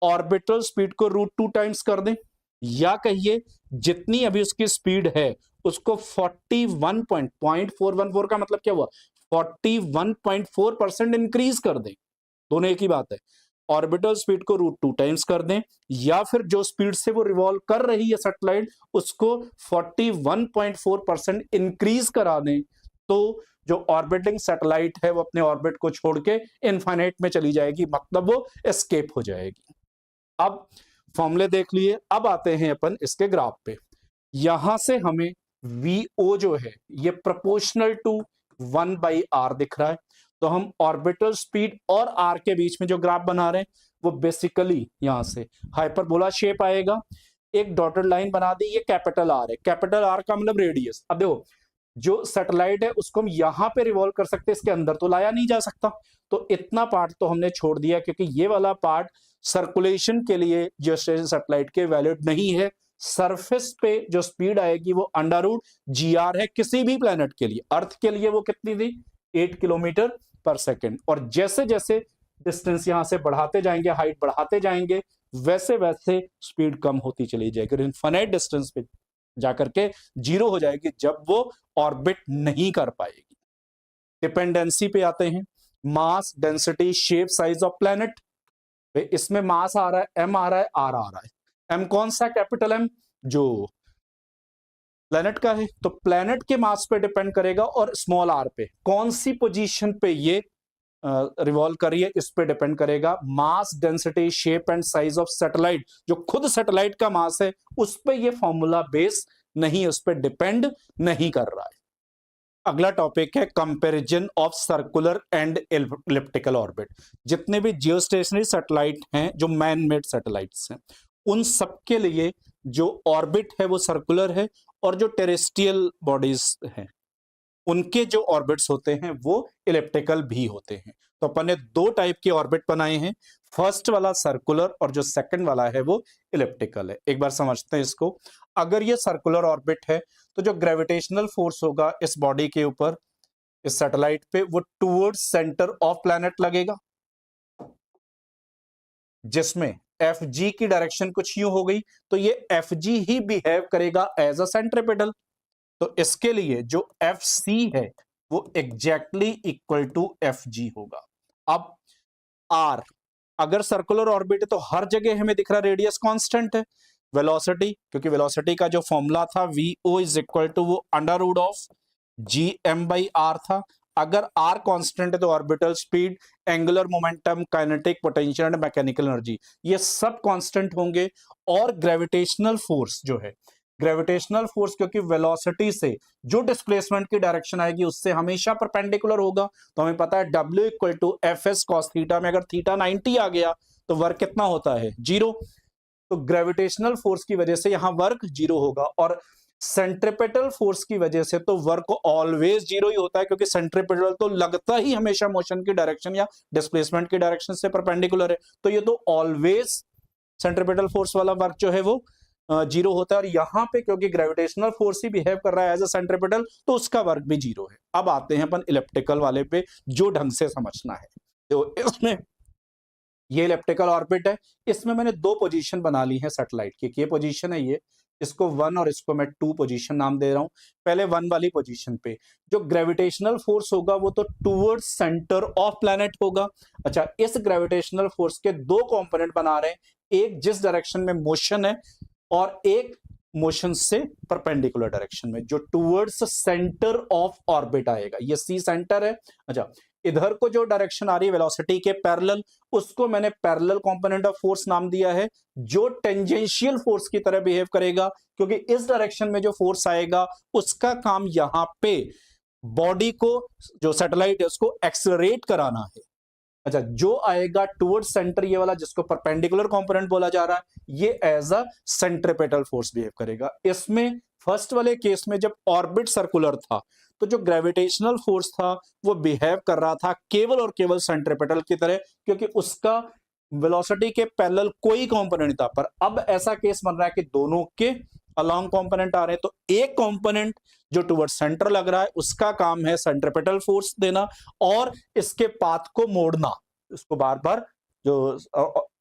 ऑर्बिटल स्पीड को √2 टाइम्स कर दें, या कहिए जितनी अभी उसकी स्पीड है उसको 41.414 का मतलब क्या हुआ, 41.4% इंक्रीज कर दें। दोनों एक ही बात है। ऑर्बिटल स्पीड को √2 टाइम्स कर दें, या फिर जो स्पीड से वो रिवॉल्व कर रही है सैटेलाइट उसको 41.4% इंक्रीज करा दें, तो जो ऑर्बिटिंग सैटेलाइट है वो अपने ऑर्बिट को छोड़ के इनफाइनाइट में चली जाएगी, मतलब वो एस्केप हो जाएगी। अब फॉर्मूले देख लिए, अब आते हैं अपन इसके ग्राफ पे। यहां से हमें वीओ जो है ये प्रोपोर्शनल टू 1/r दिख रहा है। तो हम ऑर्बिटल स्पीड और आर के बीच में जो ग्राफ बना रहे हैं वो बेसिकली यहां से हाइपरबोला शेप आएगा। एक डॉटेड लाइन बना दी, ये कैपिटल आर है। कैपिटल आर का मतलब रेडियस। अब देखो जो सैटेलाइट है उसको हम यहां पे रिवॉल्व कर सकते हैं, इसके अंदर तो लाया नहीं जा सकता, तो इतना पार्ट तो हमने छोड़ दिया, क्योंकि ये वाला पार्ट सर्कुलेशन के लिए जियोस्टेशनरी सैटेलाइट के वैलिड नहीं है। सरफेस पे जो स्पीड आएगी वो अंडर रूट GR है किसी भी प्लेनेट के लिए। अर्थ के लिए वो कितनी थी, 8 किलोमीटर पर सेकेंड। और जैसे जैसे डिस्टेंस यहां से बढ़ाते जाएंगे, हाइट बढ़ाते जाएंगे, वैसे वैसे स्पीड कम होती चली जाएगी और इनफाइनाइट डिस्टेंस पे जाकर के 0 हो जाएगी जब वो ऑर्बिट नहीं कर पाएगी। डिपेंडेंसी पे आते हैं, mass, density, shape, size of planet. इसमें मास आ रहा है, m आ रहा है, r आ रहा है। m कौन सा, कैपिटल M जो प्लेनेट का है, तो प्लेनेट के मास पे डिपेंड करेगा, और स्मॉल r पे कौन सी पोजीशन पे ये रिवॉल्व कर रही है इस पे डिपेंड करेगा। Mass, density, shape and size of satellite, जो खुद सैटेलाइट का मास है उस पे ये फॉर्मूला बेस नहीं, उस पे डिपेंड नहीं कर रहा है। अगला टॉपिक है comparison of circular and elliptical orbit. जितने भी जियोस्टेशनरी सैटेलाइट हैं, जो मैन मेड सैटेलाइट्स हैं, उन सब के लिए जो ऑर्बिट है वो सर्कुलर है, और जो टेरेस्ट्रियल बॉडीज हैं उनके जो ऑर्बिट्स होते हैं वो इलिप्टिकल भी होते हैं। तो अपन ने दो टाइप के ऑर्बिट बनाए हैं, फर्स्ट वाला सर्कुलर और जो सेकंड वाला है वो इलिप्टिकल है। एक बार समझते हैं इसको। अगर ये सर्कुलर ऑर्बिट है तो जो ग्रेविटेशनल फोर्स होगा इस बॉडी के ऊपर, इस सैटेलाइट पे, वो टूवर्ड्स सेंटर ऑफ प्लैनेट लगेगा, जिसमें एफ जी की डायरेक्शन कुछ यूं हो गई, तो ये एफ जी ही बिहेव करेगा एज अ सेंट्रिपेटल। तो इसके लिए जो एफ सी है वो exactly equal to F G होगा। अब आर, अगर सर्कुलर ऑर्बिट है तो हर जगह हमें दिख रहा रेडियस कांस्टेंट है। वेलोसिटी, क्योंकि वेलोसिटी का जो फॉर्मूला था V O is equal to वो under root of G M by R था। अगर आर कांस्टेंट है तो orbital speed, angular momentum, kinetic potential and mechanical energy ये सब कांस्टेंट होंगे। और ग्रेविटेशनल फोर्स जो है, ग्रेविटेशनल फोर्स क्योंकि वेलोसिटी से जो डिस्प्लेसमेंट की डायरेक्शन आएगी उससे हमेशा परपेंडिकुलर होगा। तो हमें पता है W equal to F S cos theta में अगर थीटा 90 आ गया तो वर्क कितना होता है, 0। तो ग्रेविटेशनल फोर्स की वजह से यहां वर्क 0 होगा, और सेंट्रिपेटल फोर्स की वजह से तो वर्क ऑलवेज 0 ही होता है, क्योंकि सेंट्रिपेटल तो लगता ही हमेशा मोशन की डायरेक्शन या डिस्प्लेसमेंट की डायरेक्शन से परपेंडिकुलर है। तो ये तो ऑलवेज सेंट्रिपेटल फोर्स वाला वर्क जो है वो 0 होता है। और यहां पे क्योंकि ग्रेविटेशनल फोर्स ही बिहेव कर रहा है एज अ सेंट्रिपेटल, तो उसका वर्क भी 0 है। अब आते हैं अपन इलिप्टिकल वाले पे, जो ढंग से समझना है। तो इसमें ये इलिप्टिकल ऑर्बिट है, इसमें मैंने दो पोजीशन बना ली है सैटेलाइट की। ये पोजीशन है, ये इसको 1 और इसको मैं 2 पोजीशन नाम दे रहा हूं। पहले 1 वाली पोजीशन पे जो ग्रेविटेशनल फोर्स होगा वो तो टूवर्ड्स सेंटर ऑफ प्लैनेट होगा। अच्छा, इस ग्रेविटेशनल फोर्स के दो कंपोनेंट बना रहे हैं, एक जिस डायरेक्शन में मोशन है और एक मोशन से परपेंडिकुलर डायरेक्शन में, जो टूवर्ड्स सेंटर ऑफ ऑर्बिट आएगा। ये सी सेंटर है। अच्छा, इधर को जो डायरेक्शन आ रही है वेलोसिटी के पैरेलल, उसको मैंने पैरेलल कंपोनेंट ऑफ फोर्स नाम दिया है, जो टेंजेंशियल फोर्स की तरह बिहेव करेगा, क्योंकि इस डायरेक्शन में जो फोर्स आएगा उसका काम यहां पे बॉडी को, जो सैटेलाइट है उसको एक्सेलरेट कराना है। अच्छा, जो आएगा टुवर्ड सेंटर, ये वाला जिसको परपेंडिकुलर कंपोनेंट बोला जा रहा है, ये as a centripetal force behave करेगा। इसमें फर्स्ट वाले केस में जब ऑर्बिट सर्कुलर था तो जो ग्रेविटेशनल फोर्स था वो बिहेव कर रहा था केवल और केवल सेंट्रिपेटल की तरह, क्योंकि उसका वेलोसिटी के पैरेलल कोई कंपोनेंट नहीं था। पर अब ऐसा केस बन रहा है कि दोनों के अलोंग कंपोनेंट आ रहे हैं, तो एक कंपोनेंट जो टुवर्ड सेंटर लग रहा है उसका काम है सेंट्रिपेटल फोर्स देना और इसके पाथ को मोड़ना, इसको बार बार, जो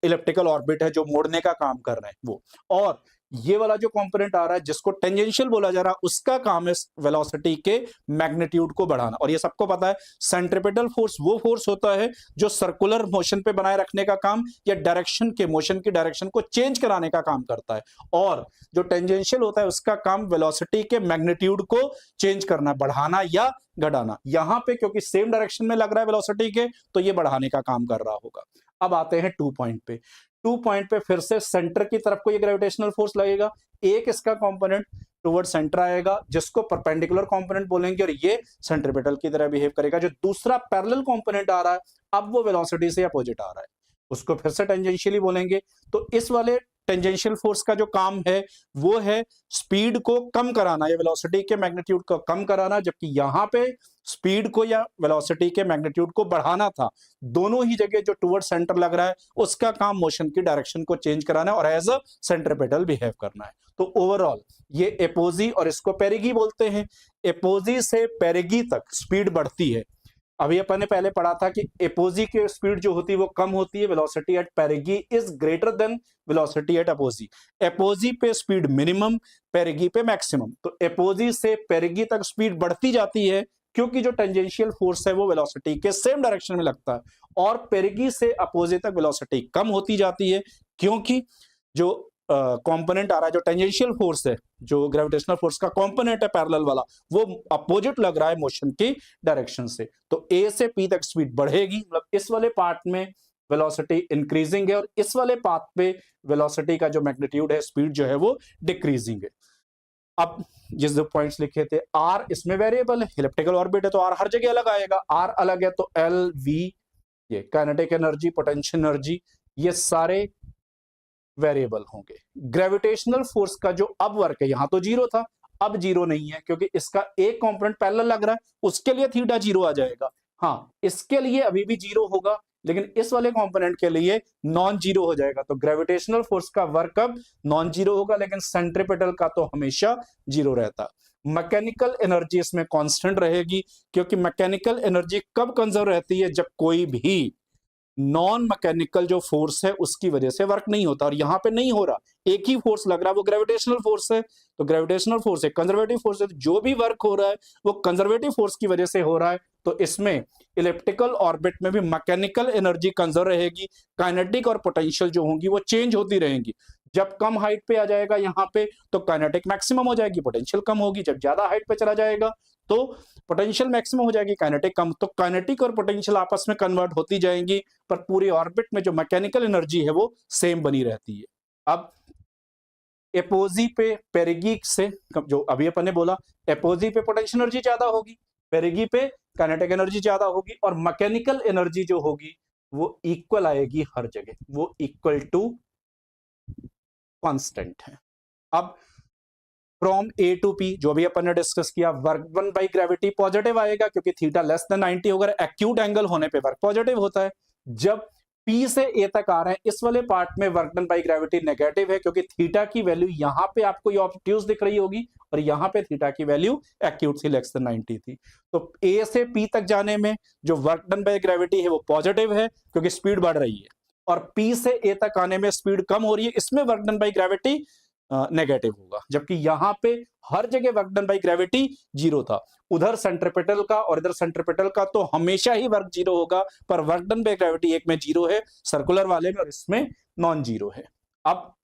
इलिप्टिकल ऑर्बिट है जो मोड़ने का काम कर रहे हैं वो। और ये वाला जो कंपोनेंट आ रहा है जिसको टेंजेंशियल बोला जा रहा है, उसका काम है वेलोसिटी के मैग्नीट्यूड को बढ़ाना। और ये सबको पता है सेंट्रिपेटल फोर्स वो फोर्स होता है जो सर्कुलर मोशन पे बनाए रखने का काम या डायरेक्शन के, मोशन की डायरेक्शन को चेंज कराने का काम करता है, और जो टेंजेंशियल होता है उसका काम वेलोसिटी के मैग्नीट्यूड को चेंज करना, बढ़ाना या घटाना। यहां पे क्योंकि सेम डायरेक्शन में लग रहा है वेलोसिटी के, तो ये बढ़ाने का काम कर रहा होगा। अब आते हैं 2 पॉइंट पे। 2 पॉइंट पे फिर से सेंटर की तरफ को ये ग्रेविटेशनल फोर्स लगेगा, एक इसका कंपोनेंट टुवर्ड सेंटर आएगा जिसको परपेंडिकुलर कंपोनेंट बोलेंगे, और ये सेंट्रिपेटल की तरह बिहेव करेगा। जो दूसरा पैरेलल कंपोनेंट आ रहा है अब वो वेलोसिटी से अपोजिट आ रहा है, उसको फिर से टेंजेंशियली बोलेंगे। तो इस वाले टेंजेंशियल फोर्स का जो काम है वो है स्पीड को कम कराना या वेलोसिटी के मैग्नीट्यूड को कम कराना, जबकि यहां पे स्पीड को या वेलोसिटी के मैग्नीट्यूड को बढ़ाना था। दोनों ही जगह जो टुवर्ड सेंटर लग रहा है उसका काम मोशन की डायरेक्शन को चेंज कराना है और एज अ सेंट्रिपेटल बिहेव करना है। तो ओवरऑल ये एपोजी और इसको पेरिगी बोलते हैं। एपोजी से पेरिगी तक स्पीड बढ़ती है। अभी अपन ने पहले पढ़ा था कि एपोजी की स्पीड जो होती है वो कम होती है, velocity at perigee is greater than velocity at apogee. Apogee पे स्पीड मिनिमम, पेरिगी पे मैक्सिमम। तो एपोजी से पेरिगी तक स्पीड बढ़ती जाती है क्योंकि जो टेंजेंशियल फोर्स है वो वेलोसिटी के सेम डायरेक्शन में लगता है, और पेरिगी से अपोजी तक वेलोसिटी कम होती जाती है क्योंकि जो कंपोनेंट आ रहा है, जो टेंजेंशियल फोर्स है, जो ग्रेविटेशनल फोर्स का कंपोनेंट है पैरेलल वाला, वो अपोजिट लग रहा है मोशन की डायरेक्शन से। तो ए से पी तक स्पीड बढ़ेगी, मतलब इस वाले पार्ट में वेलोसिटी इंक्रीजिंग है और इस वाले पाथ पे वेलोसिटी का जो मैग्नीट्यूड है, स्पीड जो है वो डिक्रीजिंग है। अब जिस जो पॉइंट्स लिखे थे, आर इसमें वेरिएबल है, इलिप्टिकल ऑर्बिट है तो आर हर जगह अलग आएगा, आर अलग है तो एल वी, ये काइनेटिक एनर्जी, पोटेंशियल एनर्जी, ये सारे वेरिएबल होंगे। ग्रेविटेशनल फोर्स का जो अब वर्क है, यहां तो जीरो था, अब जीरो नहीं है क्योंकि इसका एक कंपोनेंट पैरेलल लग रहा है, उसके लिए थीटा जीरो आ जाएगा। हाँ, इसके लिए अभी भी जीरो होगा, लेकिन इस वाले कंपोनेंट के लिए नॉन जीरो हो जाएगा। तो ग्रेविटेशनल फोर्स का वर्क अब नॉन जीरो होगा, लेकिन सेंट्रीपिटल का तो हमेशा जीरो रहता। मैकेनिकल एनर्जी इसमें कांस्टेंट रहेगी, क्योंकि मैकेनिकल एनर्जी कब कंजर्व रहती है, जब कोई भी नॉन मैकेनिकल जो फोर्स है उसकी वजह से वर्क नहीं होता, और यहां पे नहीं हो रहा, एक ही फोर्स लग रहा है, वो ग्रेविटेशनल फोर्स है। तो ग्रेविटेशनल फोर्स है, कंजर्वेटिव फोर्स है, तो जो भी वर्क हो रहा है वो कंजर्वेटिव फोर्स की वजह से हो रहा है। तो इसमें इलिप्टिकल ऑर्बिट में भी मैकेनिकल एनर्जी कंजर्व रहेगी, काइनेटिक और पोटेंशियल जो होंगी वो चेंज होती रहेंगी। जब कम हाइट पे आ जाएगा यहाँ पे तो काइनेटिक मैक्सिमम हो जाएगी, पोटेंशियल कम होगी। जब ज्यादा हाइट पे चला जाएगा तो पोटेंशियल मैक्सिमम हो जाएगी, काइनेटिक कम। तो काइनेटिक और पोटेंशियल आपस में कन्वर्ट होती जाएंगी, पर पूरे ऑर्बिट में जो मैकेनिकल एनर्जी है वो सेम बनी रहती है। अब एपोजी पे पेरिगी से, जो अभी अपन ने बोला, एपोजी पे पोटेंशियल एनर्जी ज्यादा होगी, पेरिगी पे काइनेटिक एनर्जी ज्यादा होगी, और मैकेनिकल एनर्जी जो होगी वो इक्वल आएगी हर जगह, वो इक्वल टू कांस्टेंट है। अब फ्रॉम ए टू पी जो भी अपन ने डिस्कस किया, work done by gravity positive आएगा, क्योंकि थीटा लेस देन 90 होगा, एक्यूट एंगल होने पे वर्क पॉजिटिव होता है। जब पी से ए तक आ रहे हैं, इस वाले पार्ट में work done by gravity negative है, क्योंकि थीटा की वैल्यू यहां पे आपको ये ऑब्ट्यूज दिख रही होगी, और यहां पे थीटा की वैल्यू एक्यूट थी, लेस देन 90 थी। तो ए से पी तक जाने में जो वर्क डन बाई ग्रेविटी है वो पॉजिटिव है, क्योंकि स्पीड बढ़ रही है, और पी से ए तक आने में स्पीड कम हो रही है, इसमें work done by gravity negative होगा। जबकि यहां पे हर जगह work done by gravity zero था, उधर सेंट्रीपिटल का और इधर सेंट्रीपिटल का तो हमेशा ही वर्क जीरो होगा, पर वर्क डन बाई ग्रेविटी एक में जीरो है सर्कुलर वाले में, और इसमें नॉन जीरो है। अब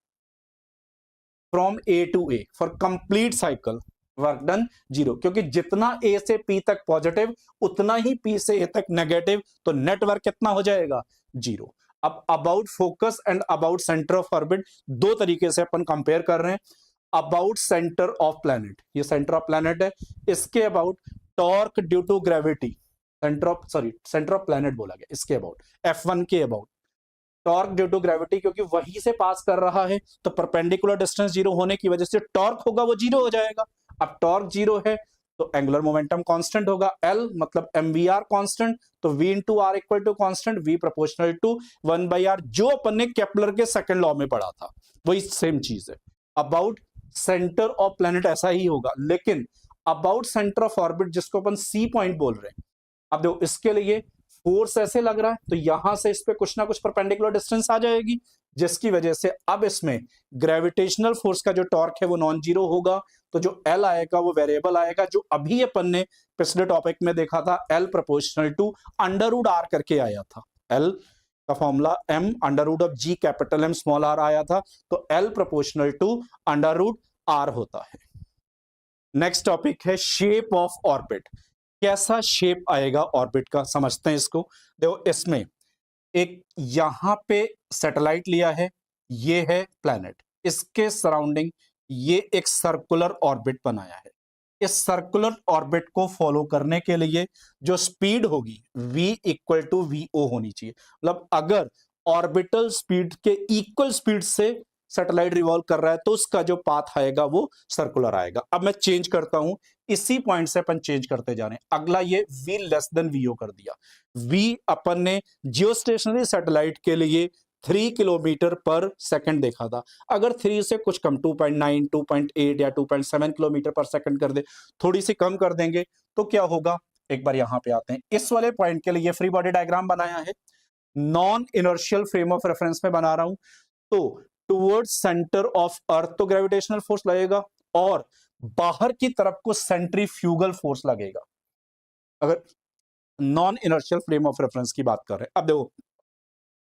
from A to A for complete cycle work done zero, क्योंकि जितना ए से पी तक पॉजिटिव उतना ही पी से ए तक नेगेटिव, तो नेटवर्क कितना हो जाएगा, जीरो। अब about focus and about centre of orbit दो तरीके से अपन कंपेयर कर रहे हैं। अबाउट सेंटर ऑफ प्लैनेट, ये सेंटर ऑफ प्लैनेट है, इसके about torque due to gravity, centre of planet बोला गया, इसके अबाउट F1 के about torque due to gravity, क्योंकि वहीं से पास कर रहा है तो परपेंडिकुलर डिस्टेंस जीरो होने की वजह से टॉर्क होगा वो जीरो हो जाएगा। अब टॉर्क जीरो है तो एंगुलर मोमेंटम कांस्टेंट होगा, L मतलब mvr कांस्टेंट, तो v into R equal to constant, v proportional to 1/r, जो अपन ने केपलर के सेकंड लॉ में पढ़ा था वही सेम चीज है। अबाउट सेंटर ऑफ प्लैनेट ऐसा ही होगा, लेकिन अबाउट सेंटर ऑफ ऑर्बिट जिसको अपन सी पॉइंट बोल रहे हैं, अब देखो इसके लिए फोर्स ऐसे लग रहा है तो यहां से इस पे कुछ ना कुछ परपेंडिकुलर डिस्टेंस आ जाएगी, जिसकी वजह से अब इसमें ग्रेविटेशनल फोर्स का जो टॉर्क है वो नॉन जीरो होगा। तो जो L आएगा वो वेरिएबल आएगा, जो अभी अपन ने पिछले टॉपिक में देखा था, L proportional to under root R करके आया था। L का formula m under root of G capital M small r आया था, तो L proportional to under root r होता है। नेक्स्ट टॉपिक है शेप ऑफ ऑर्बिट, कैसा शेप आएगा ऑर्बिट का, समझते हैं इसको। देखो इसमें एक यहां पे सैटेलाइट लिया है, ये है प्लैनेट, इसके सराउंडिंग ये एक सर्कुलर ऑर्बिट बनाया है। इस सर्कुलर ऑर्बिट को फॉलो करने के लिए जो स्पीड होगी v इक्वल टू vo होनी चाहिए, मतलब अगर ऑर्बिटल स्पीड के इक्वल स्पीड से सैटेलाइट रिवॉल्व कर रहा है तो उसका जो पाथ आएगा वो सर्कुलर आएगा। अब मैं चेंज करता हूं, इसी पॉइंट से अपन चेंज करते जा रहे हैं। अगला ये v लेस देन vo कर दिया, v अपन ने जियोस्टेशनरी सैटेलाइट के लिए 3 किलोमीटर पर सेकंड देखा था, अगर 3 से कुछ कम 2.9, 2.8 या 2.7 किलोमीटर पर सेकंड कर दे, थोड़ी सी कम कर देंगे तो क्या होगा। एक बार यहां पे आते हैं, इस वाले पॉइंट के लिए फ्री बॉडी डायग्राम बनाया है, non inertial frame of reference में बना रहा हूं। तो टुवर्ड्स सेंटर ऑफ अर्थ तो ग्रेविटेशनल फोर्स लगेगा, और बाहर की तरफ को सेंट्रीफ्यूगल फोर्स लगेगा, अगर non inertial frame of reference की बात कर रहे हैं। अब देखो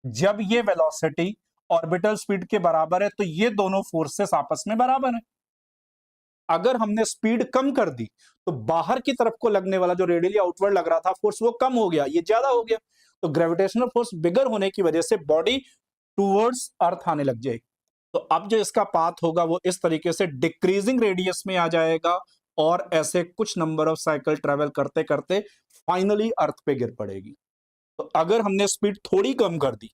जब ये वेलोसिटी ऑर्बिटल स्पीड के बराबर है तो ये दोनों फोर्सेस आपस में बराबर है। अगर हमने स्पीड कम कर दी तो बाहर की तरफ को लगने वाला जो रेडियली आउटवर्ड लग रहा था फोर्स वो कम हो गया, ये ज्यादा हो गया, तो ग्रेविटेशनल फोर्स बिगर होने की वजह से बॉडी टुवर्ड्स अर्थ आने लग जाएगी। तो अब जो इसका पाथ होगा वो इस तरीके से डिक्रीजिंग रेडियस में आ जाएगा और ऐसे कुछ नंबर ऑफ साइकिल ट्रेवल करते करते फाइनली अर्थ पे गिर पड़ेगी। तो अगर हमने स्पीड थोड़ी कम कर दी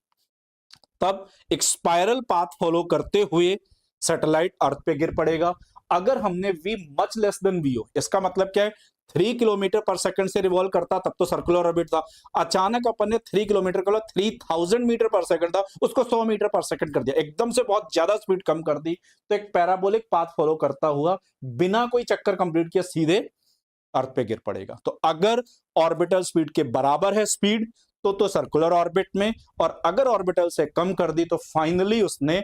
तब एक स्पाइरल पाथ फॉलो करते हुए सैटेलाइट अर्थ पे गिर पड़ेगा। अगर हमने v much less than vo, इसका मतलब क्या है, 3 किलोमीटर पर सेकंड से रिवॉल्व करता तब तो सर्कुलर ऑर्बिट था, अचानक अपन ने 3 किलोमीटर का 3000 मीटर पर सेकंड था उसको 100 मीटर पर सेकंड कर दिया, एकदम से बहुत ज्यादा स्पीड कम कर दी, तो एक पैराबोलिक पाथ फॉलो करता हुआ बिना कोई चक्कर कंप्लीट किए सीधे अर्थ पे गिर पड़ेगा। तो अगर ऑर्बिटल स्पीड के बराबर है स्पीड तो सर्कुलर ऑर्बिट में, और अगर ऑर्बिटल से कम कर दी तो फाइनली उसने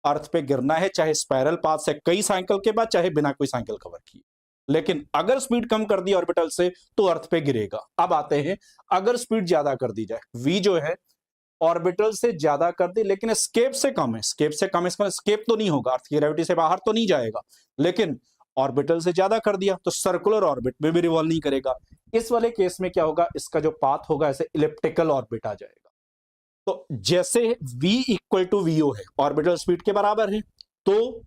अर्थ पे गिरना है, चाहे स्पाइरल पाथ से कई साइकिल के बाद, चाहे बिना कोई साइकिल कवर किए। लेकिन अगर स्पीड कम कर दी ऑर्बिटल से तो अर्थ पे गिरेगा। अब आते हैं, अगर स्पीड ज्यादा कर दी जाए, v जो है ऑर्बिटल से ज्यादा कर दी लेकिन स्केप से कम है, स्केप से कम, इसका स्केप तो नहीं होगा, अर्थ की ग्रेविटी से बाहर तो नहीं जाएगा, लेकिन ऑर्बिटल से ज्यादा कर दिया तो सर्कुलर ऑर्बिट में भी रिवॉल्व नहीं करेगा। इस वाले केस में क्या होगा, इसका जो पाथ होगा ऐसे इलिप्टिकल ऑर्बिट आ जाएगा। तो जैसे v इक्वल टू vo है, ऑर्बिटल स्पीड के बराबर है, तो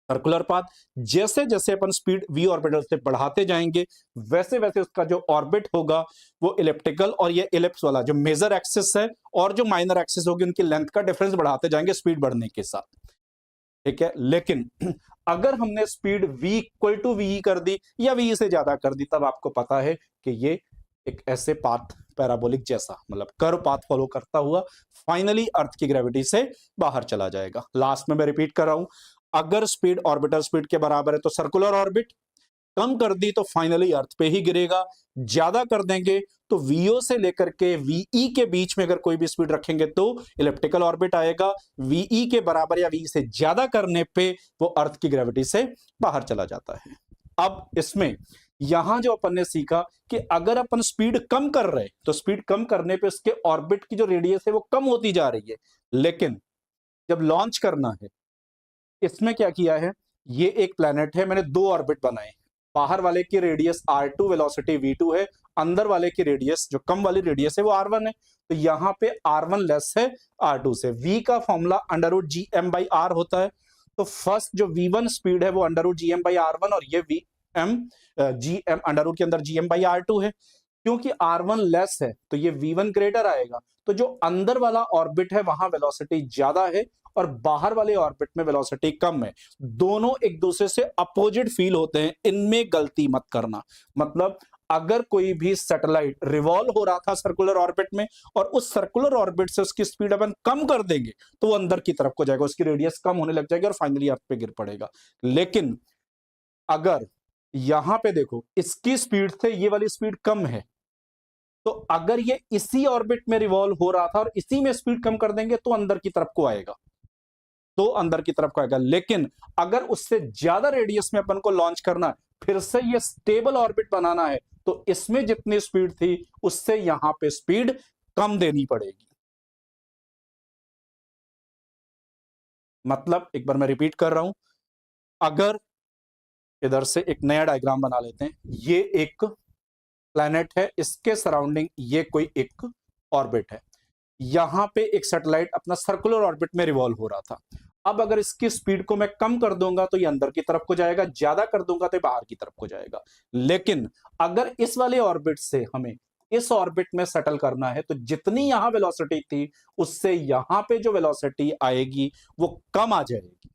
सर्कुलर पाथ, जैसे जैसे अपन स्पीड v ऑर्बिटल से बढ़ाते जाएंगे वैसे वैसे उसका जो ऑर्बिट होगा वो इलिप्टिकल, और ये इलिप्स वाला जो मेजर एक्सिस है और जो माइनर एक्सिस होगी उनकी लेंथ का डिफरेंस बढ़ाते जाएंगे स्पीड बढ़ने के साथ, ठीक है। लेकिन अगर हमने speed v equal to V कर दी या v से ज्यादा कर दी, तब आपको पता है कि ये एक ऐसे पाथ पैराबोलिक जैसा, मतलब कर्व पाथ फॉलो करता हुआ फाइनली अर्थ की ग्रेविटी से बाहर चला जाएगा। लास्ट में मैं रिपीट कर रहा हूं, अगर स्पीड ऑर्बिटल स्पीड के बराबर है तो सर्कुलर ऑर्बिट, कम कर दी तो फाइनली अर्थ पे ही गिरेगा, ज्यादा कर देंगे तो vo से लेकर के ve के बीच में अगर कोई भी स्पीड रखेंगे तो इलिप्टिकल ऑर्बिट आएगा, ve के बराबर या v से ज्यादा करने पे वो अर्थ की ग्रेविटी से बाहर चला जाता है। अब इसमें यहां जो अपन ने सीखा कि अगर अपन स्पीड कम कर रहे हैं तो स्पीड कम करने पे उसके ऑर्बिट की जो रेडियस है वो कम होती जा रही है, लेकिन जब लॉन्च करना है, इसमें क्या किया है, ये एक प्लेनेट है, मैंने 2 ऑर्बिट बनाए, बाहर वाले की रेडियस r2 वेलोसिटी v2 है, अंदर वाले की रेडियस जो कम वाली रेडियस है वो r1 है, तो यहां पे r1 लेस है r2 से। v का फॉर्मूला √gm/r होता है, तो फर्स्ट जो v1 स्पीड है वो √gm/r1 और ये vm gm अंडर के अंदर gm/r2 है। क्योंकि r1 लेस है तो ये v1 ग्रेटर आएगा, तो जो अंदर वाला ऑर्बिट है वहां वेलोसिटी ज्यादा है और बाहर वाले ऑर्बिट में वेलोसिटी कम है, दोनों एक दूसरे से अपोजिट फील होते हैं, इनमें गलती मत करना। मतलब अगर कोई भी सैटेलाइट रिवॉल्व हो रहा था सर्कुलर ऑर्बिट में और उस सर्कुलर ऑर्बिट से उसकी स्पीड अपन कम कर देंगे तो वो अंदर की तरफ को जाएगा, उसकी रेडियस कम होने लग जाएगी और फाइनली अर्थ पे गिर पड़ेगा। लेकिन अगर यहां पे देखो इसकी स्पीड से ये वाली स्पीड कम है, तो अगर ये इसी ऑर्बिट में रिवॉल्व हो रहा था और इसी में स्पीड कम कर देंगे तो अंदर की तरफ को आएगा, तो अंदर की तरफ को आएगा। लेकिन अगर उससे ज्यादा रेडियस में अपन को लॉन्च करना है, फिर से ये स्टेबल ऑर्बिट बनाना है, तो इसमें जितनी स्पीड थी उससे यहां पे स्पीड कम देनी पड़ेगी। मतलब एक बार मैं रिपीट कर रहा हूं, अगर इधर से एक नया डायग्राम बना लेते हैं, ये एक प्लैनेट है, इसके सराउंडिंग ये कोई एक ऑर्बिट है, यहां पे एक सैटेलाइट अपना सर्कुलर ऑर्बिट में रिवॉल्व हो रहा था। अब अगर इसकी स्पीड को मैं कम कर दूंगा तो ये अंदर की तरफ को जाएगा, ज्यादा कर दूंगा तो बाहर की तरफ को जाएगा। लेकिन अगर इस वाले ऑर्बिट से हमें इस ऑर्बिट में सेटल करना है तो जितनी यहां वेलोसिटी थी उससे यहां पे जो वेलोसिटी आएगी वो कम आ जाएगी।